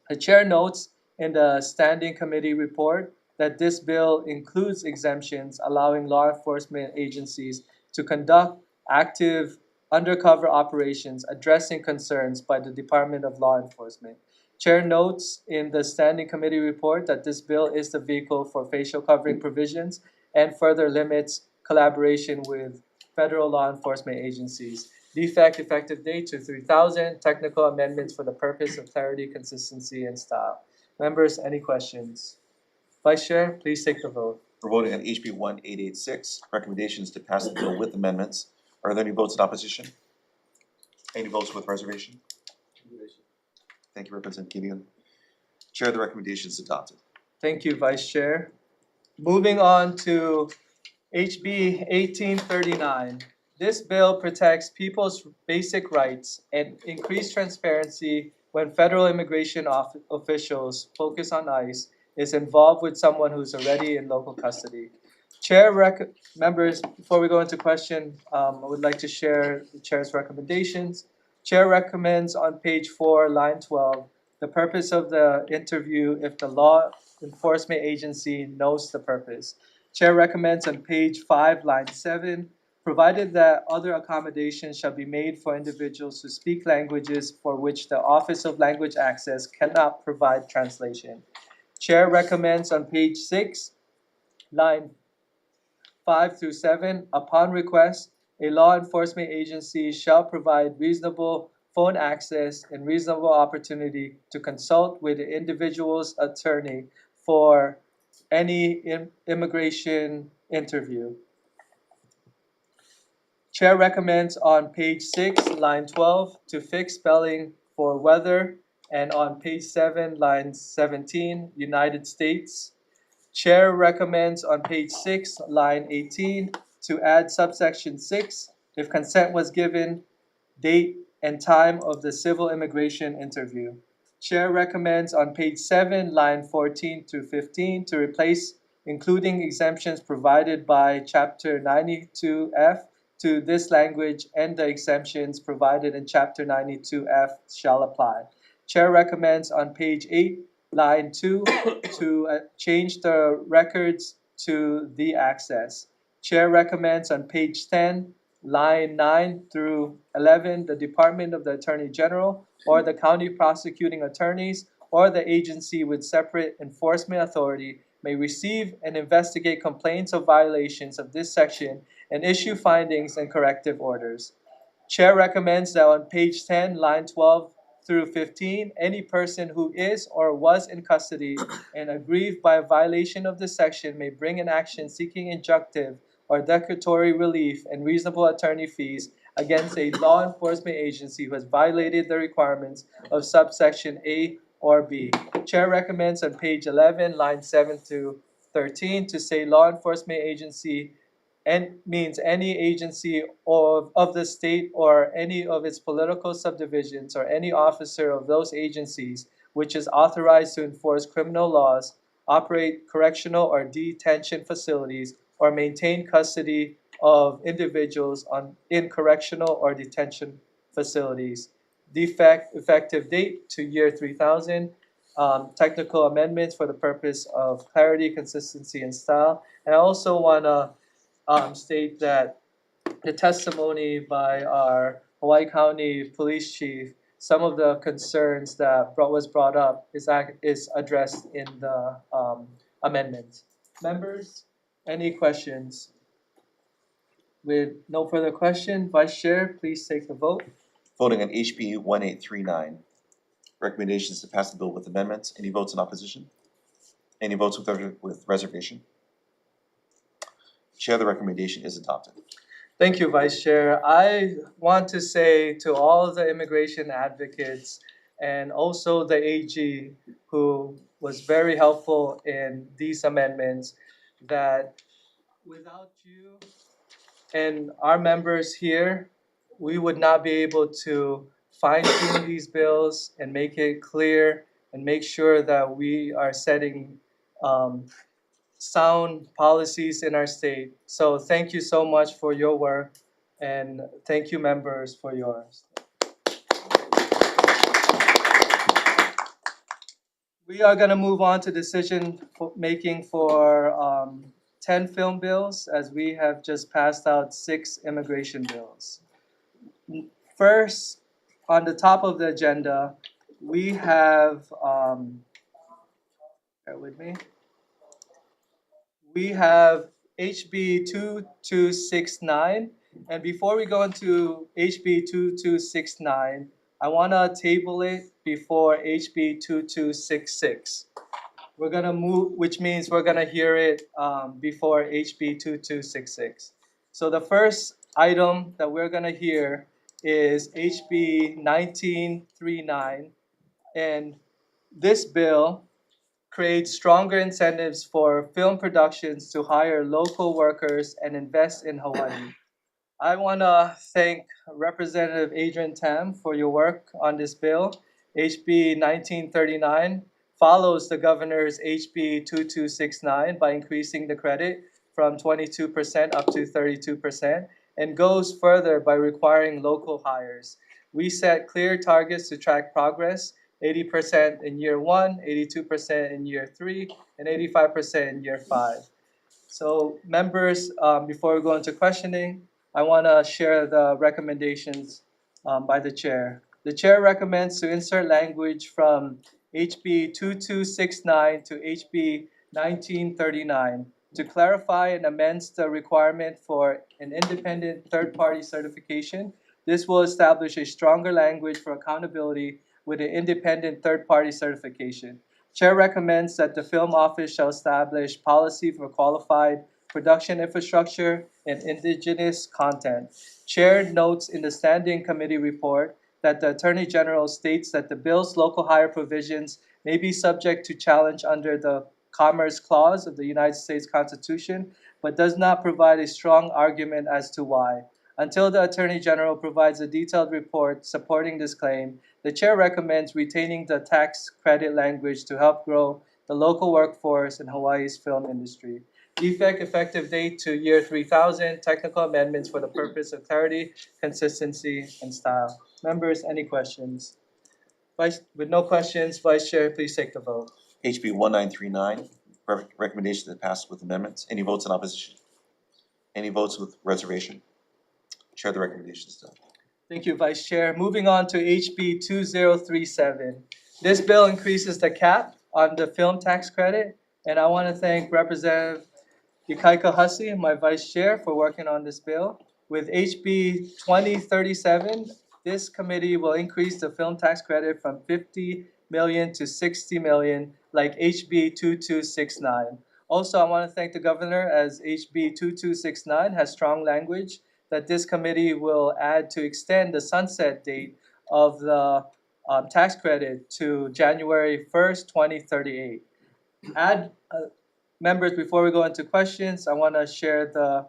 The chair notes in the standing committee report that this bill includes exemptions allowing law enforcement agencies to conduct active undercover operations addressing concerns by the Department of Law Enforcement. Chair notes in the Standing Committee report that this bill is the vehicle for facial covering provisions and further limits collaboration with federal law enforcement agencies. Defect effective date to 3000, technical amendments for the purpose of clarity, consistency, and style. Members, any questions? Vice Chair, please take the vote. We're voting on HB 1886, recommendations to pass the bill with amendments. Are there any votes in opposition? Any votes with reservation? Thank you, Representative Gideon. Chair, the recommendation is adopted. Thank you, Vice Chair. Moving on to HB 1839. This bill protects people's basic rights and increased transparency when federal immigration officials, focus on ICE, is involved with someone who's already in local custody. Members, before we go into question, I would like to share the Chair's recommendations. Chair recommends on page 4, line 12, the purpose of the interview if the law enforcement agency knows the purpose. Chair recommends on page 5, line 7, provided that other accommodations shall be made for individuals who speak languages for which the Office of Language Access cannot provide translation. Chair recommends on page 6, line 5 through 7, upon request, a law enforcement agency shall provide reasonable phone access and reasonable opportunity to consult with the individual's attorney for any immigration interview. Chair recommends on page 6, line 12, to fix spelling for weather, and on page 7, line 17, United States. Chair recommends on page 6, line 18, to add subsection 6, if consent was given, date and time of the civil immigration interview. Chair recommends on page 7, line 14 through 15, to replace including exemptions provided by Chapter 92F to this language, and the exemptions provided in Chapter 92F shall apply. Chair recommends on page 8, line 2, to change the records to the access. Chair recommends on page 10, line 9 through 11, the Department of the Attorney General or the county prosecuting attorneys or the agency with separate enforcement authority may receive and investigate complaints of violations of this section and issue findings and corrective orders. Chair recommends that on page 10, line 12 through 15, any person who is or was in custody and aggrieved by a violation of this section may bring an action seeking injunctive or declaratory relief and reasonable attorney fees against a law enforcement agency who has violated the requirements of subsection A or B. Chair recommends on page 11, line 7 to 13, to say law enforcement agency and means any agency of the state or any of its political subdivisions or any officer of those agencies which is authorized to enforce criminal laws, operate correctional or detention facilities, or maintain custody of individuals in correctional or detention facilities. Defect effective date to year 3000. Technical amendments for the purpose of clarity, consistency, and style. And I also want to state that the testimony by our Hawaii County Police Chief, some of the concerns that was brought up is addressed in the amendment. Members, any questions? With no further question, Vice Chair, please take the vote. Voting on HB 1839. Recommendations to pass the bill with amendments. Any votes in opposition? Any votes with reservation? Chair, the recommendation is adopted. Thank you, Vice Chair. I want to say to all the immigration advocates and also the AG who was very helpful in these amendments that without you and our members here, we would not be able to fine-tune these bills and make it clear and make sure that we are setting sound policies in our state. So thank you so much for your work, and thank you, members, for yours. We are going to move on to decision making for 10 film bills, as we have just passed out 6 immigration bills. First, on the top of the agenda, we have, bear with me. We have HB 2269, and before we go into HB 2269, I want to table it before HB 2266. We're gonna move, which means we're gonna hear it before HB 2266. So the first item that we're gonna hear is HB 1939, and this bill creates stronger incentives for film productions to hire local workers and invest in Hawaii. I want to thank Representative Adrian Tam for your work on this bill. HB 1939 follows the governor's HB 2269 by increasing the credit from 22% up to 32% and goes further by requiring local hires. We set clear targets to track progress, 80% in year 1, 82% in year 3, and 85% in year 5. So members, before we go into questioning, I want to share the recommendations by the chair. The chair recommends to insert language from HB 2269 to HB 1939 to clarify and amend the requirement for an independent third-party certification. This will establish a stronger language for accountability with an independent third-party certification. Chair recommends that the Film Office shall establish policy for qualified production infrastructure and indigenous content. Chair notes in the Standing Committee report that the Attorney General states that the bill's local hire provisions may be subject to challenge under the Commerce Clause of the United States Constitution, but does not provide a strong argument as to why. Until the Attorney General provides a detailed report supporting this claim, the chair recommends retaining the tax credit language to help grow the local workforce in Hawaii's film industry. Effective date to year 3000, technical amendments for the purpose of clarity, consistency, and style. Members, any questions? With no questions, Vice Chair, please take the vote. HB 1939, recommendation that passes with amendments. Any votes in opposition? Any votes with reservation? Chair, the recommendation is done. Thank you, Vice Chair. Moving on to HB 2037. This bill increases the cap on the film tax credit, and I want to thank Representative Ikaika Hussey, my Vice Chair, for working on this bill. With HB 2037, this committee will increase the film tax credit from 50 million to 60 million, like HB 2269. Also, I want to thank the governor, as HB 2269 has strong language that this committee will add to extend the sunset date of the tax credit to January 1st, 2038. Members, before we go into questions, I want to share the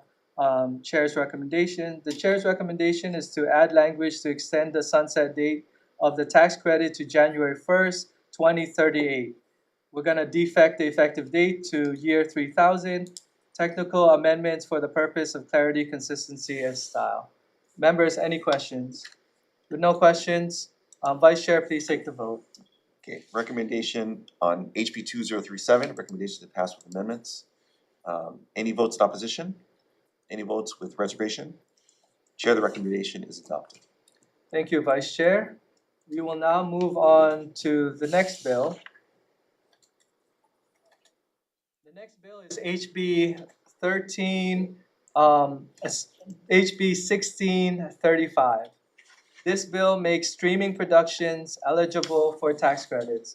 chair's recommendation. The chair's recommendation is to add language to extend the sunset date of the tax credit to January 1st, 2038. We're going to defect the effective date to year 3000. Technical amendments for the purpose of clarity, consistency, and style. Members, any questions? With no questions, Vice Chair, please take the vote. Okay, recommendation on HB 2037, recommendation to pass with amendments. Any votes in opposition? Any votes with reservation? Chair, the recommendation is adopted. Thank you, Vice Chair. We will now move on to the next bill. The next bill is HB 1635. This bill makes streaming productions eligible for tax credits.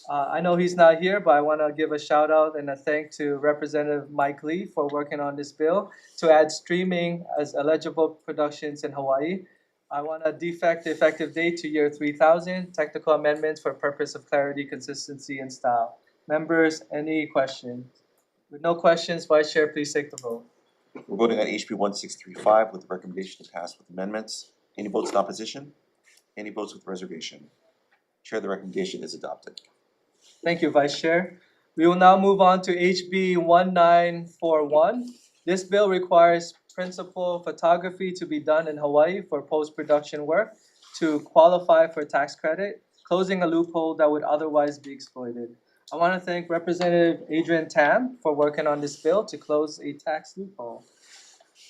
I know he's not here, but I want to give a shout out and a thank to Representative Mike Lee for working on this bill to add streaming as eligible productions in Hawaii. I want to defect the effective date to year 3000, technical amendments for purpose of clarity, consistency, and style. Members, any questions? With no questions, Vice Chair, please take the vote. We're voting on HB 1635 with the recommendation to pass with amendments. Any votes in opposition? Any votes with reservation? Chair, the recommendation is adopted. Thank you, Vice Chair. We will now move on to HB 1941. This bill requires principal photography to be done in Hawaii for post-production work to qualify for tax credit, closing a loophole that would otherwise be exploited. I want to thank Representative Adrian Tam for working on this bill to close a tax loophole.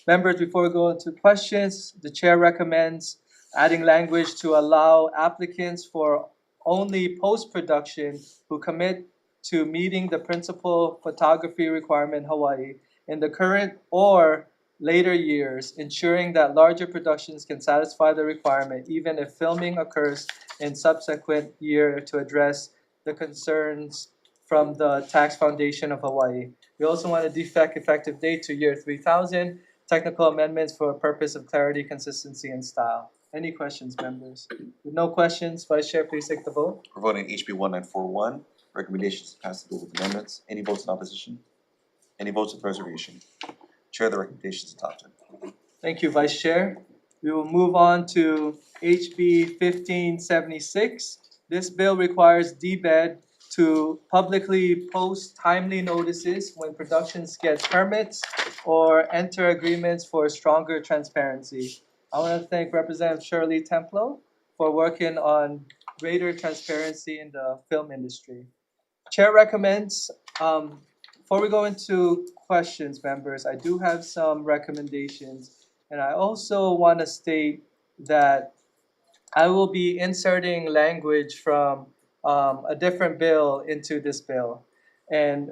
Members, before we go into questions, the chair recommends adding language to allow applicants for only post-production who commit to meeting the principal photography requirement in Hawaii in the current or later years, ensuring that larger productions can satisfy the requirement even if filming occurs in subsequent year to address the concerns from the Tax Foundation of Hawaii. We also want to defect effective date to year 3000, technical amendments for a purpose of clarity, consistency, and style. Any questions, members? With no questions, Vice Chair, please take the vote. We're voting HB 1941. Recommendations to pass the bill with amendments. Any votes in opposition? Any votes with reservation? Chair, the recommendation is adopted. Thank you, Vice Chair. We will move on to HB 1576. This bill requires DBED to publicly post timely notices when productions get permits or enter agreements for stronger transparency. I want to thank Representative Shirley Templo for working on greater transparency in the film industry. Chair recommends, before we go into questions, members, I do have some recommendations. And I also want to state that I will be inserting language from a different bill into this bill. And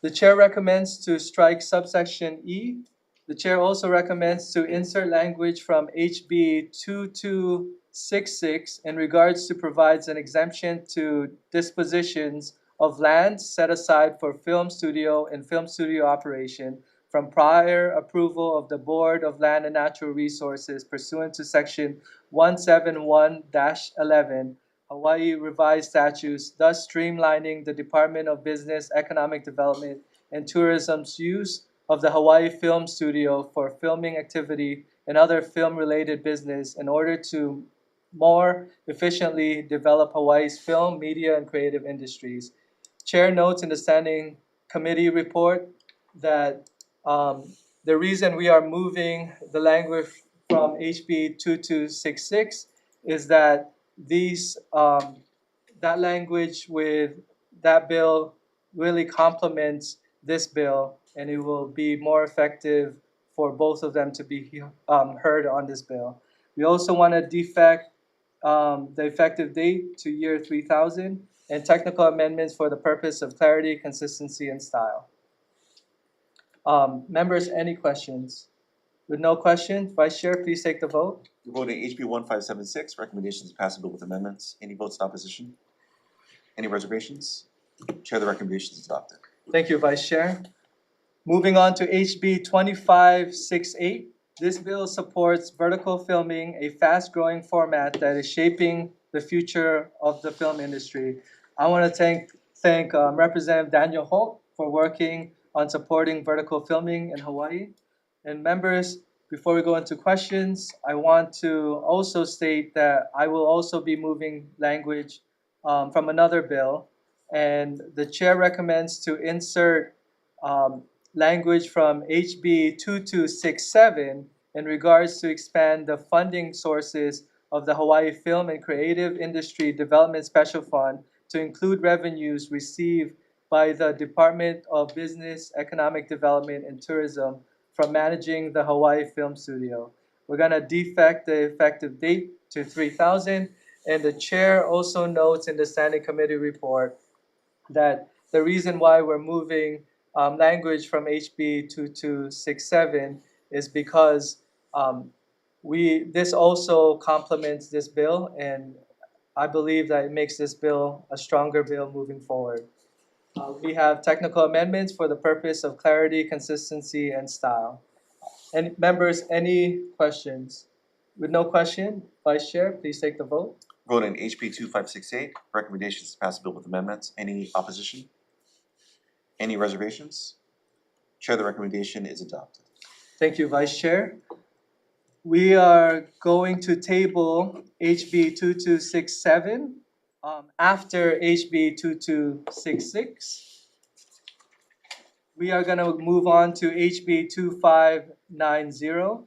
the chair recommends to strike subsection E. The chair also recommends to insert language from HB 2266 in regards to provides an exemption to dispositions of land set aside for film studio and film studio operation from prior approval of the Board of Land and Natural Resources pursuant to section 171-11 Hawaii Revised Statutes, thus streamlining the Department of Business, Economic Development, and Tourism's use of the Hawaii Film Studio for filming activity and other film-related business in order to more efficiently develop Hawaii's film, media, and creative industries. Chair notes in the Standing Committee report that the reason we are moving the language from HB 2266 is that that language with that bill really complements this bill, and it will be more effective for both of them to be heard on this bill. We also want to defect the effective date to year 3000 and technical amendments for the purpose of clarity, consistency, and style. Members, any questions? With no questions, Vice Chair, please take the vote. We're voting HB 1576. Recommendations to pass the bill with amendments. Any votes in opposition? Any reservations? Chair, the recommendation is adopted. Thank you, Vice Chair. Moving on to HB 2568. This bill supports vertical filming, a fast-growing format that is shaping the future of the film industry. I want to thank Representative Daniel Holt for working on supporting vertical filming in Hawaii. And members, before we go into questions, I want to also state that I will also be moving language from another bill. And the chair recommends to insert language from HB 2267 in regards to expand the funding sources of the Hawaii Film and Creative Industry Development Special Fund to include revenues received by the Department of Business, Economic Development, and Tourism from managing the Hawaii Film Studio. We're going to defect the effective date to 3000, and the chair also notes in the Standing Committee report that the reason why we're moving language from HB 2267 is because this also complements this bill, and I believe that it makes this bill a stronger bill moving forward. We have technical amendments for the purpose of clarity, consistency, and style. And members, any questions? With no question, Vice Chair, please take the vote. Voting HB 2568. Recommendations to pass the bill with amendments. Any opposition? Any reservations? Chair, the recommendation is adopted. Thank you, Vice Chair. We are going to table HB 2267 after HB 2266. We are going to move on to HB 2590.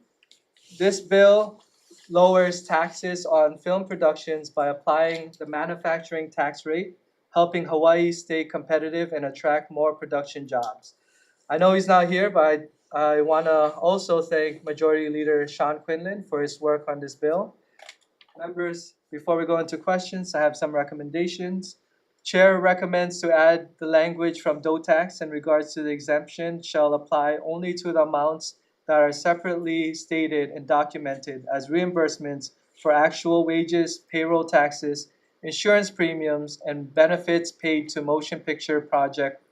This bill lowers taxes on film productions by applying the manufacturing tax rate, helping Hawaii stay competitive and attract more production jobs. I know he's not here, but I want to also thank Majority Leader Sean Quinlan for his work on this bill. Members, before we go into questions, I have some recommendations. Chair recommends to add the language from DOTAX in regards to the exemption shall apply only to the amounts that are separately stated and documented as reimbursements for actual wages, payroll taxes, insurance premiums, and benefits paid to motion picture project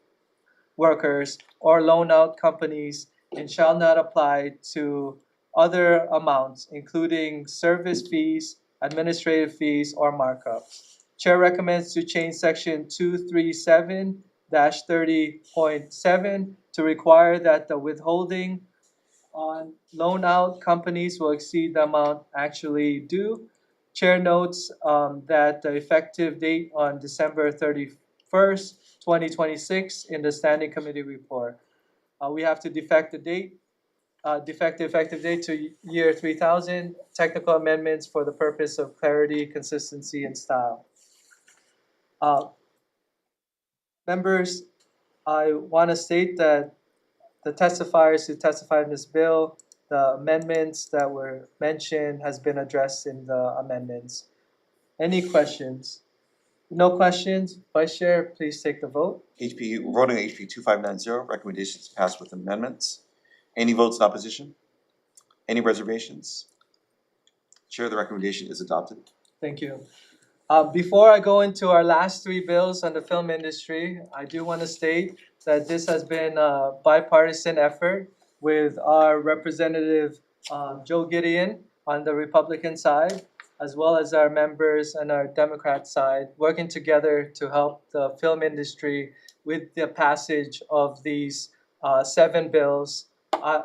workers or loan out companies, and shall not apply to other amounts, including service fees, administrative fees, or markups. Chair recommends to change section 237-30.7 to require that the withholding on loan out companies will exceed the amount actually due. Chair notes that the effective date on December 31st, 2026 in the Standing Committee report. We have to defect the date, defect the effective date to year 3000, technical amendments for the purpose of clarity, consistency, and style. Members, I want to state that the testifiers who testified in this bill, the amendments that were mentioned has been addressed in the amendments. Any questions? No questions? Vice Chair, please take the vote. We're voting on HB 2590, recommendations passed with amendments. Any votes in opposition? Any reservations? Chair, the recommendation is adopted. Thank you. Before I go into our last three bills on the film industry, I do want to state that this has been a bipartisan effort with our Representative Joe Gideon on the Republican side, as well as our members on our Democrat side, working together to help the film industry with the passage of these 7 bills. I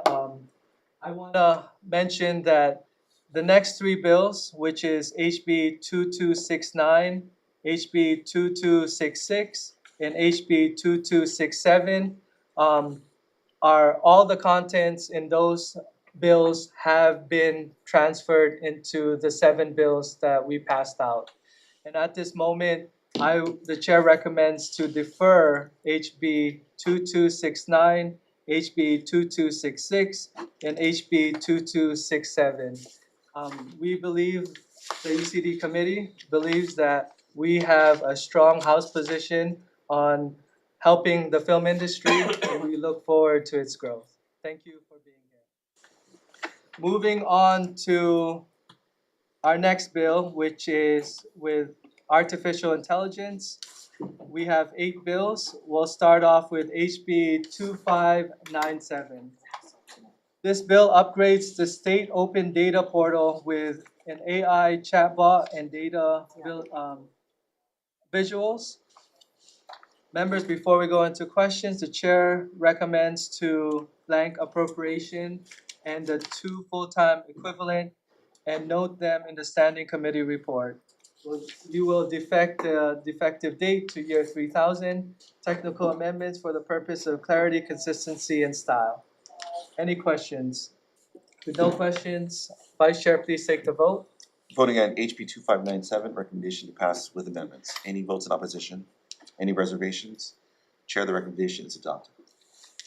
want to mention that the next 3 bills, which is HB 2269, HB 2266, and HB 2267, are all the contents in those bills have been transferred into the 7 bills that we passed out. And at this moment, the chair recommends to defer HB 2269, HB 2266, and HB 2267. We believe, the ECD committee believes that we have a strong House position on helping the film industry, and we look forward to its growth. Thank you for being here. Moving on to our next bill, which is with artificial intelligence. We have 8 bills. We'll start off with HB 2597. This bill upgrades the state open data portal with an AI chatbot and data visuals. Members, before we go into questions, the chair recommends to blank appropriation and the 2 full-time equivalent and note them in the standing committee report. You will defect the defective date to year 3000, technical amendments for the purpose of clarity, consistency, and style. Any questions? With no questions, Vice Chair, please take the vote. Voting on HB 2597, recommendation to pass with amendments. Any votes in opposition? Any reservations? Chair, the recommendation is adopted.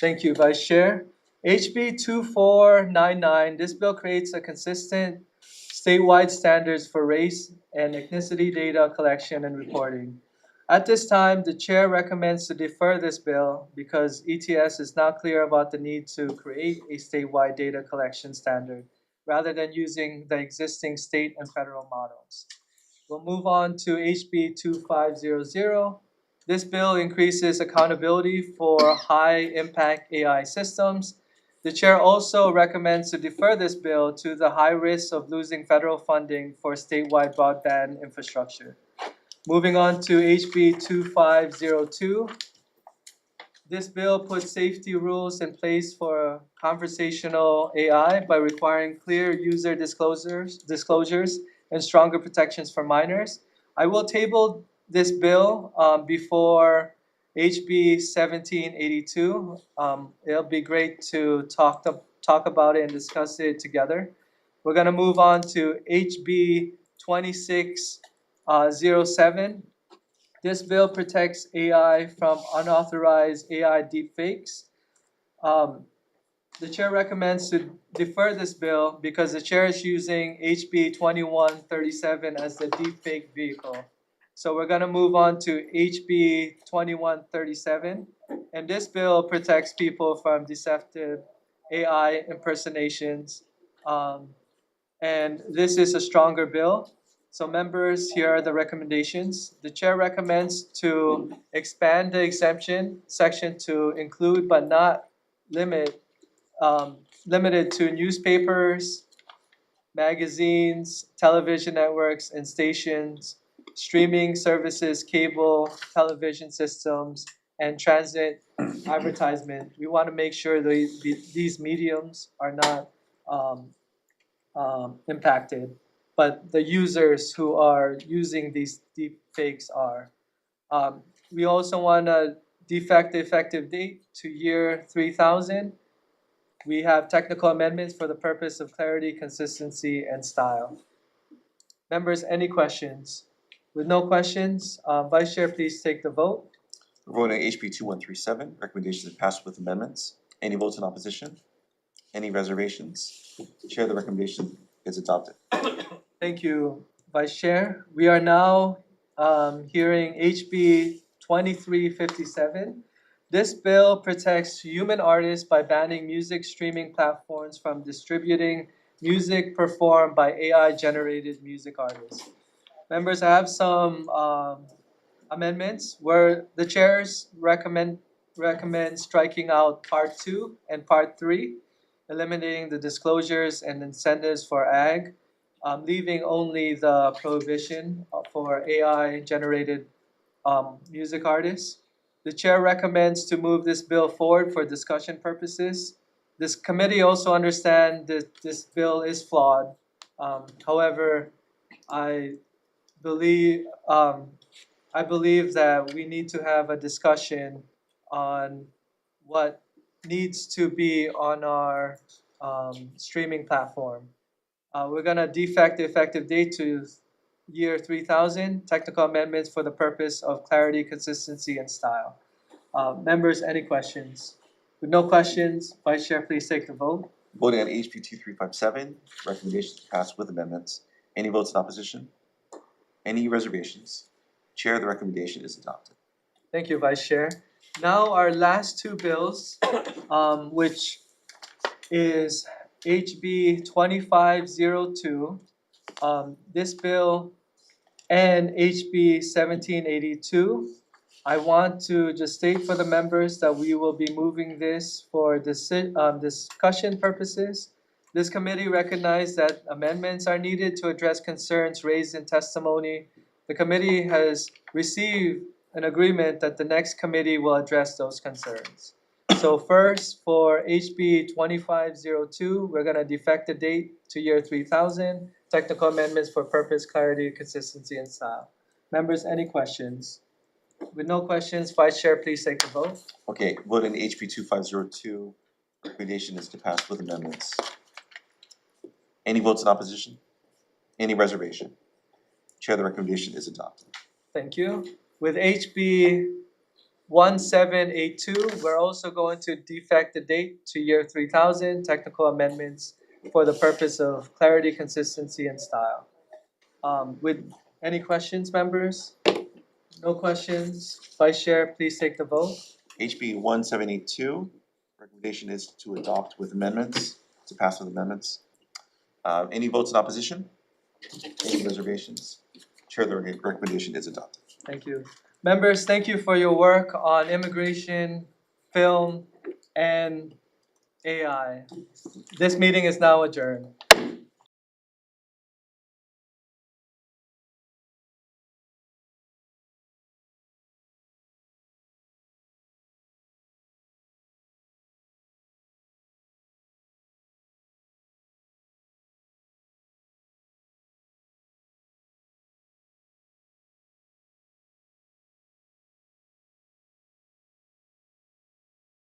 Thank you, Vice Chair. HB 2499, this bill creates a consistent statewide standards for race and ethnicity data collection and reporting. At this time, the chair recommends to defer this bill because ETS is not clear about the need to create a statewide data collection standard rather than using the existing state and federal models. We'll move on to HB 2500. This bill increases accountability for high-impact AI systems. The chair also recommends to defer this bill to the high risk of losing federal funding for statewide broadband infrastructure. Moving on to HB 2502. This bill puts safety rules in place for conversational AI by requiring clear user disclosures and stronger protections for minors. I will table this bill before HB 1782. It'll be great to talk about it and discuss it together. We're going to move on to HB 2607. This bill protects AI from unauthorized AI deepfakes. the chair recommends to defer this bill because the chair is using HB 2137 as the deepfake vehicle. So we're gonna move on to HB 2137. And this bill protects people from deceptive AI impersonations. And this is a stronger bill. So members, here are the recommendations. The chair recommends to expand the exemption section to include but not limited to newspapers, magazines, television networks and stations, streaming services, cable, television systems, and transit advertisement. We want to make sure these mediums are not impacted, but the users who are using these deep fakes are. We also want to defect the effective date to year 3000. We have technical amendments for the purpose of clarity, consistency, and style. Members, any questions? With no questions, Vice Chair, please take the vote. We're voting on HB 2137. Recommendation is passed with amendments. Any votes in opposition? Any reservations? Chair, the recommendation is adopted. Thank you, Vice Chair. We are now hearing HB 2357. This bill protects human artists by banning music streaming platforms from distributing music performed by AI-generated music artists. Members, I have some amendments where the chairs recommend striking out Part 2 and Part 3, eliminating the disclosures and incentives for ag, leaving only the prohibition for AI-generated music artists. The chair recommends to move this bill forward for discussion purposes. This committee also understands that this bill is flawed. However, I believe that we need to have a discussion on what needs to be on our streaming platform. We're gonna defect the effective date to year 3000, technical amendments for the purpose of clarity, consistency, and style. Members, any questions? With no questions, Vice Chair, please take the vote. Voting on HB 2357. Recommendation is passed with amendments. Any votes in opposition? Any reservations? Chair, the recommendation is adopted. Thank you, Vice Chair. Now our last two bills, which is HB 2502. This bill and HB 1782. I want to just state for the members that we will be moving this for discussion purposes. This committee recognized that amendments are needed to address concerns raised in testimony. The committee has received an agreement that the next committee will address those concerns. So first, for HB 2502, we're gonna defect the date to year 3000, technical amendments for purpose, clarity, consistency, and style. Members, any questions? With no questions, Vice Chair, please take the vote. Okay, voting HB 2502. Recommendation is to pass with amendments. Any votes in opposition? Any reservation? Chair, the recommendation is adopted. Thank you. With HB 1782, we're also going to defect the date to year 3000, technical amendments for the purpose of clarity, consistency, and style. With any questions, members? No questions. Vice Chair, please take the vote. HB 1782. Recommendation is to adopt with amendments, to pass with amendments. Any votes in opposition? Any reservations? Chair, the recommendation is adopted. Thank you. Members, thank you for your work on immigration, film, and AI. This meeting is now adjourned.